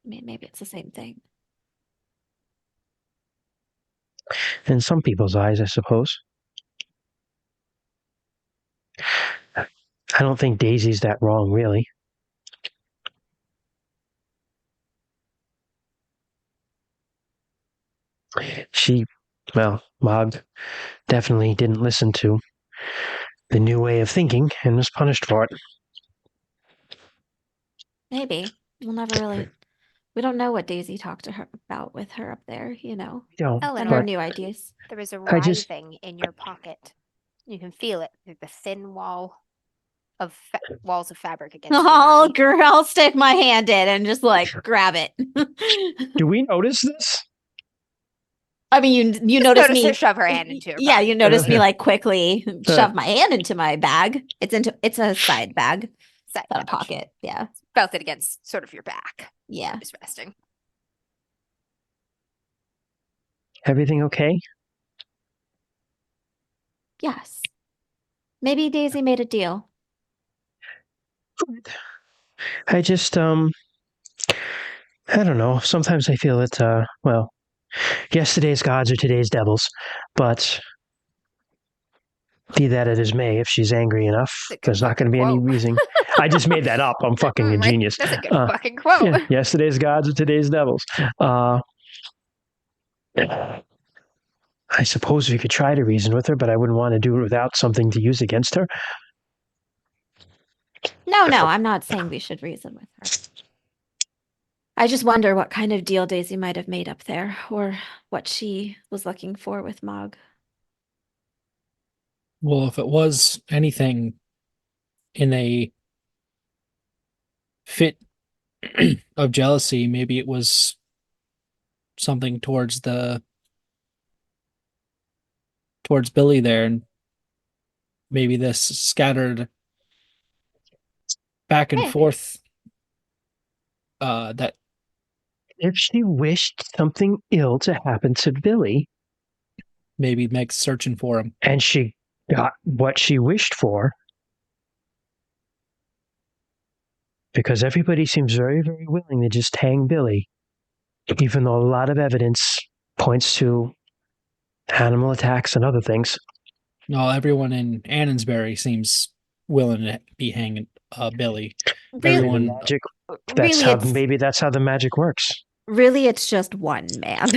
I mean, maybe it's the same thing. In some people's eyes, I suppose. I don't think Daisy's that wrong, really. Mog definitely didn't listen to the new way of thinking and was punished for it. Maybe. We'll never really. We don't know what Daisy talked to her about with her up there, you know. You know, And Eleanor. her but new ideas. There is a I just- writhing in your pocket. You can feel it through the thin of walls of fabric against your Oh, body. girl, I'll stick my hand in and just like grab it. do we notice this? I mean, you Just notice notice me. her shove her hand into her Yeah, body. you notice me Yeah. like quickly shove my hand into my bag. It's a side bag, Side not a pouch. pocket. Yeah, Felt it against sort of your back. yeah. Just resting. Everything okay? Yes. Maybe Daisy made a deal. I just, I don't know. Sometimes I feel that, yesterday's gods are today's devils, but be that as may, if she's angry enough, That's a good there's not going to be fucking any quote. reason. I just made that up. I'm fucking a Right? genius. That's a good fucking quote. Yeah, yesterday's gods are today's devils. I suppose we could try to reason with her, but I wouldn't want to do it without something to use against her. No, I'm not saying we should reason with her. I just wonder what kind of deal Daisy might have made up there, or what she was looking for with Mog. Well, if it was anything in a fit of jealousy, maybe it was something towards Billy there, and maybe this scattered back and Maybe. forth that If she wished something ill to happen to Billy, maybe Meg's searching for him. and she got what she wished for, because everybody seems very, very willing to just hang Billy, even though a lot of evidence points to animal attacks and other things. No, everyone in Annensbury seems willing to be hanging Billy. Really, Everyone, Magic. really, That's how the magic works. really, it's just one man.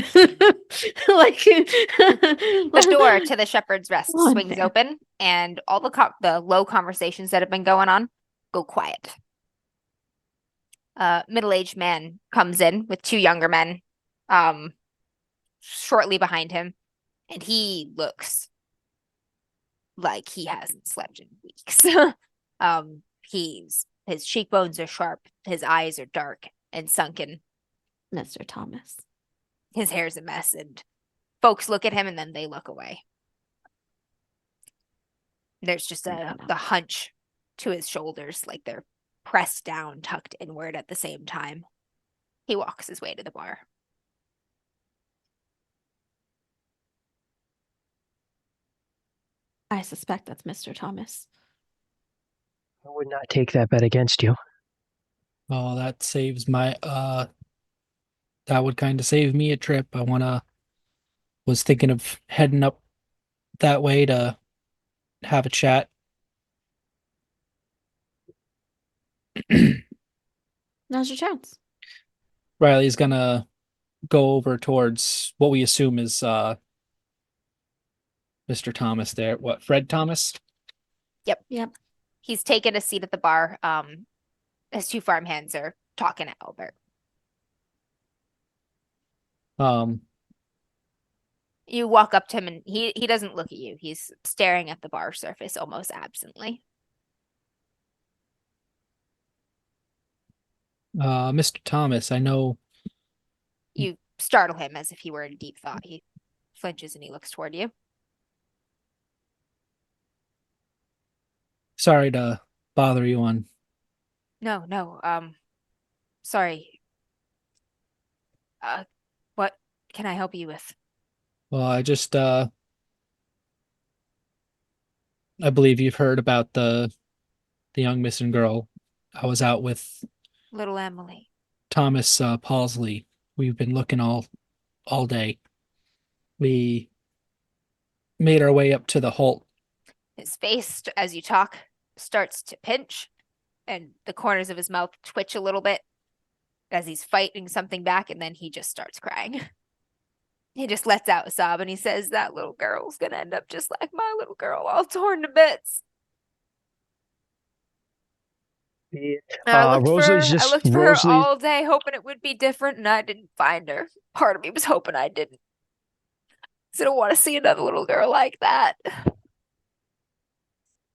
Like The door to the shepherd's rest One swings there. open, and all the low conversations that have been going on go quiet. Middle-aged man comes in with two younger men, shortly behind him, and he looks like he hasn't slept in weeks. His cheekbones are sharp, his eyes are dark and sunken, Mr. Thomas. his hair's a mess, and folks look at him and then they look away. There's just the hunch to his shoulders, like they're pressed down, tucked inward at the same time. He walks his way to the bar. I suspect that's Mr. Thomas. I would not take that bet against you. oh, that saves my that would kind of save me a trip. Was thinking of heading up that way to have a chat. Now's your chance. Riley's gonna go over towards what we assume is Mr. Thomas there. What, Fred Thomas? Yep. He's taken a seat at the bar. His two farmhands are talking to Albert. Um, You walk up to him and he doesn't look at you. He's staring at the bar surface almost absently. Mr. Thomas, I know. You startle him as if he were in deep thought. He flinches and he looks toward you. Sorry to bother you on. No, sorry. What can I help you with? Well, I believe you've heard about the young missing girl. I was out with Little Emily. Thomas Paulsley. We've been looking all day. We made our way up to the Holt. His face, as you talk, starts to pinch, and the corners of his mouth twitch a little bit as he's fighting something back, and then he just starts crying. He just lets out a sob and he says, "That little girl's gonna end up just like my little girl, all torn to bits." I looked for her Rosalie. all day, hoping it would be different, and I didn't find her. Part of me was hoping I didn't. 'Cause I don't want to see another little girl like that.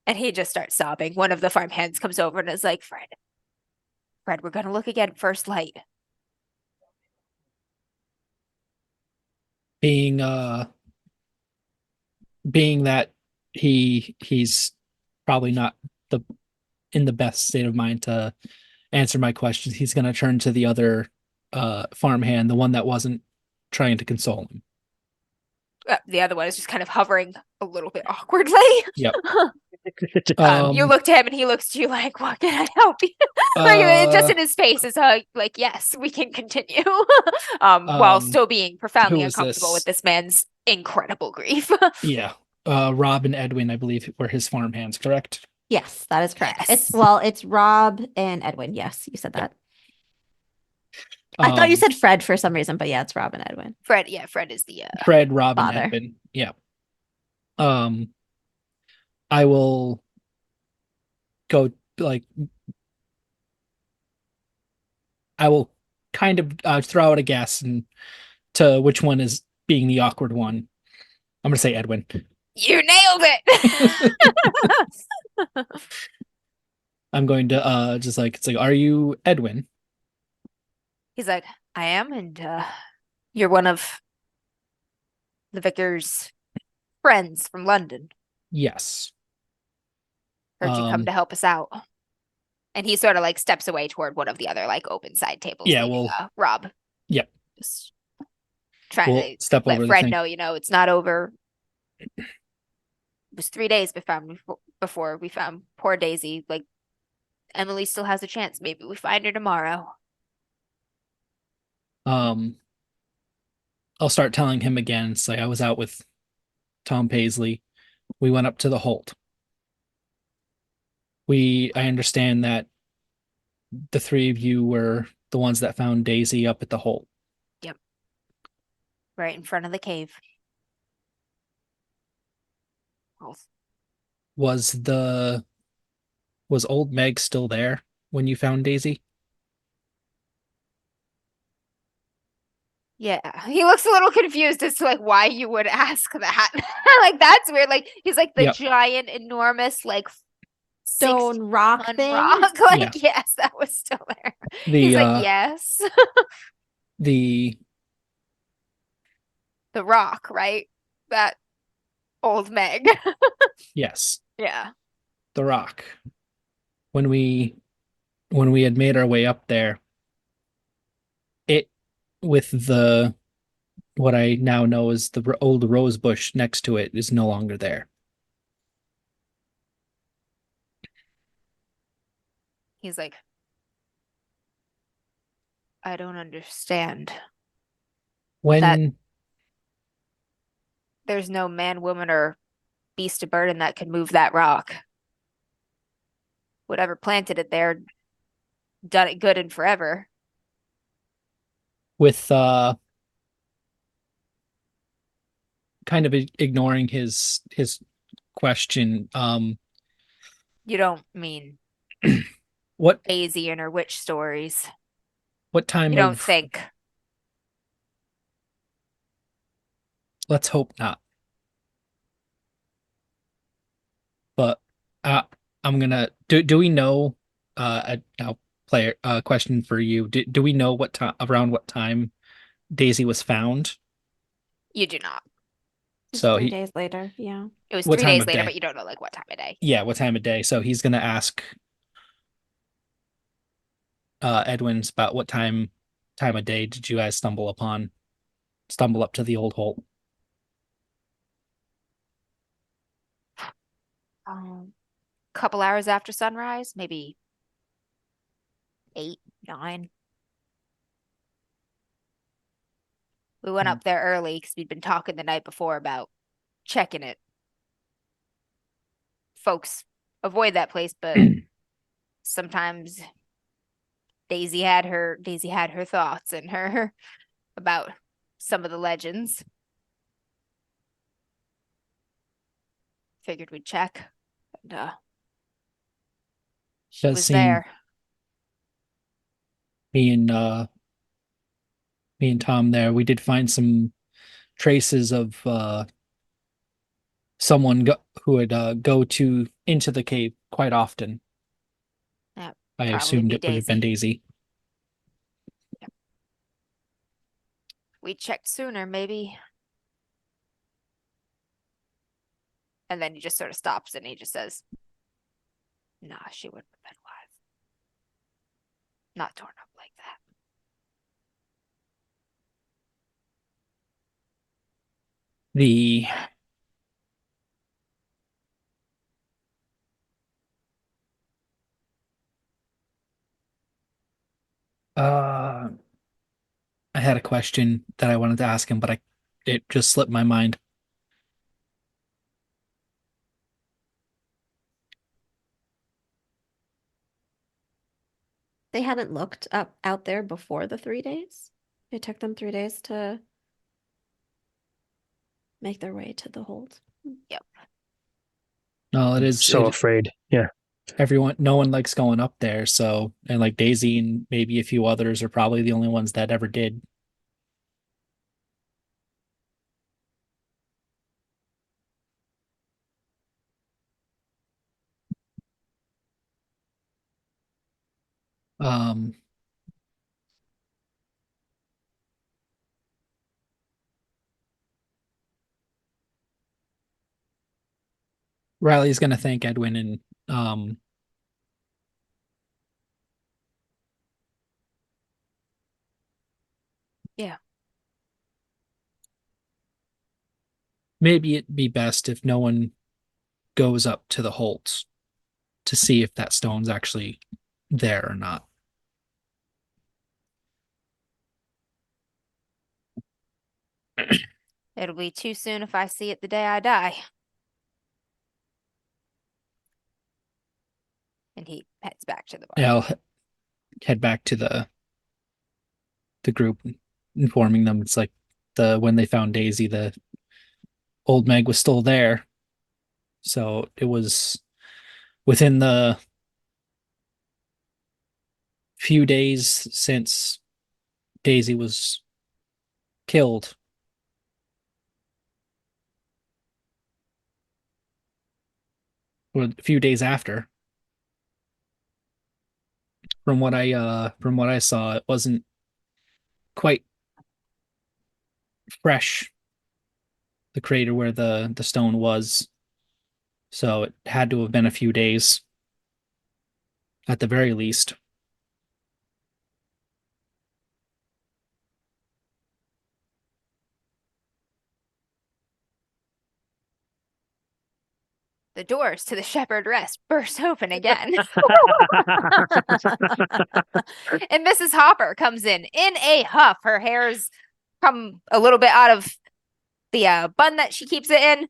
And he just starts sobbing. One of the farmhands comes over and is like, Fred, we're gonna look again first light. Being that he's probably not in the best state of mind to answer my questions, he's gonna turn to the other farmhand, the one that wasn't trying to console him. The other one is just kind of hovering a little bit awkwardly. Yep. You look to him and he looks to you like, "What can I help you?" Just in his face is like, "Yes, we can continue." While still being profoundly uncomfortable with this man's incredible grief. Yeah. Rob and Edwin, I believe, were his farmhands, correct? Yes, that is correct. Yes. It's Rob and Edwin. Yes, you said that. I thought you said Fred for some reason, but yeah, it's Rob and Edwin. Fred is the Fred, Rob, father. and Edwin. Yeah. I will go I will kind of throw out a guess and to which one is being the awkward one. I'm gonna say Edwin. You nailed it. I'm going to just it's like, are you Edwin? He's like, I am, and you're one of the vicar's friends from London. Yes. Heard you come to help us out. And he sort of like steps away toward one of the other like open side tables. Yeah, leaving, Rob. Yep. Just trying to step let over Fred know, it's not over. It was 3 days before we found poor Daisy. Like, Emily still has a chance. Maybe we find her tomorrow. I'll start telling him again. Say I was out with Tom Paisley. We went up to the Holt. I understand that the three of you were the ones that found Daisy up at the Holt. Yep. Right in front of the cave. Was old Meg still there when you found Daisy? Yeah, he looks a little confused as to like why you would ask that. Like that's weird. Like he's like the giant, enormous, like stone rock thing. Like yes, that was still there. He's like yes. The rock, right? That old Meg. Yes. Yeah. The rock. When we had made our way up there, it with what I now know is the old rose bush next to it is no longer there. He's like, I don't understand. When there's no man, woman, or beast of burden that could move that rock. Whatever planted it there done it good and forever. With kind of ignoring his question, You don't mean what Daisy and her witch stories. time You don't of think. let's hope not. But I'm gonna do we know now player question for you. Do we know what time around what time Daisy was found? You do not. It's So 3 days later. Yeah. It was What 3 time days of later, day? but you don't know like what time of day. yeah, what time of day? So he's gonna ask Edwin's about what time of day did you guys stumble up to the old Holt? Couple hours after sunrise, maybe 8, 9. We went up there early because we'd been talking the night before about checking it. Folks avoid that place, but sometimes Daisy had her thoughts and her about some of the legends. Figured we'd check. And she Does was seem there. me and Tom there, we did find some traces of someone who would go to into the cave quite often. That I probably assumed be it would have been Daisy. Daisy. We checked sooner, maybe. And then he just sort of stops and he just says, "Nah, she wouldn't have been alive. Not torn up like that." The uh I had a question that I wanted to ask him, but it just slipped my mind. They hadn't looked up out there before the 3 days. It took them 3 days to make their way to the hold. No, it is So afraid. Yeah. no one likes going up there, so and like Daisy and maybe a few others are probably the only ones that ever did. Um Riley's gonna thank Edwin and Yeah. maybe it'd be best if no one goes up to the Holts to see if that stone's actually there or not. It'll be too soon if I see it the day I die. And he heads back to the bar. Yeah, I'll head back to the group, informing them it's like when they found Daisy, the old Meg was still there. So it was within the few days since Daisy was killed. Or a few days after. From what I saw, it wasn't quite fresh, the crater where the stone was. So it had to have been a few days at the very least. The doors to the Shepherd Rest burst open again. And Mrs. Hopper comes in a huff. Her hair's come a little bit out of the bun that she keeps it in.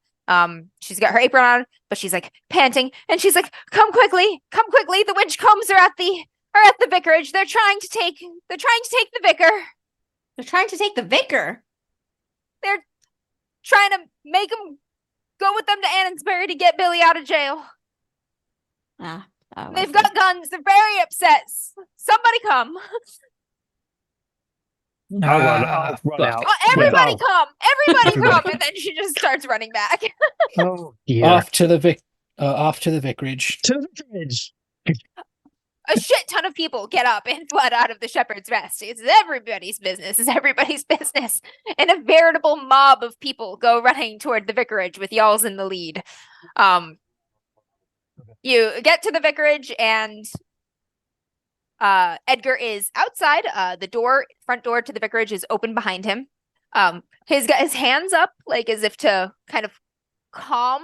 She's got her apron on, but she's like panting, and she's like, come quickly, the witch combs are at the are at the vicarage. They're trying to take the vicar. They're trying to take the vicar. They're trying to make him go with them to Annensbury to get Billy out of jail. Ah, oh, I They've see. got guns. They're very upset. Somebody come. I'll Ah, run fuck. out. Oh, everybody Oh. come. Everybody Everybody. come. And then she just starts running back. Oh, dear. Off to the vicarage. To the bridge. A shit ton of people get up and flood out of the Shepherd's Rest. It's everybody's business. It's everybody's business. And a veritable mob of people go running toward the vicarage with y'alls in the lead. You get to the vicarage and Edgar is outside. The front door to the vicarage is open behind him. He's got his hands up, like as if to kind of calm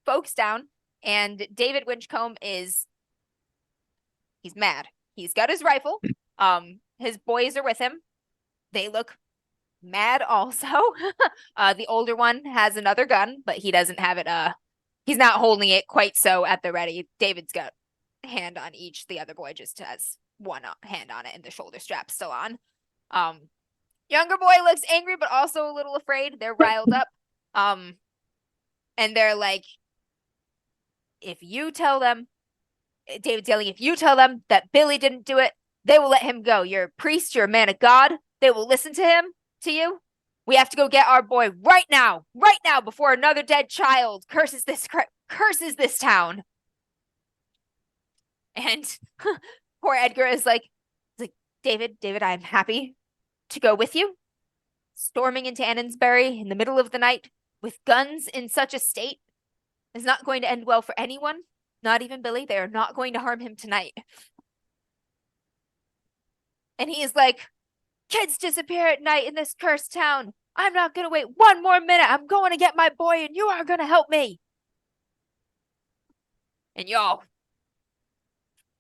folks down. And David Winchcombe he's mad. He's got his rifle. His boys are with him. They look mad also. The older one has another gun, but he doesn't have it. He's not holding it quite so at the ready. David's got a hand on each. The other boy just has one hand on it and the shoulder strap still on. Younger boy looks angry, but also a little afraid. They're riled up. And they're like, if you tell them, David's yelling, if you tell them that Billy didn't do it, they will let him go. You're a priest, you're a man of God. They will listen to you. We have to go get our boy right now, before another dead child curses this town. And poor Edgar is like, David, I'm happy to go with you. Storming into Annensbury in the middle of the night with guns in such a state is not going to end well for anyone. Not even Billy. They are not going to harm him tonight. And he is like, kids disappear at night in this cursed town. I'm not going to wait one more minute. I'm going to get my boy and you are going to help me. And y'all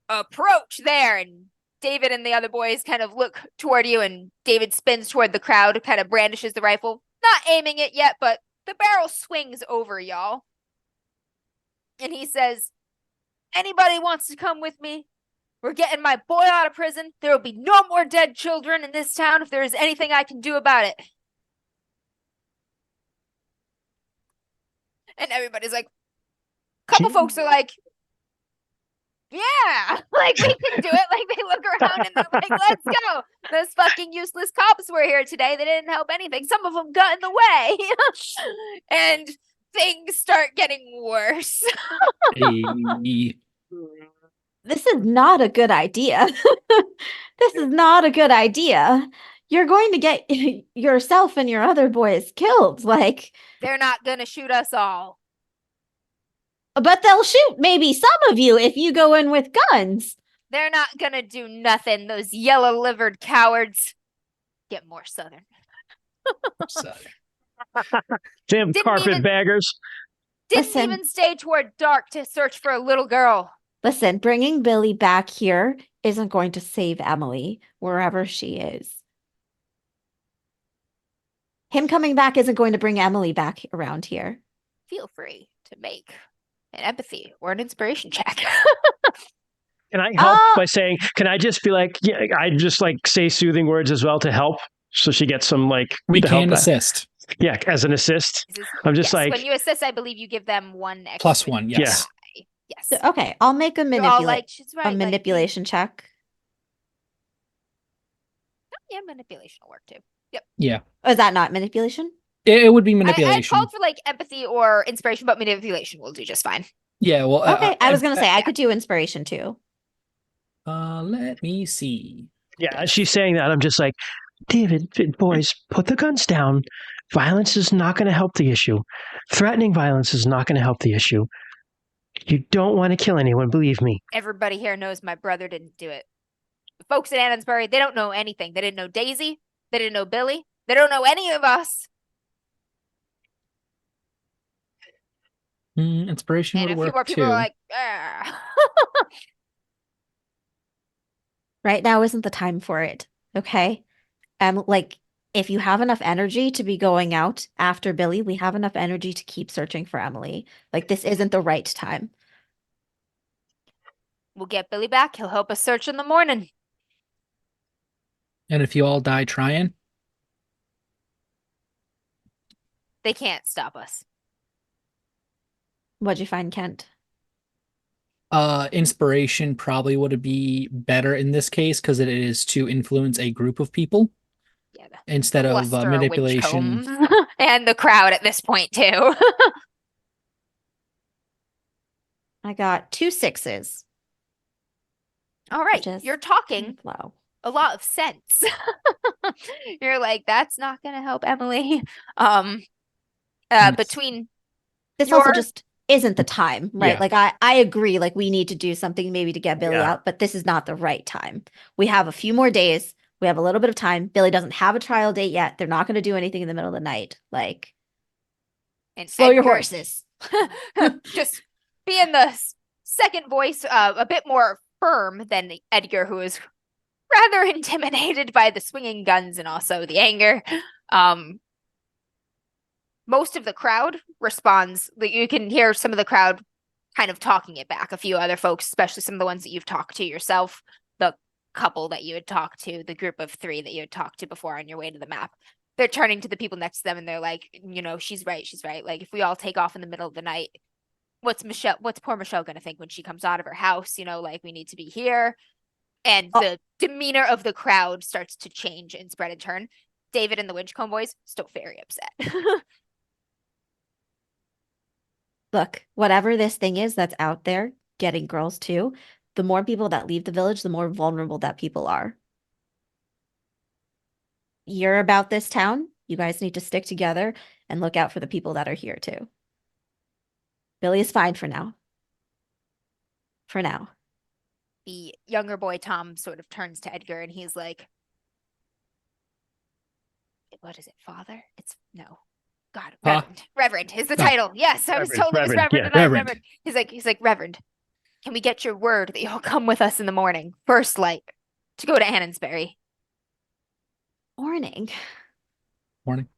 approach there, and David and the other boys kind of look toward you, and David spins toward the crowd, kind of brandishes the rifle. Not aiming it yet, but the barrel swings over y'all. And he says, anybody wants to come with me? We're getting my boy out of prison. There will be no more dead children in this town if there is anything I can do about it. And everybody's like, couple folks are like, yeah, like we can do it. Like they look around and they're like, let's go. Those fucking useless cops were here today. They didn't help anything. Some of them got in the way. And things start getting worse. Hey. This is not a good idea. This is not a good idea. You're going to get yourself and your other boys killed. Like, they're not going to shoot us all. But they'll shoot maybe some of you if you go in with guns. They're not going to do nothing. Those yellow-livered cowards. Get more southern. Damn carpetbaggers. Didn't Listen. even stay toward dark to search for a little girl. Listen, bringing Billy back here isn't going to save Emily wherever she is. Him coming back isn't going to bring Emily back around here. Feel free to make an empathy or an inspiration check. Can I help by saying, can I just be like, yeah, I just like say soothing words as well to help? So she gets some like, We to can help assist. Yeah, as an assist. I'm just yes, like, when you assist, I believe you give them one extra. Plus one, yes. Yes. So, okay, I'll make a You're all like, she's right. a manipulation check. Yeah, manipulation will work too. Yeah. Oh, is that not manipulation? It would be I manipulation. called for like empathy or inspiration, but manipulation will do just fine. Yeah, well, Okay, I was going to say I could do inspiration too. Let me see. yeah, as she's saying that, I'm just like, David, boys, put the guns down. Violence is not going to help the issue. Threatening violence is not going to help the issue. You don't want to kill anyone, believe me. Everybody here knows my brother didn't do it. The folks at Annensbury, they don't know anything. They didn't know Daisy. They didn't know Billy. They don't know any of us. Inspiration And would a few work more people too. are like, ah. Right now isn't the time for it. Okay. Like if you have enough energy to be going out after Billy, we have enough energy to keep searching for Emily. Like this isn't the right time. We'll get Billy back. He'll help us search in the morning. And if you all die trying, They can't stop us. What'd you find, Kent? inspiration probably would be better in this case because it is to influence a group of people Yeah, the instead of cluster of winch manipulation. combs. And the crowd at this point, too. I got 2 6s. All right, Which is you're talking low. a lot of sense. You're like, that's not gonna help Emily. Between This also your just isn't the time, right? Yeah. Like I agree, like we need to do something maybe to get Billy Yeah. out, but this is not the right time. We have a few more days. We have a little bit of time. Billy doesn't have a trial date yet. They're not going to do anything in the middle of the night. Like, and slow your Edgar horses. just being the second voice, a bit more firm than Edgar, who is rather intimidated by the swinging guns and also the anger. Most of the crowd responds. You can hear some of the crowd kind of talking it back. A few other folks, especially some of the ones that you've talked to yourself, the couple that you had talked to, the group of 3 that you had talked to before on your way to the map. They're turning to the people next to them and they're like, she's right. Like, if we all take off in the middle of the night, what's poor Michelle gonna think when she comes out of her house? Like, we need to be here. And the demeanor of the crowd starts to change and spread in turn. David and the Winchcombe boys still very upset. Look, whatever this thing is that's out there getting girls too, the more people that leave the village, the more vulnerable that people are. You're about this town. You guys need to stick together and look out for the people that are here too. Billy is fine for now. For now. The younger boy, Tom, sort of turns to Edgar and he's like, what is it, father? It's no. God, Reverend. Reverend is the title. Yes, I was told it was Reverend, Reverend yeah. and I Reverend. remembered. He's like, Reverend, can we get your word that you'll come with us in the morning, first light, to go to Annonsbury? Morning. Morning.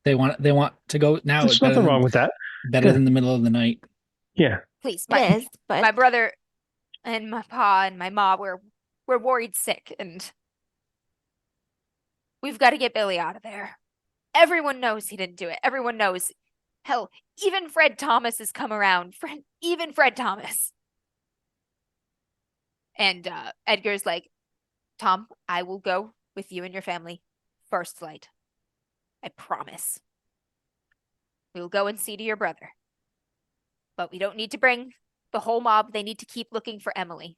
They want to go now. There's nothing wrong with that. Better Yeah. than the middle of the night. Yeah. Please, It is, but my brother and my pa and my ma, we're worried sick, and we've got to get Billy out of there. Everyone knows he didn't do it. Everyone knows. Hell, even Fred Thomas has come around. Even Fred Thomas. And Edgar's like, Tom, I will go with you and your family. First light. I promise. We will go and see to your brother. But we don't need to bring the whole mob. They need to keep looking for Emily.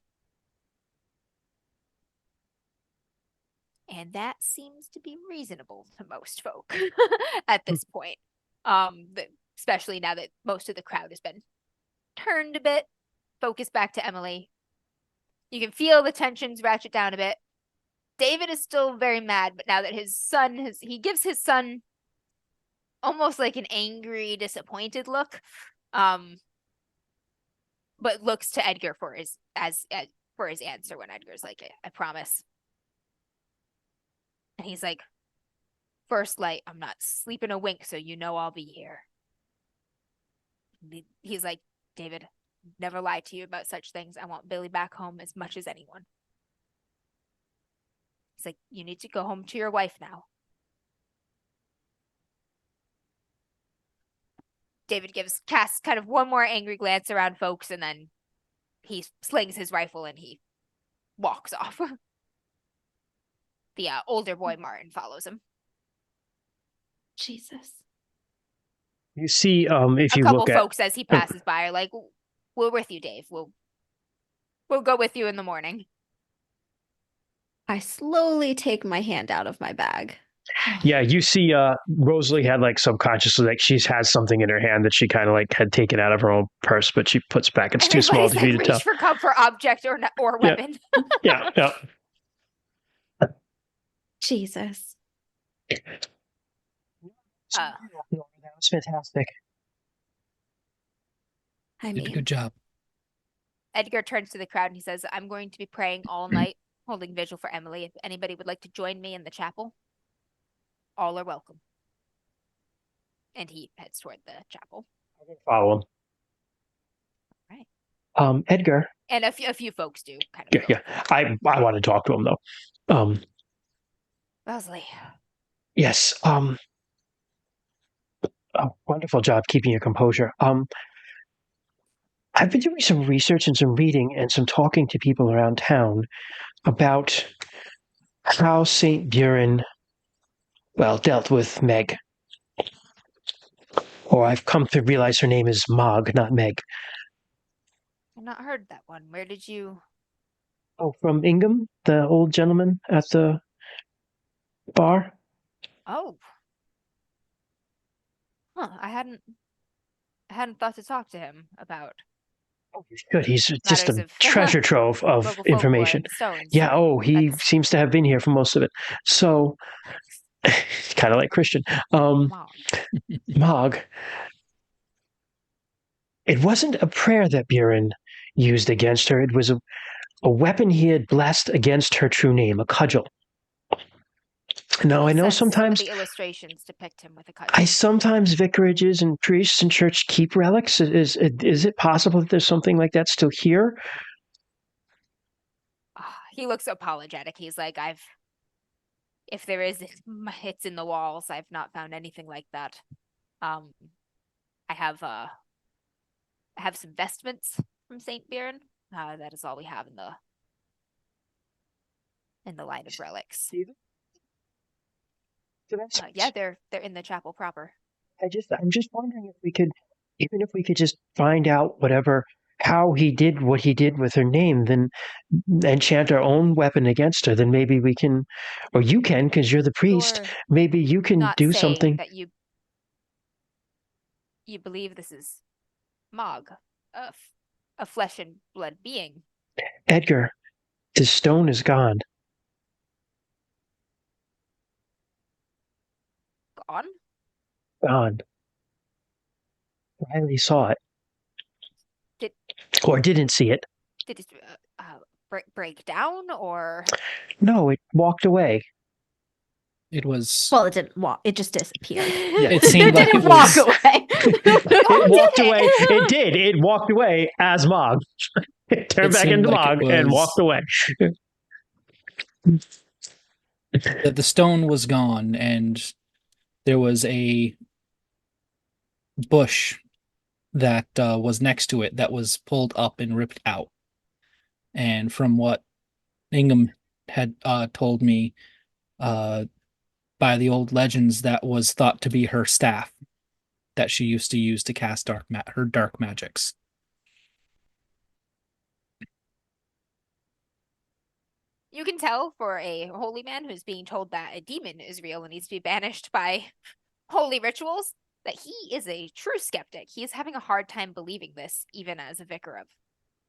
And that seems to be reasonable to most folk at this point. Especially now that most of the crowd has been turned a bit, focused back to Emily. You can feel the tensions ratchet down a bit. David is still very mad, but now that his son he gives his son almost like an angry, disappointed look. But looks to Edgar for his answer when Edgar's like, I promise. And he's like, first light, I'm not sleeping a wink, so I'll be here. He's like, David, never lie to you about such things. I want Billy back home as much as anyone. He's like, you need to go home to your wife now. David casts kind of one more angry glance around folks, and then he slings his rifle and he walks off. The older boy, Martin, follows him. Jesus. You see, if A you couple look at folks as he passes by are like, we're with you, Dave. We'll go with you in the morning. I slowly take my hand out of my bag. yeah, you see, Rosalie had like subconsciously, like she's has something in her hand that she kind of like had taken out of her own purse, but she puts back. It's too small Everybody's to like, be to tell. reach for comfort object or Yeah. weapon. Yeah, yeah. Jesus. That was fantastic. I Did a mean, good job. Edgar turns to the crowd and he says, I'm going to be praying all night, holding vigil for Emily. If anybody would like to join me in the chapel, all are welcome. And he heads toward the chapel. Follow him. Right. Edgar. And a few folks do kind Yeah, of. yeah. I want to talk to him though. Wellesley. Yes. Wonderful job keeping your composure. I've been doing some research and some reading and some talking to people around town about how Saint Buren, dealt with Meg. Or I've come to realize her name is Mog, not Meg. I've not heard that one. Where did you? Oh, from Ingham, the old gentleman at the bar. Oh. Huh. I hadn't thought to talk to him about Oh, you should. He's just matters a of treasure trove of local folklore information. and stones. Yeah. Oh, he That's seems to have been here for most of it. So, kind of like Christian. Mog. Mog. It wasn't a prayer that Buren used against her. It was a weapon he had blessed against her true name, a cudgel. Now, I Makes know sense. Some of sometimes the illustrations depict him with a I cudgel. sometimes vicarages and priests and church keep relics. Is it possible that there's something like that still here? He looks apologetic. He's like, if there is, it's in the walls. I've not found anything like that. I have some vestments from Saint Buren. That is all we have in the line of relics. Yeah, they're in the chapel proper. I'm just wondering if we could, even if we could just find out how he did what he did with her name, then enchant our own weapon against her, then maybe we can, or you can, because you're the priest. You're maybe you can not do saying something. that you believe this is Mog, a flesh and blood being. Edgar, the stone is gone. Gone? Gone. Riley saw it. Did Or didn't see it. it break down, or? No, it walked away. It was. Well, it didn't walk. It just disappeared. Yeah. It seemed like didn't it walk was. away. It walked did it? away. It did. It walked away as Mog. It turned It back seemed into like it Mog and was- walked away. The stone was gone, and there was a bush that was next to it that was pulled up and ripped out. And from what Ingham had told me, by the old legends, that was thought to be her staff that she used to use to cast her dark magics. You can tell for a holy man who's being told that a demon is real and needs to be banished by holy rituals, that he is a true skeptic. He is having a hard time believing this, even as a vicar of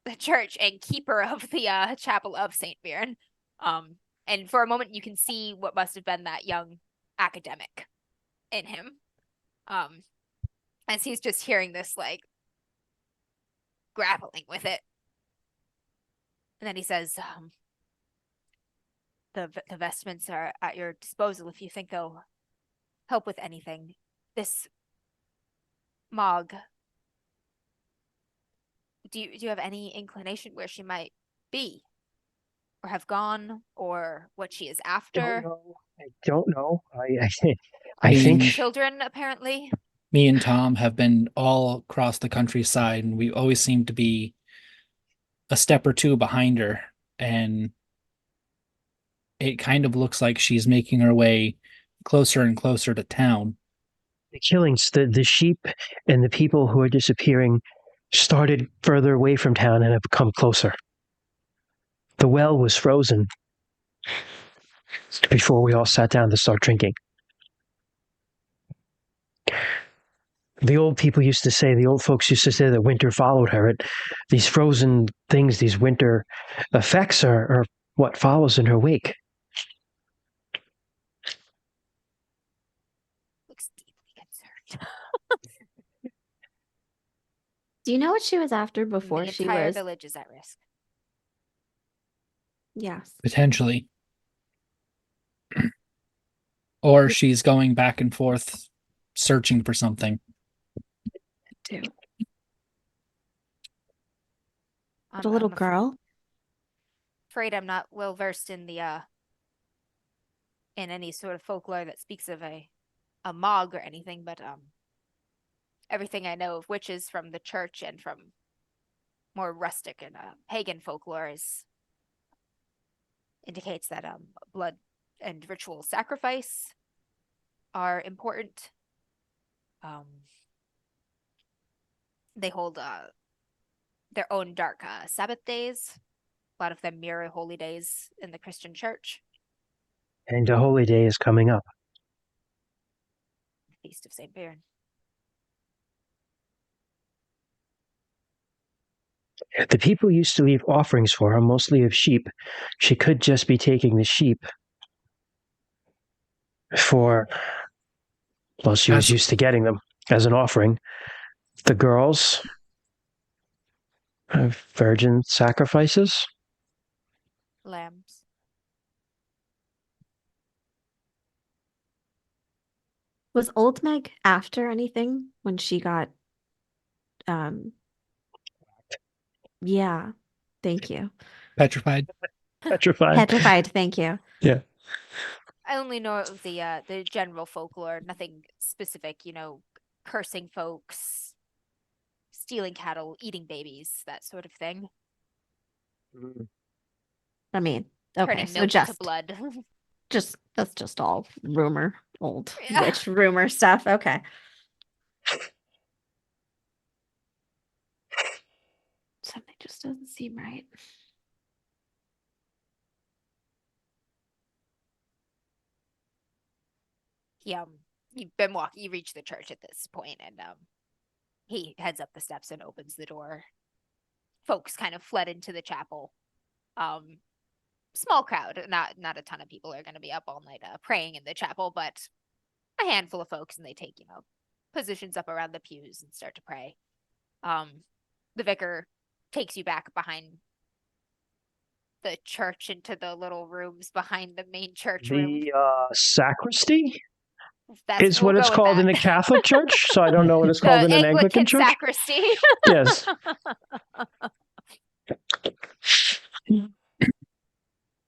the church and keeper of the chapel of Saint Buren. And for a moment, you can see what must have been that young academic in him, as he's just hearing this, like, grappling with it. And then he says, the vestments are at your disposal if you think they'll help with anything. This Mog, do you have any inclination where she might be, or have gone, or what she is after? I don't know. I think Children, apparently. Me and Tom have been all across the countryside, and we always seem to be a step or two behind her. And it kind of looks like she's making her way closer and closer to town. the killings, the sheep and the people who are disappearing started further away from town and have come closer. The well was frozen before we all sat down to start drinking. The old folks used to say that winter followed her. These frozen things, these winter effects are what follows in her wake. Looks deeply concerned. Do you know what she was after before The she entire was? village is at risk. Yes. Potentially. Or she's going back and forth searching for something. Too. But a little I'm girl? afraid I'm not well versed in the in any sort of folklore that speaks of a Mog or anything, but everything I know of witches from the church and from more rustic and pagan folklore indicates that blood and ritual sacrifice are important. They hold their own dark Sabbath days. A lot of them mirror holy days in the Christian church. And a holy day is coming up. Feast of St. Byrne. The people used to leave offerings for her, mostly of sheep. She could just be taking the sheep for, well, she was used to getting them as an offering. The girls, virgin sacrifices. Lambs. Was Old Meg after anything when she got yeah, thank you. Petrified. Petrified. Petrified, thank you. Yeah. I only know of the general folklore, nothing specific, cursing folks, stealing cattle, eating babies, that sort of thing. I mean, okay, Turning so milk to blood. that's just all rumor, old Yeah. witch rumor stuff. Okay. Something just doesn't seem right. You reach the church at this point, and he heads up the steps and opens the door. Folks kind of fled into the chapel. Small crowd, not a ton of people are going to be up all night praying in the chapel, but a handful of folks, and they take positions up around the pews and start to pray. The vicar takes you back behind the church into the little rooms behind the main church room. The sacristy is We'll what it's go with called that. in a Catholic church, so I don't know what it's called in an Anglican church. Sacristy. Yes.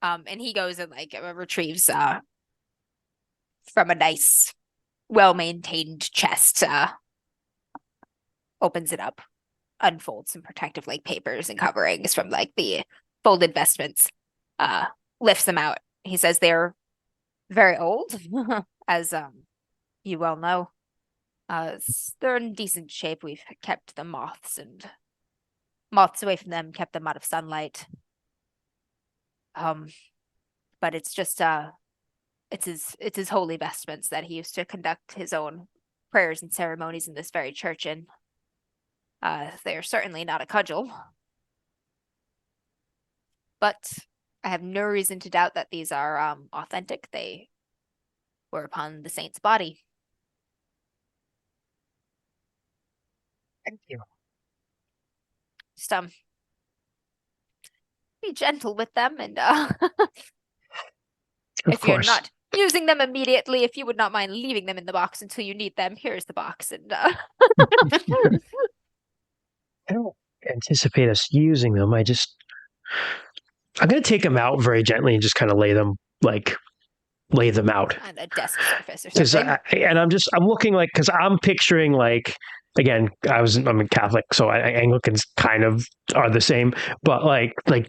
And he goes and retrieves from a nice, well-maintained chest, opens it up, unfolds some protective papers and coverings from the folded vestments, lifts them out. He says they're very old, as you well know. They're in decent shape. We've kept the moths away from them, kept them out of sunlight. But it's just it's his holy vestments that he used to conduct his own prayers and ceremonies in this very church in. They're certainly not a cudgel. But I have no reason to doubt that these are authentic. They were upon the saint's body. Thank you. Just be gentle with them, and if you're not using them immediately, if you would not mind leaving them in the box until you need them, here's the box. And I don't anticipate us using them. I'm going to take them out very gently and just kind of lay them out on a desk surface or something. I'm looking because I'm picturing again, I'm a Catholic, so Anglicans kind of are the same, but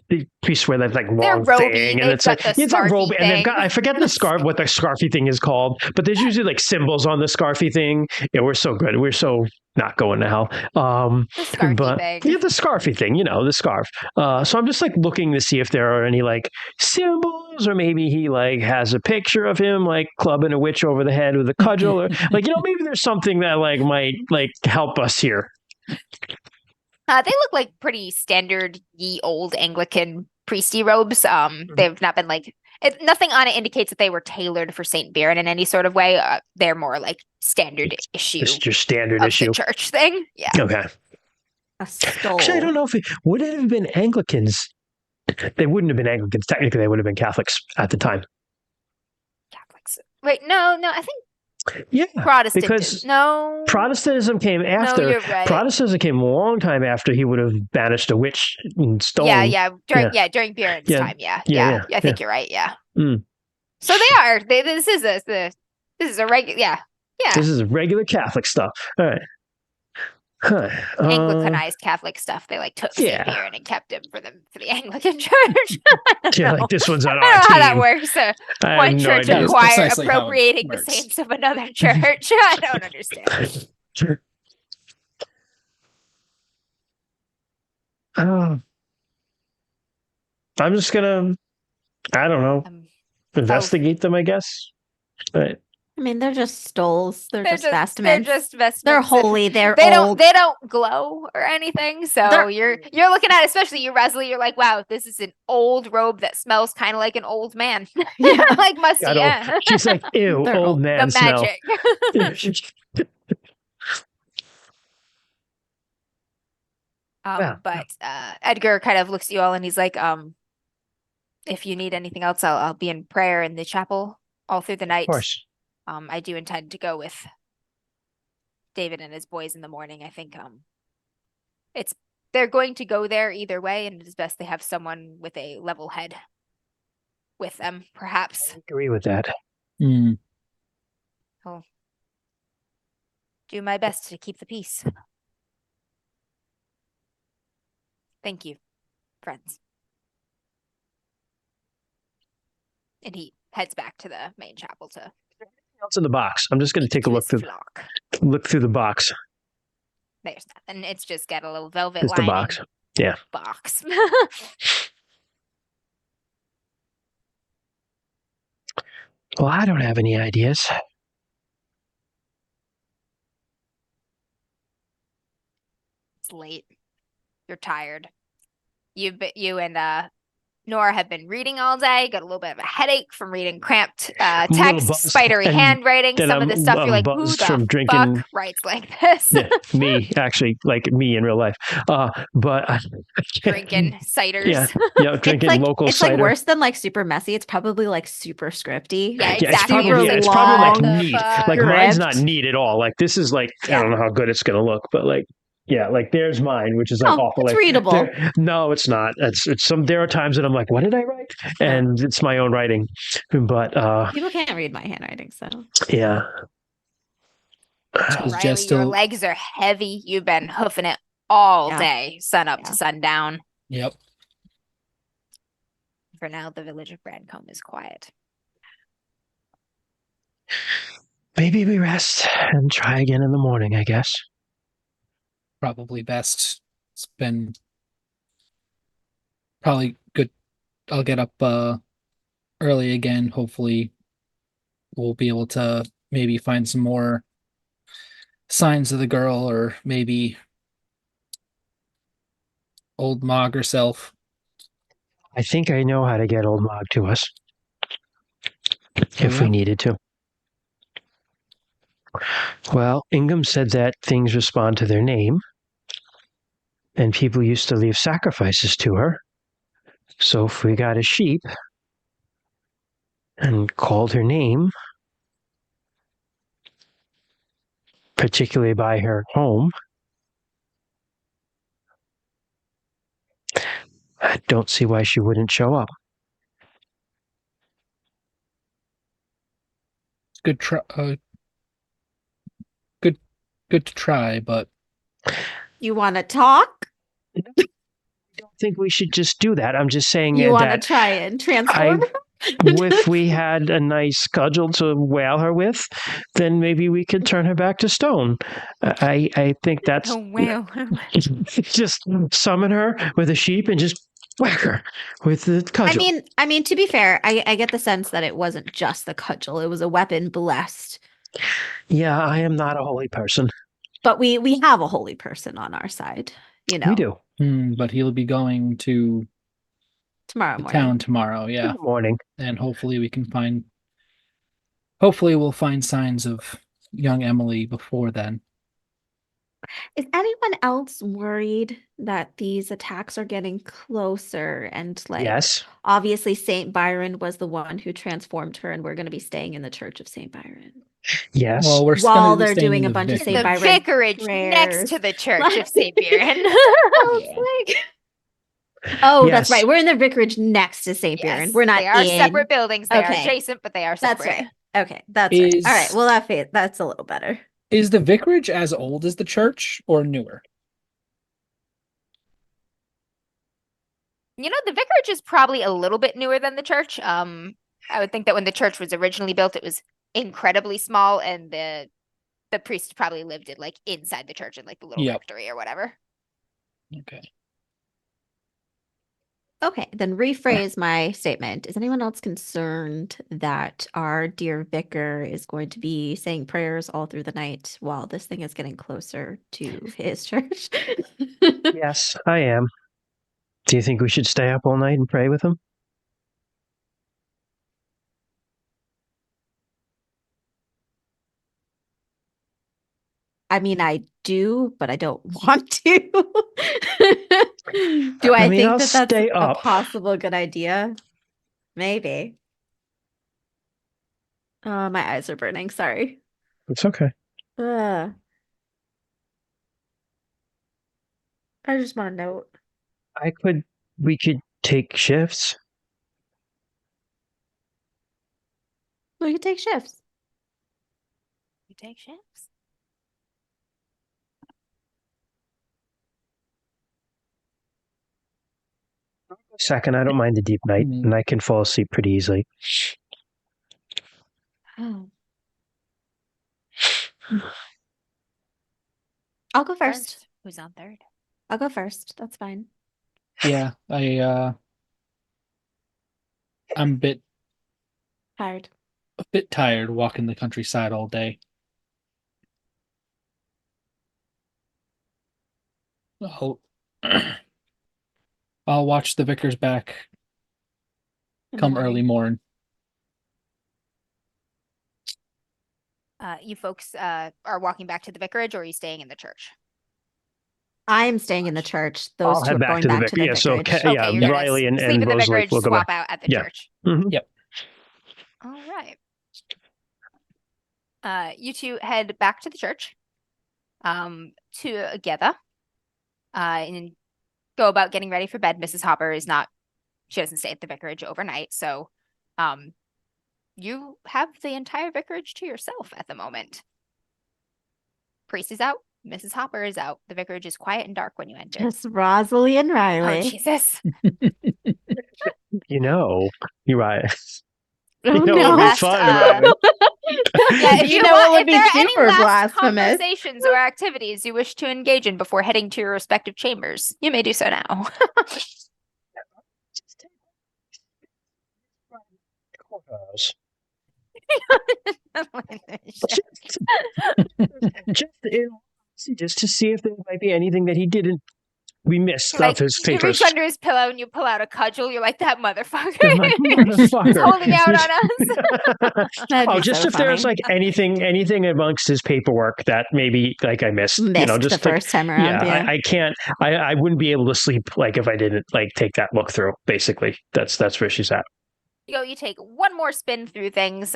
the priest wear that long thing, and it's it's a robe, and they've got, I forget what the scarfy thing is called, but there's usually symbols on the scarfy thing. Yeah, we're so good. We're so not going to hell. The scarfy thing. Yeah, the scarfy thing, the scarf. So I'm just looking to see if there are any symbols, or maybe he has a picture of him clubbing a witch over the head with a cudgel, or maybe there's something that might help us here. They look like pretty standard ye old Anglican priesty robes. They've not been nothing on it indicates that they were tailored for St. Byrne in any sort of way. They're more standard issue. Just your standard of issue. The church thing. Yeah. Okay. A stole. Actually, I don't know if would it have been Anglicans. They wouldn't have been Anglicans. Technically, they would have been Catholics at the time. Catholics. Wait, no. I think Yeah, Protestant. because No. Protestantism came No, after. you're right. Protestantism came a long time after he would have banished a witch and stone. Yeah. During Buren's Yeah. time. Yeah. Yeah. I think you're right. Yeah. Mm. So they are. This is a regular. Yeah. This is regular Catholic stuff. All right. Huh. Anglicanized Catholic stuff. They like took yeah. St. Buren and kept him for the Anglican Church. I don't Yeah, know. like this one's on I our don't know how that team. works. I have One no church idea. That's acquire precisely how it appropriating the works. saints of another church. I don't understand. I'm just gonna, I don't know, Um, investigate them, I guess. All right. I mean, they're just stoles. They're just They're vestments. just vestments. They're and holy. They're They old. don't glow or anything. So They're- you're looking at, especially you, Resley. You're like, wow, this is an old robe that smells kind of like an old man. Yeah. Like musty. I don't, Yeah. she's like, ew, They're old old. man The smell. magic. Yeah. But Edgar kind of looks at you all and he's like, if you need anything else, I'll be in prayer in the chapel all through the night. Of course. I do intend to go with David and his boys in the morning. I think they're going to go there either way, and it is best they have someone with a level head with them, perhaps. I agree with that. Hmm. I'll do my best to keep the peace. Thank you, friends. And he heads back to the main chapel to What's in the box? I'm just going to take a to look his through flock. the box. There's nothing. It's just got a little velvet Just the lining box. Yeah. box. Well, I don't have any ideas. It's late. You're tired. You and Nora have been reading all day. Got a little bit of a headache from reading cramped a little text, buzzed, spidery and handwriting. then Some of I'm- this stuff I'm you're like, who buzzed the from drinking- fuck writes like this? Yeah, me, actually, like me in real life. But I Drinking ciders. Yeah, drinking local it's cider. like worse than like super messy. It's probably like super scripty. Yeah, Yeah, exactly. it's probably like What the neat. fuck? Like mine's not Script. neat at all. Like this is like I don't know how good it's gonna look, but like yeah, like there's mine, which is like Oh, awful. it's Like, readable. no, it's not. It's some. There are times that I'm like, what did I write? And it's my own writing. But People can't read my handwriting, so yeah. Is Riley, Jess your still? legs are heavy. You've been hoofing it all Yeah. day, sun up to Yeah. sundown. Yep. For now, the village of Brancombe is quiet. Maybe we rest and try again in the morning, I guess. Probably best. It's been probably good. I'll get up early again. Hopefully, we'll be able to maybe find some more signs of the girl, or maybe old Mog herself. I think I know how to get old Mog to us. If we yeah? needed to. Well, Ingham said that things respond to their name. And people used to leave sacrifices to her. So if we got a sheep and called her name, particularly by her home, I don't see why she wouldn't show up. Good try. Good to try, but you want to talk? I don't think we should just do that. I'm just saying You want to that try and transform? if we had a nice cudgel to whale her with, then maybe we could turn her back to stone. I think that's Oh, wow. just summon her with a sheep and just whack her with the cudgel. I mean, to be fair, I get the sense that it wasn't just the cudgel; it was a weapon blessed. Yeah, I am not a holy person. But we have a holy person on our side, you know. We do. but he'll be going to Tomorrow the morning. town tomorrow. Yeah, Good morning. and hopefully we can find. Hopefully, we'll find signs of young Emily before then. Is anyone else worried that these attacks are getting closer and like Yes. obviously Saint Byron was the one who transformed her and we're going to be staying in the Church of Saint Byron. Yes. Well, we're While gonna be they're staying doing in a the bunch of vicarage. St. The Byron vicarage next prayers. to the church of St. Byron. Oh, that's Yes. right. We're in the vicarage next to St. Byron. We're not they are in. separate buildings. They are Okay. adjacent, but they are That's separate. right. Okay, that's right. All right. Is- Well, that's a little better. Is the vicarage as old as the church or newer? You know, the vicarage is probably a little bit newer than the church. I would think that when the church was originally built, it was incredibly small, and the priest probably lived in like inside the church in like the little Yep. rectory or whatever. Okay. Okay, then rephrase my statement. Is anyone else concerned that our dear vicar is going to be saying prayers all through the night while this thing is getting closer to his church? Yes, I am. Do you think we should stay up all night and pray with him? I mean, I do, but I don't want to. Do I mean, think I'll that that's stay a up. possible good idea? Maybe. My eyes are burning. Sorry. It's okay. I just want to note. We could take shifts. We could take shifts. You take shifts. Second, I don't mind the deep night, Hmm. and I can fall asleep pretty easily. Oh. I'll go first. Who's on third? I'll go first. That's fine. Yeah, I'm Tired. a bit tired walking the countryside all day. I'll I'll watch the vicar's back In the come early morning. morn. You folks are walking back to the vicarage, or are you staying in the church? I am staying in the church. Those I'll two head are back going to the back to the vicarage. Yeah, so vicarage. Okay, you're gonna Riley and sleep in the Rosalie vicarage, will go swap back. out at the Yeah. church. Mhm. All right. You two head back to the church, together, and go about getting ready for bed. Mrs. Hopper is not; she doesn't stay at the vicarage overnight, so, you have the entire vicarage to yourself at the moment. Priest is out. Mrs. Hopper is out. The vicarage is quiet and dark when you enter. Just Rosalie and Oh, Riley. Jesus. You're right. Oh, You know, no. it'd be Last, fun, Riley. Yeah, if You you know want, what would if be there are any super last blasphemous? conversations or activities you wish to engage in before heading to your respective chambers, you may do so now. Just to see if there might be anything that we missed Like, of his you papers. reach under his pillow and you pull out a cudgel. You're like, that motherfucker. I'm like, He's motherfucker. holding out on us. That'd Oh, be just so if there's funny. like anything amongst his paperwork that maybe like I missed, Missed just the like, first time around. Yeah. I can't. I wouldn't be able to sleep like if I didn't like take that look through. Basically, that's where she's at. You take one more spin through things.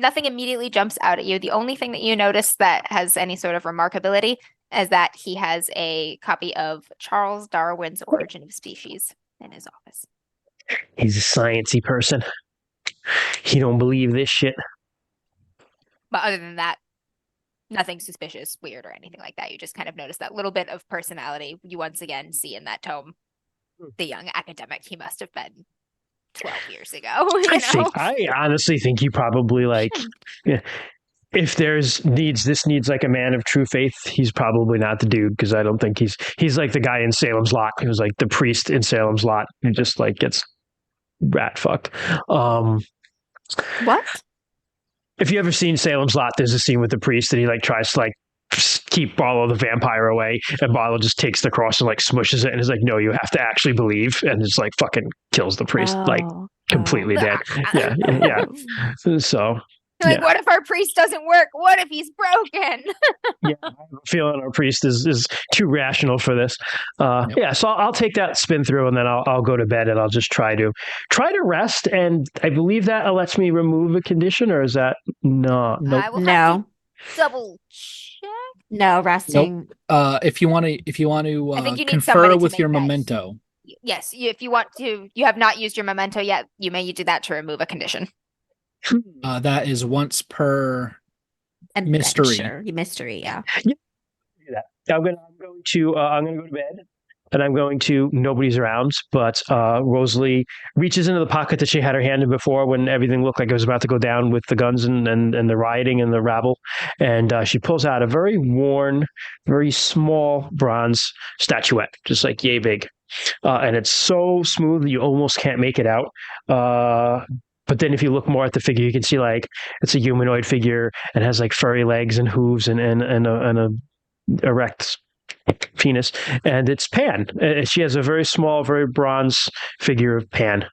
Nothing immediately jumps out at you. The only thing that you notice that has any sort of remarkability is that he has a copy of Charles Darwin's Origin of Species in his office. He's a sciencey person. He don't believe this shit. But other than that, nothing suspicious, weird, or anything like that. You just kind of notice that little bit of personality you once again see in that tome. The young academic he must have been 12 years ago. I honestly think he probably like if this needs like a man of true faith, he's probably not the dude, because I don't think he's like the guy in Salem's Lot. He was like the priest in Salem's Lot who just like gets rat fucked. What? If you ever seen Salem's Lot, there's a scene with the priest and he like tries to like keep Barlow the vampire away, and Barlow just takes the cross and like smushes it and is like, no, you have to actually believe, and just like fucking kills the priest, like completely dead. Yeah. So You're like, Yeah. what if our priest doesn't work? What if he's broken? Yeah, I have a feeling our priest is too rational for this. Yep. Yeah, so I'll take that spin through, and then I'll go to bed, and I'll just try to rest. And I believe that lets me remove a condition, or is that no? Nope. I will have No, to double check. no, resting. If you want to I think you need confer somebody to with make your that. memento, Yes, if you want to, you have not used your memento yet. You may do that to remove a condition. that is once per mystery. Mystery, yeah. Do that. I'm going to go to bed, and I'm going to nobody's around, but Rosalie reaches into the pocket that she had her hand in before when everything looked like it was about to go down with the guns and the rioting and the rabble, and she pulls out a very worn, very small bronze statuette, just like yay big, and it's so smooth that you almost can't make it out. But then if you look more at the figure, you can see like it's a humanoid figure and has like furry legs and hooves and a erect penis, and it's Pan. She has a very small, very bronze figure of Pan.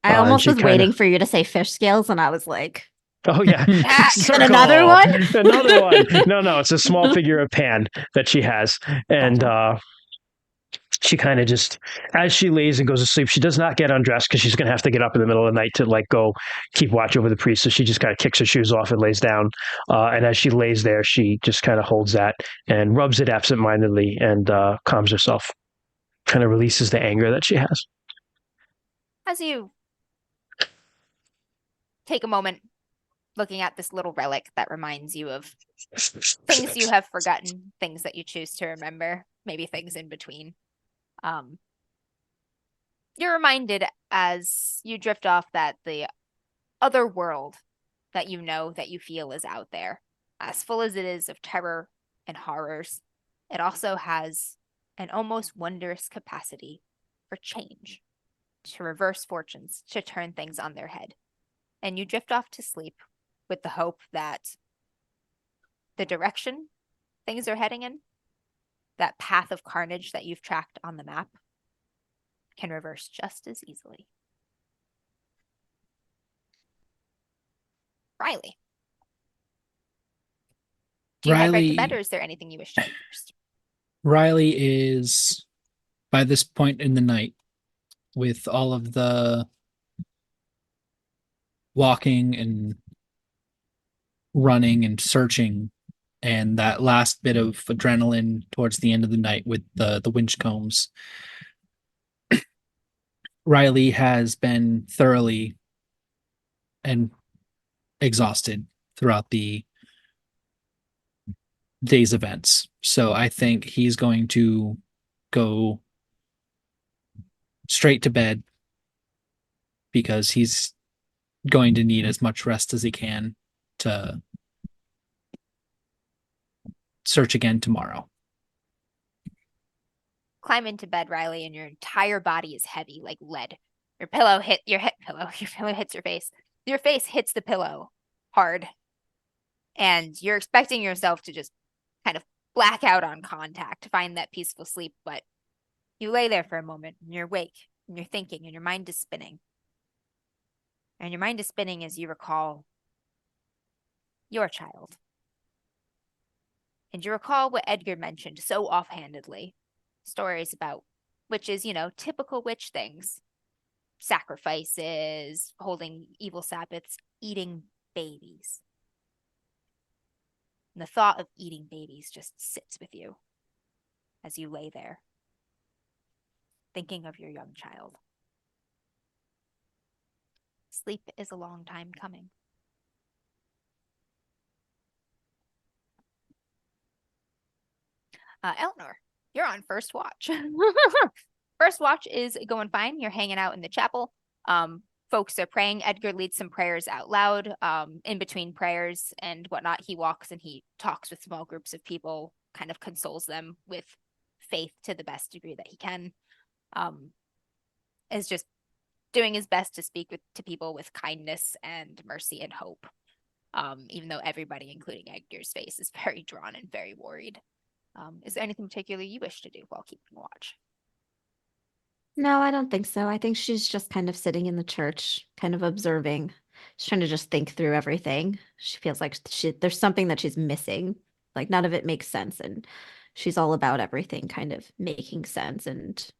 I almost was kinda, waiting for you to say fish scales, and I was like, Oh yeah, and another one? another one. No, it's a small figure of Pan that she has, and she kind of just, as she lays and goes to sleep, she does not get undressed because she's going to have to get up in the middle of the night to like go keep watch over the priest. So she just kind of kicks her shoes off and lays down. And as she lays there, she just kind of holds that and rubs it absentmindedly and calms herself, kind of releases the anger that she has. As you take a moment looking at this little relic that reminds you of things you have forgotten, things that you choose to remember, maybe things in between. You're reminded as you drift off that the other world that you know, that you feel is out there, as full as it is of terror and horrors, it also has an almost wondrous capacity for change, to reverse fortunes, to turn things on their head. And you drift off to sleep with the hope that the direction things are heading in, that path of carnage that you've tracked on the map, can reverse just as easily. Riley. Do you head right to bed, or is there anything you wish to do first? Riley is, by this point in the night, with all of the walking and running and searching and that last bit of adrenaline towards the end of the night with the winch combs, Riley has been thoroughly and exhausted throughout the day's events. So I think he's going to go straight to bed because he's going to need as much rest as he can to search again tomorrow. Climb into bed, Riley, and your entire body is heavy like lead. Your pillow hits your face. Your face hits the pillow hard. And you're expecting yourself to just kind of black out on contact, to find that peaceful sleep, but you lay there for a moment and you're awake and you're thinking and your mind is spinning. And your mind is spinning as you recall your child. And you recall what Edgar mentioned so offhandedly. Stories about witches, typical witch things. Sacrifices, holding evil Sabbaths, eating babies. And the thought of eating babies just sits with you as you lay there, thinking of your young child. Sleep is a long time coming. Eleanor, you're on first watch. First watch is going fine. You're hanging out in the chapel. Folks are praying. Edgar leads some prayers out loud. In between prayers and whatnot, he walks and he talks with small groups of people, kind of consoles them with faith to the best degree that he can. Is just doing his best to speak to people with kindness and mercy and hope. Even though everybody, including Edgar's face, is very drawn and very worried. Is there anything particular you wish to do while keeping watch? No, I don't think so. I think she's just kind of sitting in the church, kind of observing. She's trying to just think through everything. She feels like there's something that she's missing. Like none of it makes sense, and she's all about everything kind of making sense. And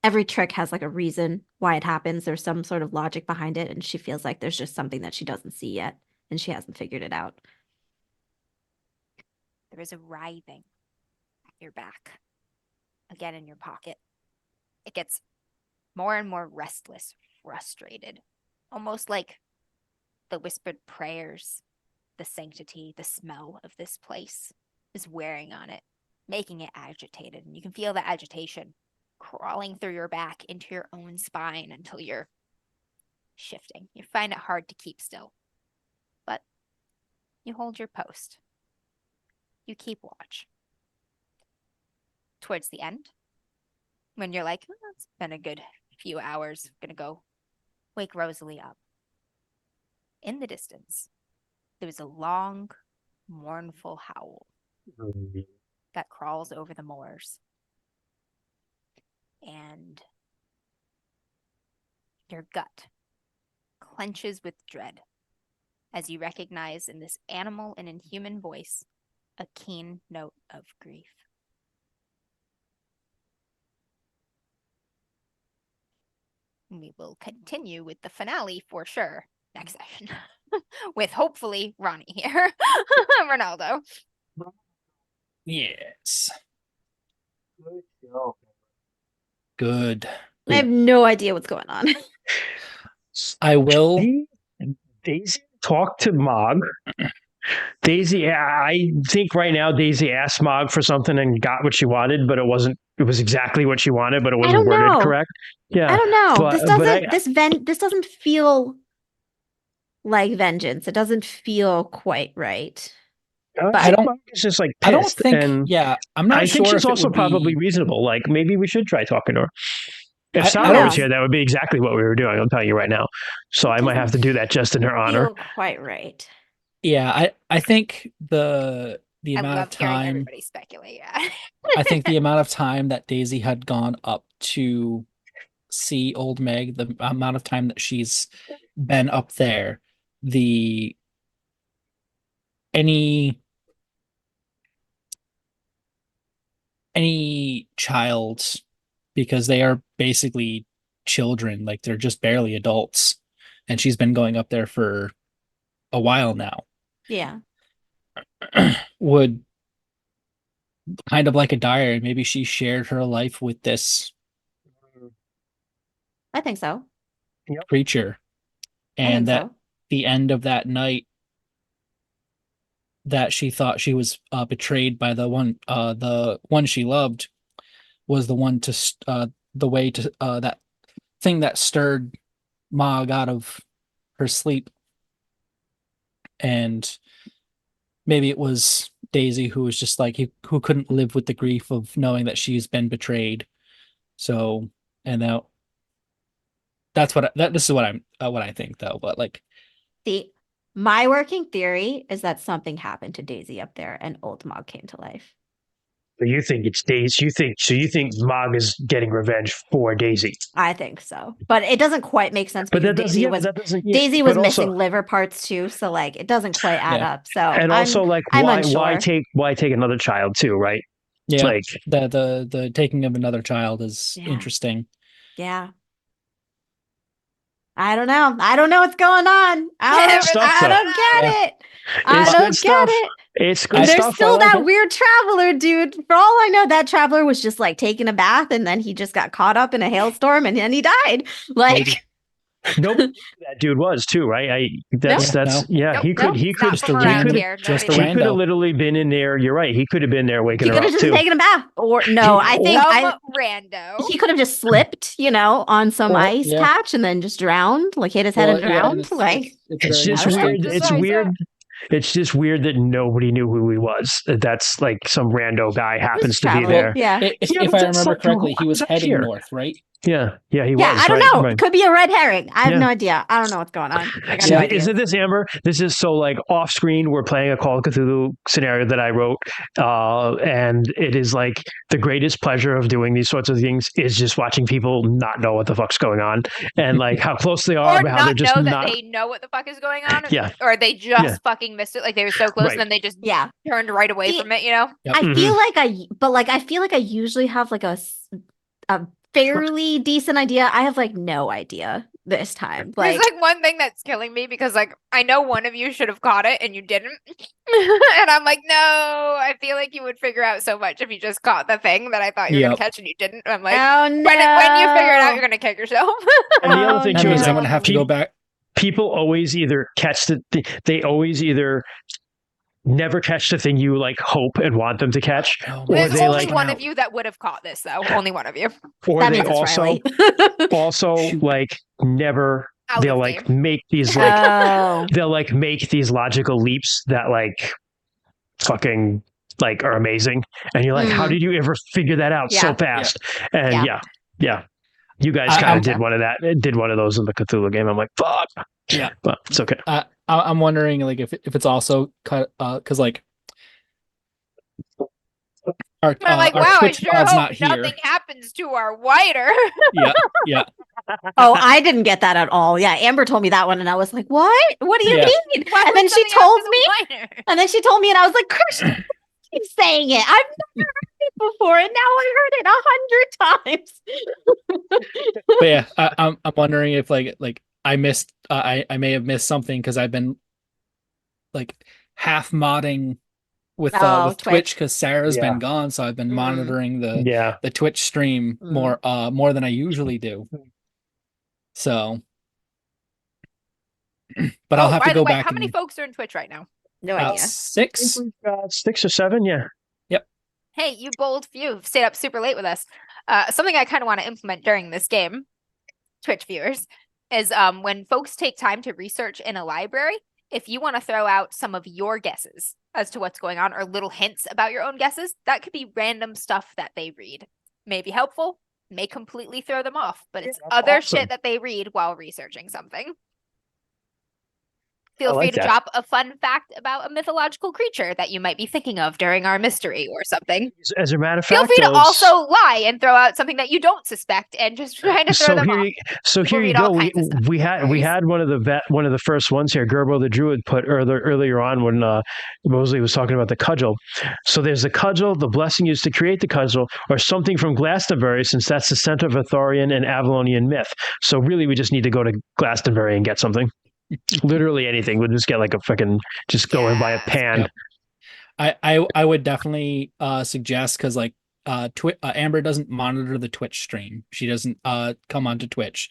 every trick has like a reason why it happens. There's some sort of logic behind it, and she feels like there's just something that she doesn't see yet, and she hasn't figured it out. There is a writhing at your back, again in your pocket. It gets more and more restless, frustrated, almost like the whispered prayers, the sanctity, the smell of this place is wearing on it, making it agitated. And you can feel the agitation crawling through your back into your own spine until you're shifting. You find it hard to keep still, but you hold your post. You keep watch. Towards the end, when you're like, oh, it's been a good few hours, I'm gonna go wake Rosalie up. In the distance, there was a long, mournful howl that crawls over the moors. And your gut clenches with dread as you recognize in this animal and inhuman voice a keen note of grief. We will continue with the finale for sure next session with hopefully Ronnie here. Ronaldo. Yes. Good. I have no idea what's going on. I will. Daisy talked to Mog. Daisy, I think right now Daisy asked Mog for something and got what she wanted, but it wasn't. It was exactly what she wanted, but it wasn't worded know. correct. Yeah, I don't know. but- This but doesn't this doesn't feel like vengeance. It doesn't feel quite right. But I don't- Mog is just like pissed, I don't think. and Yeah, I'm not I sure. think she's if it also would probably be, reasonable. Like maybe we should try talking to her. If I Sarah don't was know. here, that would be exactly what we were doing. I'm telling you right now. So I might have to do that just in her honor. Feel quite right. Yeah, I think the I amount love of hearing time. everybody speculate. Yeah. I think the amount of time that Daisy had gone up to see old Meg, the amount of time that she's been up there, the any child, because they are basically children, like they're just barely adults, and she's been going up there for a while now, Yeah. would kind of like a diary. Maybe she shared her life with this I think so. creature, I think and that so. the end of that night that she thought she was betrayed by the one she loved was the one to the way to that thing that stirred Mog out of her sleep. And maybe it was Daisy who was just like who couldn't live with the grief of knowing that she's been betrayed. So, and now that's this is what I think though. But like, See, my working theory is that something happened to Daisy up there and old Mog came to life. So you think it's Daisy? You think Mog is getting revenge for Daisy? I think so. But it doesn't quite make sense But because that doesn't. Daisy Yeah, was that doesn't. Daisy was but also- missing liver parts too, so like it doesn't quite add Yeah. up. So And also, like, I'm why unsure. take another child too? Right? yeah, Like, the taking of another child is Yeah. interesting. Yeah. I don't know. I don't know what's going on. I Good stuff, I though. don't get Yeah. it. I It's don't good get stuff. it. It's good And there's stuff. still I like that it. weird traveler dude. For all I know, that traveler was just like taking a bath and then he just got caught up in a hailstorm and then he died. Like, Maybe. Nope, that dude was too, right? That's No. yeah. Nope, He could nope, he it's could not just from a around random- here. just Nobody a he could have rando. literally been in there. You're right. He could have been there waking he her could up have just too. taken a bath. Or no, I think Some rando. he could have just slipped, on some Or- ice yeah. patch and then just drowned, like hit his head and Well, yeah, drowned. it's, like, it's It's very just I don't know. weird. Just It's like weird. It's just weird that nobody knew who he was. That's like some rando guy happens to be traveling. there. Yeah. If Yeah, but I that's remember like, correctly, who he was was up heading here? north, right? Yeah, he Yeah, was. I don't right, know. right. Could be a red herring. I have Yeah. no idea. I don't know what's going on. I got So no idea. isn't this Amber? This is so like off screen. We're playing a Call of Cthulhu scenario that I wrote, and it is like the greatest pleasure of doing these sorts of things is just watching people not know what the fuck's going on and like how close they are, Or but how they're not just know that not. they know what the fuck is going on, Yeah, or they just Yeah. fucking missed it. Like they were so close, Right. and then they just Yeah. turned right away See, from it. You know, Yep. I feel like I feel like I usually have like a fairly decent idea. I have like no idea this time. there's Like, like one thing that's killing me because like I know one of you should have caught it and you didn't, and I'm like, no, I feel like you would figure out so much if you just caught the thing that I thought you were gonna Yep. catch and you didn't. I'm like, oh no. when you figure it out, you're gonna kick yourself. And the other thing That too means is I'm that gonna have to go back. people always either catch they always either never catch the thing you like hope and want them to catch, Oh, or There's they only like, one of you that would have caught this though. Only one of you. or That they means it's also Riley. also Shoot. like never. Out They'll of like game. make these like Oh. they'll like make these logical leaps that like fucking like are amazing, and you're like, how Mm. did you ever figure that out so Yeah. fast? And Yeah. yeah. You guys I- kind I'm- of did one of that. Did one of those in the Cthulhu game. I'm like, fuck. Yeah. But it's okay. I'm wondering like if it's also cut because like our I'm like, our wow, I Twitch sure pod's hope not here. nothing happens to our whiter. Yeah. Oh, I didn't get that at all. Yeah, Amber told me that one, and I was like, "What? What do you Yeah. mean?" Why And would then she something happen told to the me, whiter? and then she told me, and I was like, "Christian, keep saying it. I've never heard it before, and now I heard it 100 times." But yeah, I'm wondering if like I missed I may have missed something because I've been like half modding with Twitch. Twitch because Sarah's Yeah. been gone, so I've been Mhm. monitoring Yeah. the Twitch stream more than I usually do. So, but I'll have by to the go way, back. how many and, folks are in Twitch right now? No uh, idea. 6. We've got 6 or 7. Yeah. Hey, you bold few have stayed up super late with us. Something I kind of want to implement during this game, Twitch viewers, is when folks take time to research in a library, if you want to throw out some of your guesses as to what's going on or little hints about your own guesses, that could be random stuff that they read. May be helpful, may completely throw them off, but it's that's other awesome. shit that they read while researching something. I Feel free like to that. drop a fun fact about a mythological creature that you might be thinking of during our mystery or something. As a matter of Feel fact, free to those- also lie and throw out something that you don't suspect and just try to throw so them here, off. here you read all go. kinds of stuff. We had one of the first ones here. Gerbo the Druid put earlier on when Mosley was talking about the cudgel. So there's the cudgel. The blessing used to create the cudgel, or something from Glastonbury, since that's the center of Arthurian and Avalonian myth. So really, we just need to go to Glastonbury and get something. Literally anything. We'll just get like a fucking go and buy a pan. Yep. I would definitely suggest because like Amber doesn't monitor the Twitch stream. She doesn't come onto Twitch.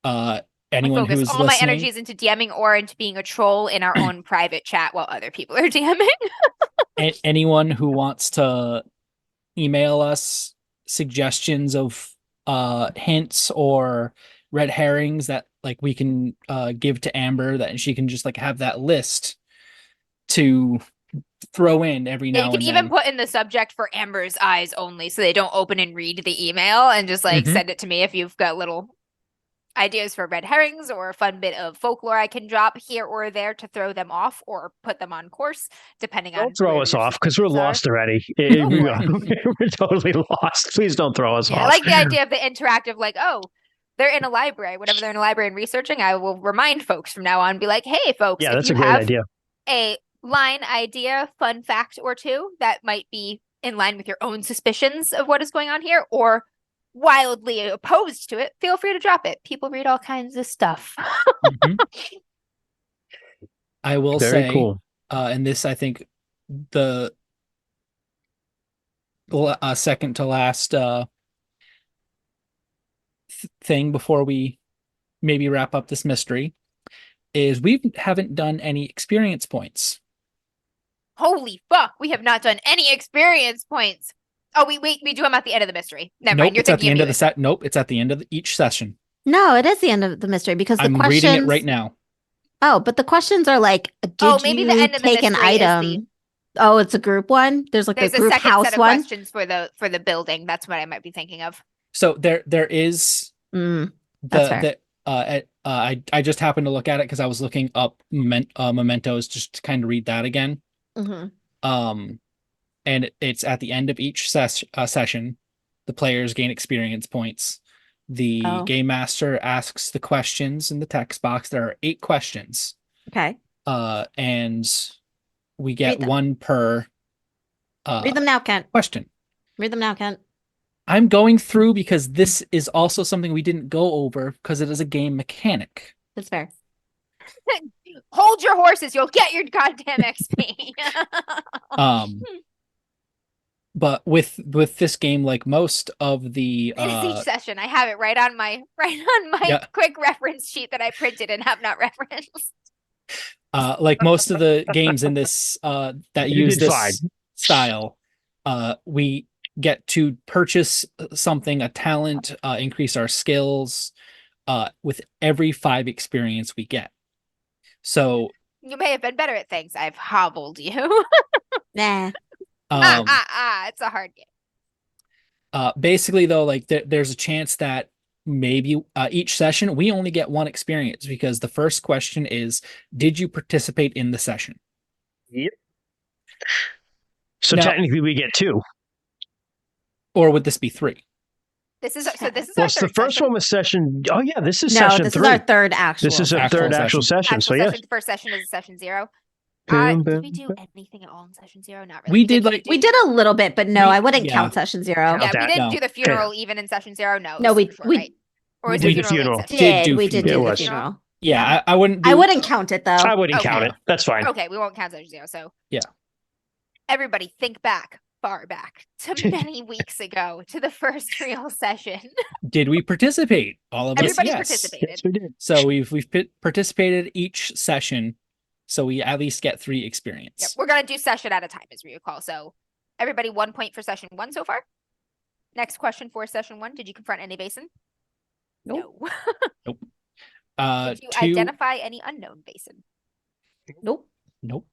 Anyone Focus who's all my listening, energies into DMing or into being a troll in our own private chat while other people are DMing. anyone who wants to email us suggestions of hints or red herrings that like we can give to Amber, that she can just like have that list to throw in every Yeah, now you can and even then. put in the subject for Amber's eyes only so they don't open and read the email, and just like Mhm. send it to me if you've got little ideas for red herrings or a fun bit of folklore I can drop here or there to throw them off or put them on course, depending on. Don't throw where us your off because we're suspicions are. lost already. Go for We're totally lost. Please don't throw us Yeah, I off. like the idea of the interactive, like, oh, they're in a library. Whenever they're in a library and researching, I will remind folks from now on, be like, hey, folks, Yeah, if that's you a great have idea. a line idea, fun fact or two that might be in line with your own suspicions of what is going on here, or wildly opposed to it, feel free to drop it. People read all kinds of stuff. Mhm. I will Very say, cool. and this I think the second to last thing before we maybe wrap up this mystery is we haven't done any experience points. Holy fuck, we have not done any experience points. Oh, we do them at the end of the mystery. Never Nope, mind. You're it's at the thinking end of the music. set. Nope, it's at the end of each session. No, it is the end of the mystery because the I'm questions. reading it right now. Oh, but the questions are like, Oh, did maybe the you end of the take an mystery is the- item? Oh, it's a group one. There's like There's the a group second house set of one. questions for the building. That's what I might be thinking of. So there is That's fair. I just happened to look at it because I was looking up mementos just to kind of read that again. Mhm. And it's at the end of each session, the players gain experience points. The Oh. game master asks the questions in the text box. There are 8 questions. Okay. And we get Read them. one per Read them now, Kent. question. Read them now, Kent. I'm going through because this is also something we didn't go over because it is a game mechanic. That's fair. Hold your horses. You'll get your goddamn XP. But with this game, like most of the It is each session. I have it right on my Yeah. quick reference sheet that I printed and have not referenced. like most of the games in this that You use did this fine. style, we get to purchase something, a talent, increase our skills with every 5 experience we get. So You may have been better at things. I've hobbled you. Nah. It's a hard game. basically though, like there's a chance that maybe each session we only get 1 experience because the first question is, did you participate in the session? Yep. So Now- technically we get 2. Or would this be 3? This is our Well, third the first session. one was session. Oh yeah, this is No, session this 3. is our third actual. This is a Actual third actual session. session. So Actual yeah, session. The first session is session 0. Boom, Did boom, we do boom. anything at all in session 0? Not really. We did, like- We did a little bit, but no, We- I wouldn't yeah. count session 0. Yeah, Count we that. didn't No. do the funeral even in session 0. No, No, we- sure, we- right? Or we was did the the funeral. in funeral. session Did do We did funeral. do It the was. funeral. Yeah, I wouldn't do I wouldn't count it though. I wouldn't Okay. count it. That's fine. Okay, we won't count session 0. So Yeah. Everybody, think back, far back to many weeks ago to the first real session. Did we participate? All of us, Everybody yes. participated. Yes, we did. So we've participated each session, so we at least get 3 experience. Yep, we're gonna do session at a time, as we recall. So everybody 1 point for session 1 so far. Next question for session 1: did you confront any Vaesen? Nope. No. Did you 2. identify any unknown Vaesen? Nope. Nope.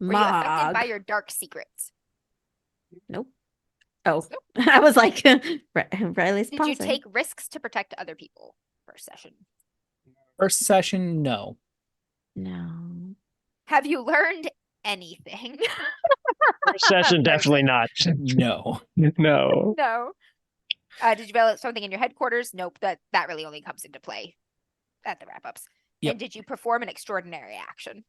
Were you affected Mog. by your dark secrets? Nope. Oh, I was like, Riley's Did pausing. you take risks to protect other people? First session. First session, no. No. Have you learned anything? First session, definitely not. No. No. No. Did you develop something in your headquarters? Nope. That really only comes into play at the wrap ups. Yep. And did you perform an extraordinary action?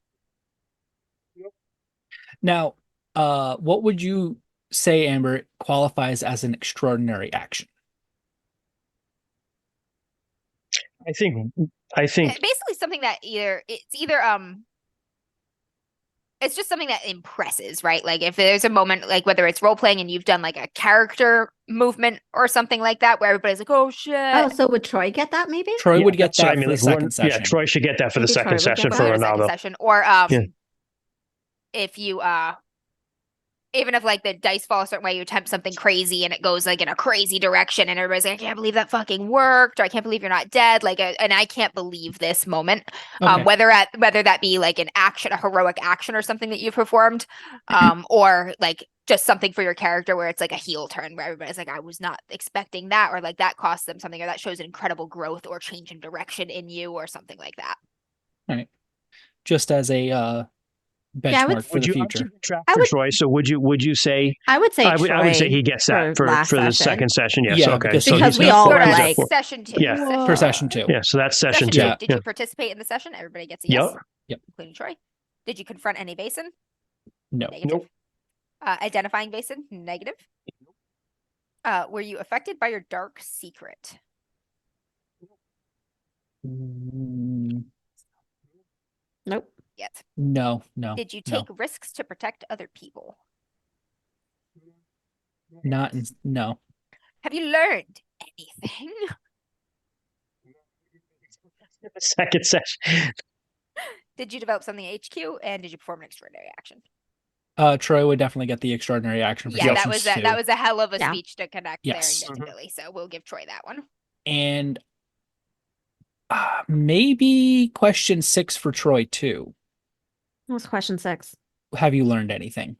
Now, what would you say, Amber, qualifies as an extraordinary action? I think Basically something that it's just something that impresses, right? Like if there's a moment, like whether it's role playing and you've done like a character movement or something like that, where everybody's like, "Oh shit!" Oh, so would Troy get that maybe? Troy yeah, would get that's what that I mean, for the like second one- session. Yeah, Troy should get that for the Maybe Troy second would get session that. for the second Ronaldo. session, or Yeah. if you even if like the dice fall a certain way, you attempt something crazy and it goes like in a crazy direction, and everybody's like, "I can't believe that fucking worked," or "I can't believe you're not dead," like and I can't believe this moment. Okay. Whether that be like an action, a heroic action or something that you've performed, or like just something for your character where it's like a heel turn where everybody's like, "I was not expecting that," or like that cost them something, or that shows incredible growth or change in direction in you or something like that. Just as a Yeah, I would- benchmark for Would the you future. keep track I for would- Troy? So would you say? I would say I would say Troy he gets that for last the session. second session. Yes. Yeah, okay. because So Because he's we got all four. were He's got like- four. Session 2. Yeah. Session For two. session 2. Yeah. So that's session Session 2. Yeah. two. Did Yeah. you participate in the session? Everybody gets a yes, Yep. including Troy. Did you confront any Vaesen? No. Negative. Nope. Identifying Vaesen? Negative. Were you affected by your dark secret? Nope. Yet. No. Did you no. take risks to protect other people? No. Have you learned anything? Second session. Did you develop something at HQ, and did you perform an extraordinary action? Troy would definitely get the extraordinary action for Yeah, that sessions was 2. that was a hell of a Yeah. speech to connect Yes. there and get to Billy. So we'll give Troy that one. And Maybe question 6 for Troy too. What's question 6? Have you learned anything?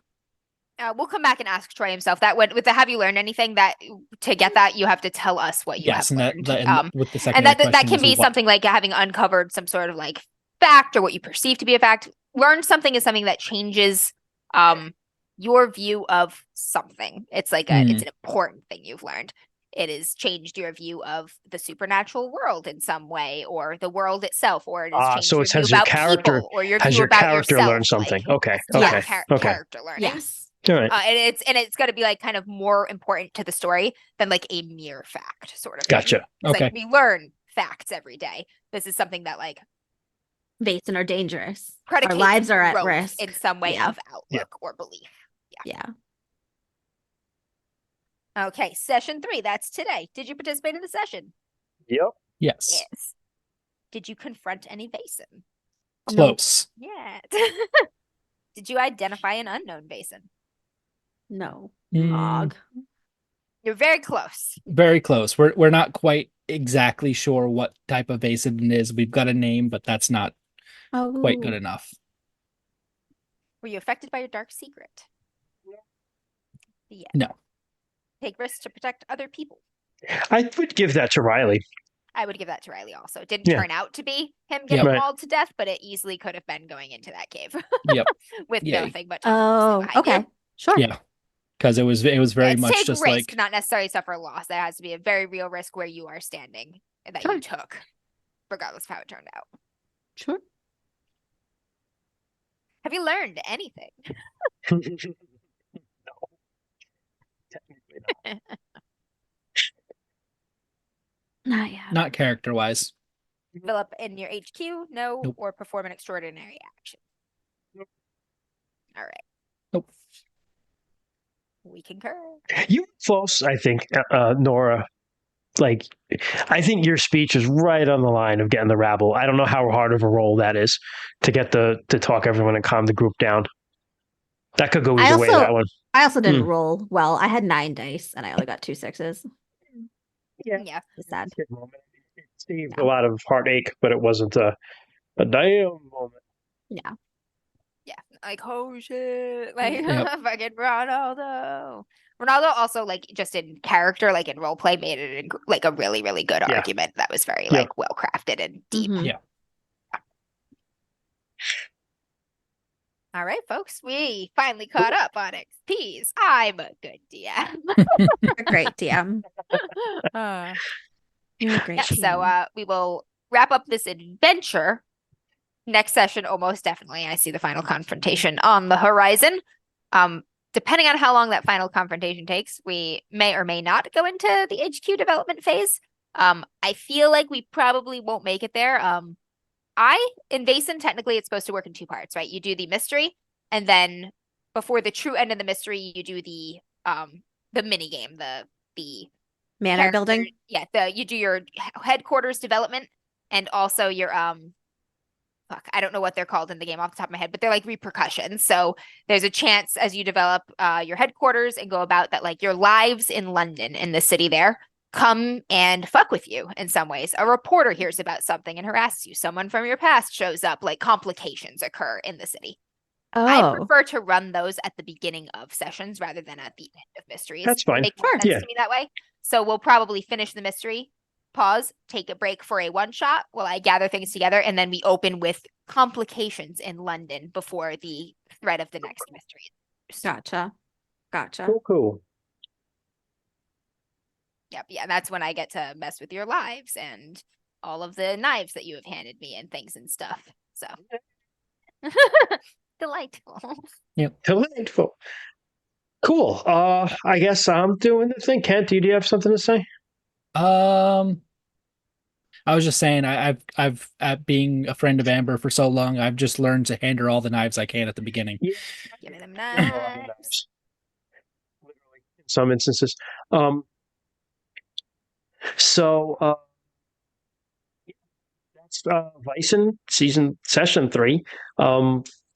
We'll come back and ask Troy himself. That would with the have you learned anything that to get that you have to tell us what you Yes, have and learned. with the And secondary that question can is be what? something like having uncovered some sort of like fact or what you perceive to be a fact. Learn something is something that changes your view of something. It's like it's an important thing you've learned. It has changed your view of the supernatural world in some way, or the world itself, or it has changed So your it view has your about character. people, or your Has view your about character yourself. learned something? Like, Okay. yeah, Okay. Okay. character learning. Yes. All right. And it's going to be like kind of more important to the story than like a mere fact sort of thing. Gotcha. It's Okay. like we learn facts every day. This is something that like Vaesen are dangerous. Our predicates lives are at growth risk. in some way Yeah. of outlook or belief. Yeah. Okay, session 3. That's today. Did you participate in the session? Yep. Yes. Yes. Did you confront any Vaesen? Close. Yeah. Did you identify an unknown Vaesen? No. Mm, Og. You're very close. very close. We're not quite exactly sure what type of Vaesen it is. We've got a name, but that's not Oh. quite good enough. Were you affected by your dark secret? Yeah. No. Take risks to protect other people. I would give that to Riley. I would give that to Riley also. It didn't Yeah. turn out to be him getting Right. mauled to death, but it easily could have been going into that cave Yep. with Yeah. nothing but Oh, behind okay. you. Sure. Yeah. Because it was very It's much take just risk, like not necessarily suffer loss. That has to be a very real risk where you are standing and that Sure. you took, regardless of how it turned out. Sure. Have you learned anything? No. Technically not. Not yet. not character wise. Develop in your HQ? No. Nope. Or perform an extraordinary action? Nope. All right. Nope. We concur. You were close, I think, Nora. Like, I think your speech is right on the line of getting the rabble. I don't know how hard of a role that is to get to talk everyone and calm the group down. That could go either way, that one. I also didn't roll well. I had 9 dice and I only got 2 6s. Yeah. It's sad. Good moment. It saved a lot of heartache, but it wasn't a damn moment. Yeah. Yeah. Like, oh shit. Like, Yep. fucking Ronaldo. Ronaldo also, like, just in character, like in roleplay, made it like a really, really good Yeah. argument that was very, Yeah. like, well crafted and deep. Mhm. Yeah. All right, folks. We finally caught up on XPs. I'm a good DM. You're a great DM. You're a great Yeah, DM. so we will wrap up this adventure next session. Almost definitely, I see the final confrontation on the horizon. Depending on how long that final confrontation takes, we may or may not go into the HQ development phase. I feel like we probably won't make it there. In Vaesen, technically it's supposed to work in 2 parts, right? You do the mystery, and then before the true end of the mystery, you do the mini game, the Manor character- building. Yeah, you do your headquarters development and also your I don't know what they're called in the game off the top of my head, but they're like repercussions. So there's a chance as you develop your headquarters and go about that, like your lives in London, in the city there, come and fuck with you in some ways. A reporter hears about something and harasses you. Someone from your past shows up, like complications occur in the city. I Oh. prefer to run those at the beginning of sessions rather than at the end of mysteries. That's fine. It makes more Sure. sense Yeah. to me that way. So we'll probably finish the mystery, pause, take a break for a one shot while I gather things together, and then we open with complications in London before the threat of the next mystery. Gotcha. Gotcha. Cool. Yep, yeah, that's when I get to mess with your lives and all of the knives that you have handed me and things and stuff. So delightful. Delightful. Cool. I guess I'm doing the thing. Kent, do you have something to say? I was just saying, I've at being a friend of Amber for so long, I've just learned to hand her all the knives I can at the beginning. Yeah. Give me them Literally, knives. in some instances. So that's Vaesen session 3.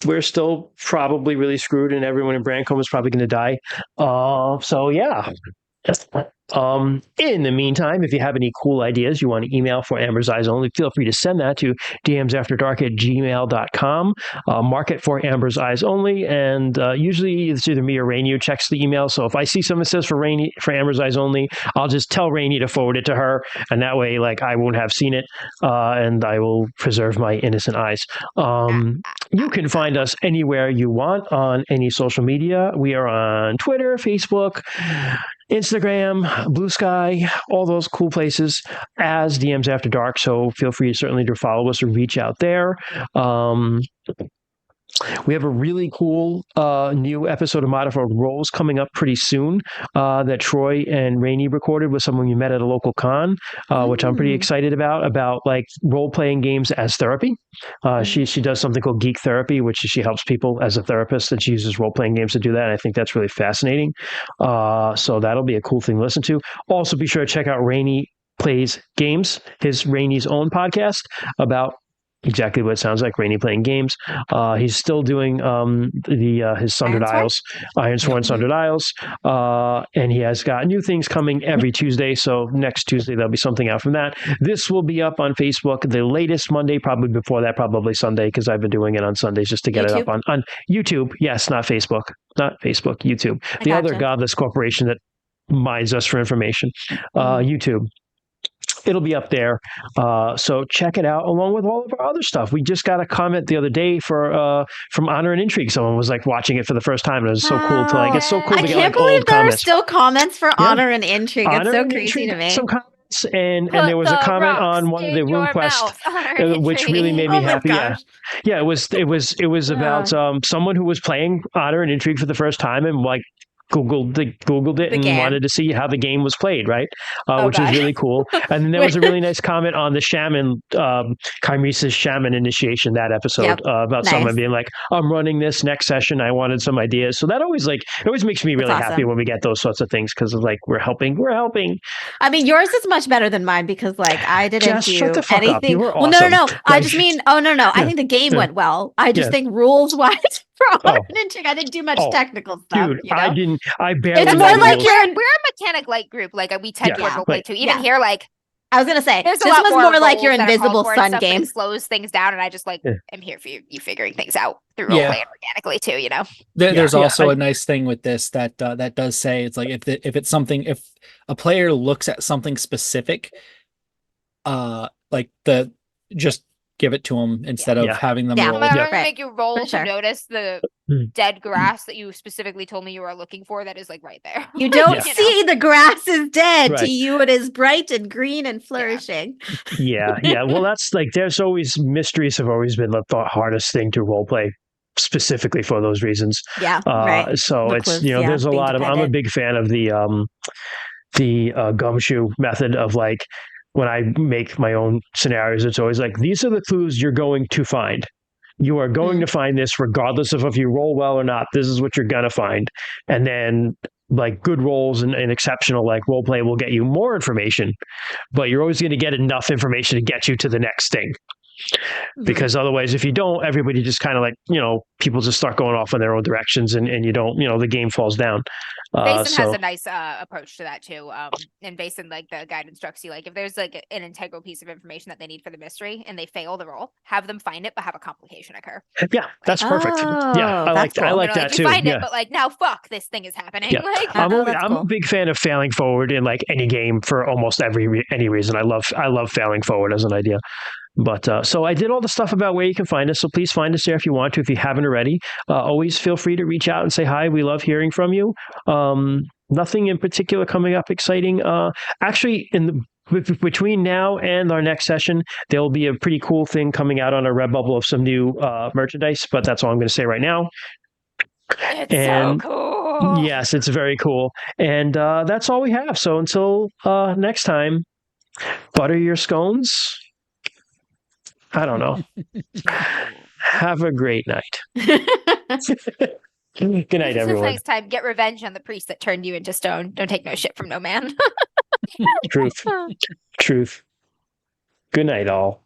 We're still probably really screwed, and everyone in Brancombe is probably going to die. So yeah, In the meantime, if you have any cool ideas you want to email for Amber's Eyes Only, feel free to send that to dmsafterdark@gmail.com. Mark it for Amber's Eyes Only, and usually it's either me or Rainey who checks the email. So if I see something that says for Amber's Eyes Only, I'll just tell Rainey to forward it to her, and that way, like, I won't have seen it, and I will preserve my innocent eyes. You can find us anywhere you want on any social media. We are on Twitter, Facebook, Instagram, Blue Sky, all those cool places as DMs After Dark. So feel free certainly to follow us or reach out there. We have a really cool new episode of Modified Roles coming up pretty soon that Troy and Rainey recorded with someone we met at a local con, which I'm pretty excited about like role-playing games as therapy. She does something called Geek Therapy, which she helps people as a therapist, and she uses role-playing games to do that. And I think that's really fascinating. So that'll be a cool thing to listen to. Also, be sure to check out Rainey Plays Games, Rainey's own podcast about exactly what it sounds like, Rainey playing games. He's still doing his Sundered Isles, Ironsworn Sundered Isles, and he has got new things coming every Tuesday. So next Tuesday there'll be something out from that. This will be up on Facebook the latest Monday, probably before that, probably Sunday, because I've been doing it on Sundays just to get it up on YouTube. Yes, not Facebook, YouTube. The other godless corporation that mines us for information, YouTube. It'll be up there. So check it out along with all of our other stuff. We just got a comment the other day from Honor and Intrigue. Someone was like watching it for the first time. And it was so cool to like, it's so cool to get like old comments. I can't believe there are still comments for Honor and Intrigue. It's so crazy to me. Some comments, and there was a comment on one of the RuneQuest, which really made me happy. Yeah, it was about someone who was playing Honor and Intrigue for the first time and like Googled it and wanted to see how the game was played, right? Which is really cool. And then there was a really nice comment on the shaman, Chimesa's shaman initiation, that episode, about someone being like, I'm running this next session. I wanted some ideas. So that always it always makes me really happy when we get those sorts of things, because like we're helping. I mean, yours is much better than mine because like I didn't do shut the fuck anything. Up. You were well, awesome. no. I just mean, no. I think the game went well. I just think rules wise for Honor and Intrigue, I didn't do much technical stuff. Dude, you know? I barely. It's more like we're a mechanic light group. Like we tend to roleplay too. Even here, like I was gonna say, this was more like your Invisible Sun game. It slows things down, and I just like am here for you figuring things out through roleplay and organically too. You know, there's also a nice thing with this that does say it's like if it's something, if a player looks at something specific, like just give it to them instead of having them roll. I'm gonna make you roll to notice the dead grass that you specifically told me you are looking for. That is like right there. You don't see the grass is dead. Right. To you, it is bright and green and flourishing. Yeah. Well, that's like, there's always, mysteries have always been the hardest thing to role play, specifically for those reasons. Yeah. Right. So it's, there's a lot of, I'm a big fan of the gumshoe method of like, when I make my own scenarios, it's always like, these are the clues you're going to find. You are going to find this regardless of if you roll well or not. This is what you're going to find. And then like good rolls and exceptional like role play will get you more information, but you're always going to get enough information to get you to the next thing. Because otherwise, if you don't, everybody just kind of like, people just start going off in their own directions and you don't, the game falls down. Vaesen has a nice approach to that too. And Vaesen, like the guide instructs you, like if there's like an integral piece of information that they need for the mystery and they fail the roll, have them find it, but have a complication occur. Yeah, that's perfect. I like that. I like that too. You find it, but like now, fuck, this thing is happening. Yeah. Like, I'm a big fan of failing forward in like any game for almost any reason. I love failing forward as an idea. But so I did all the stuff about where you can find us. So please find us there if you want to. If you haven't already, always feel free to reach out and say hi. We love hearing from you. Nothing in particular coming up exciting. Actually, between now and our next session, there will be a pretty cool thing coming out on our Redbubble of some new merchandise. But that's all I'm going to say right now. It's so cool. Yes, it's very cool. And that's all we have. So until next time, butter your scones. I don't know. Have a great night. Good night, everyone. Next time, get revenge on the priest that turned you into stone. Don't take no shit from no man. Truth. Good night, all.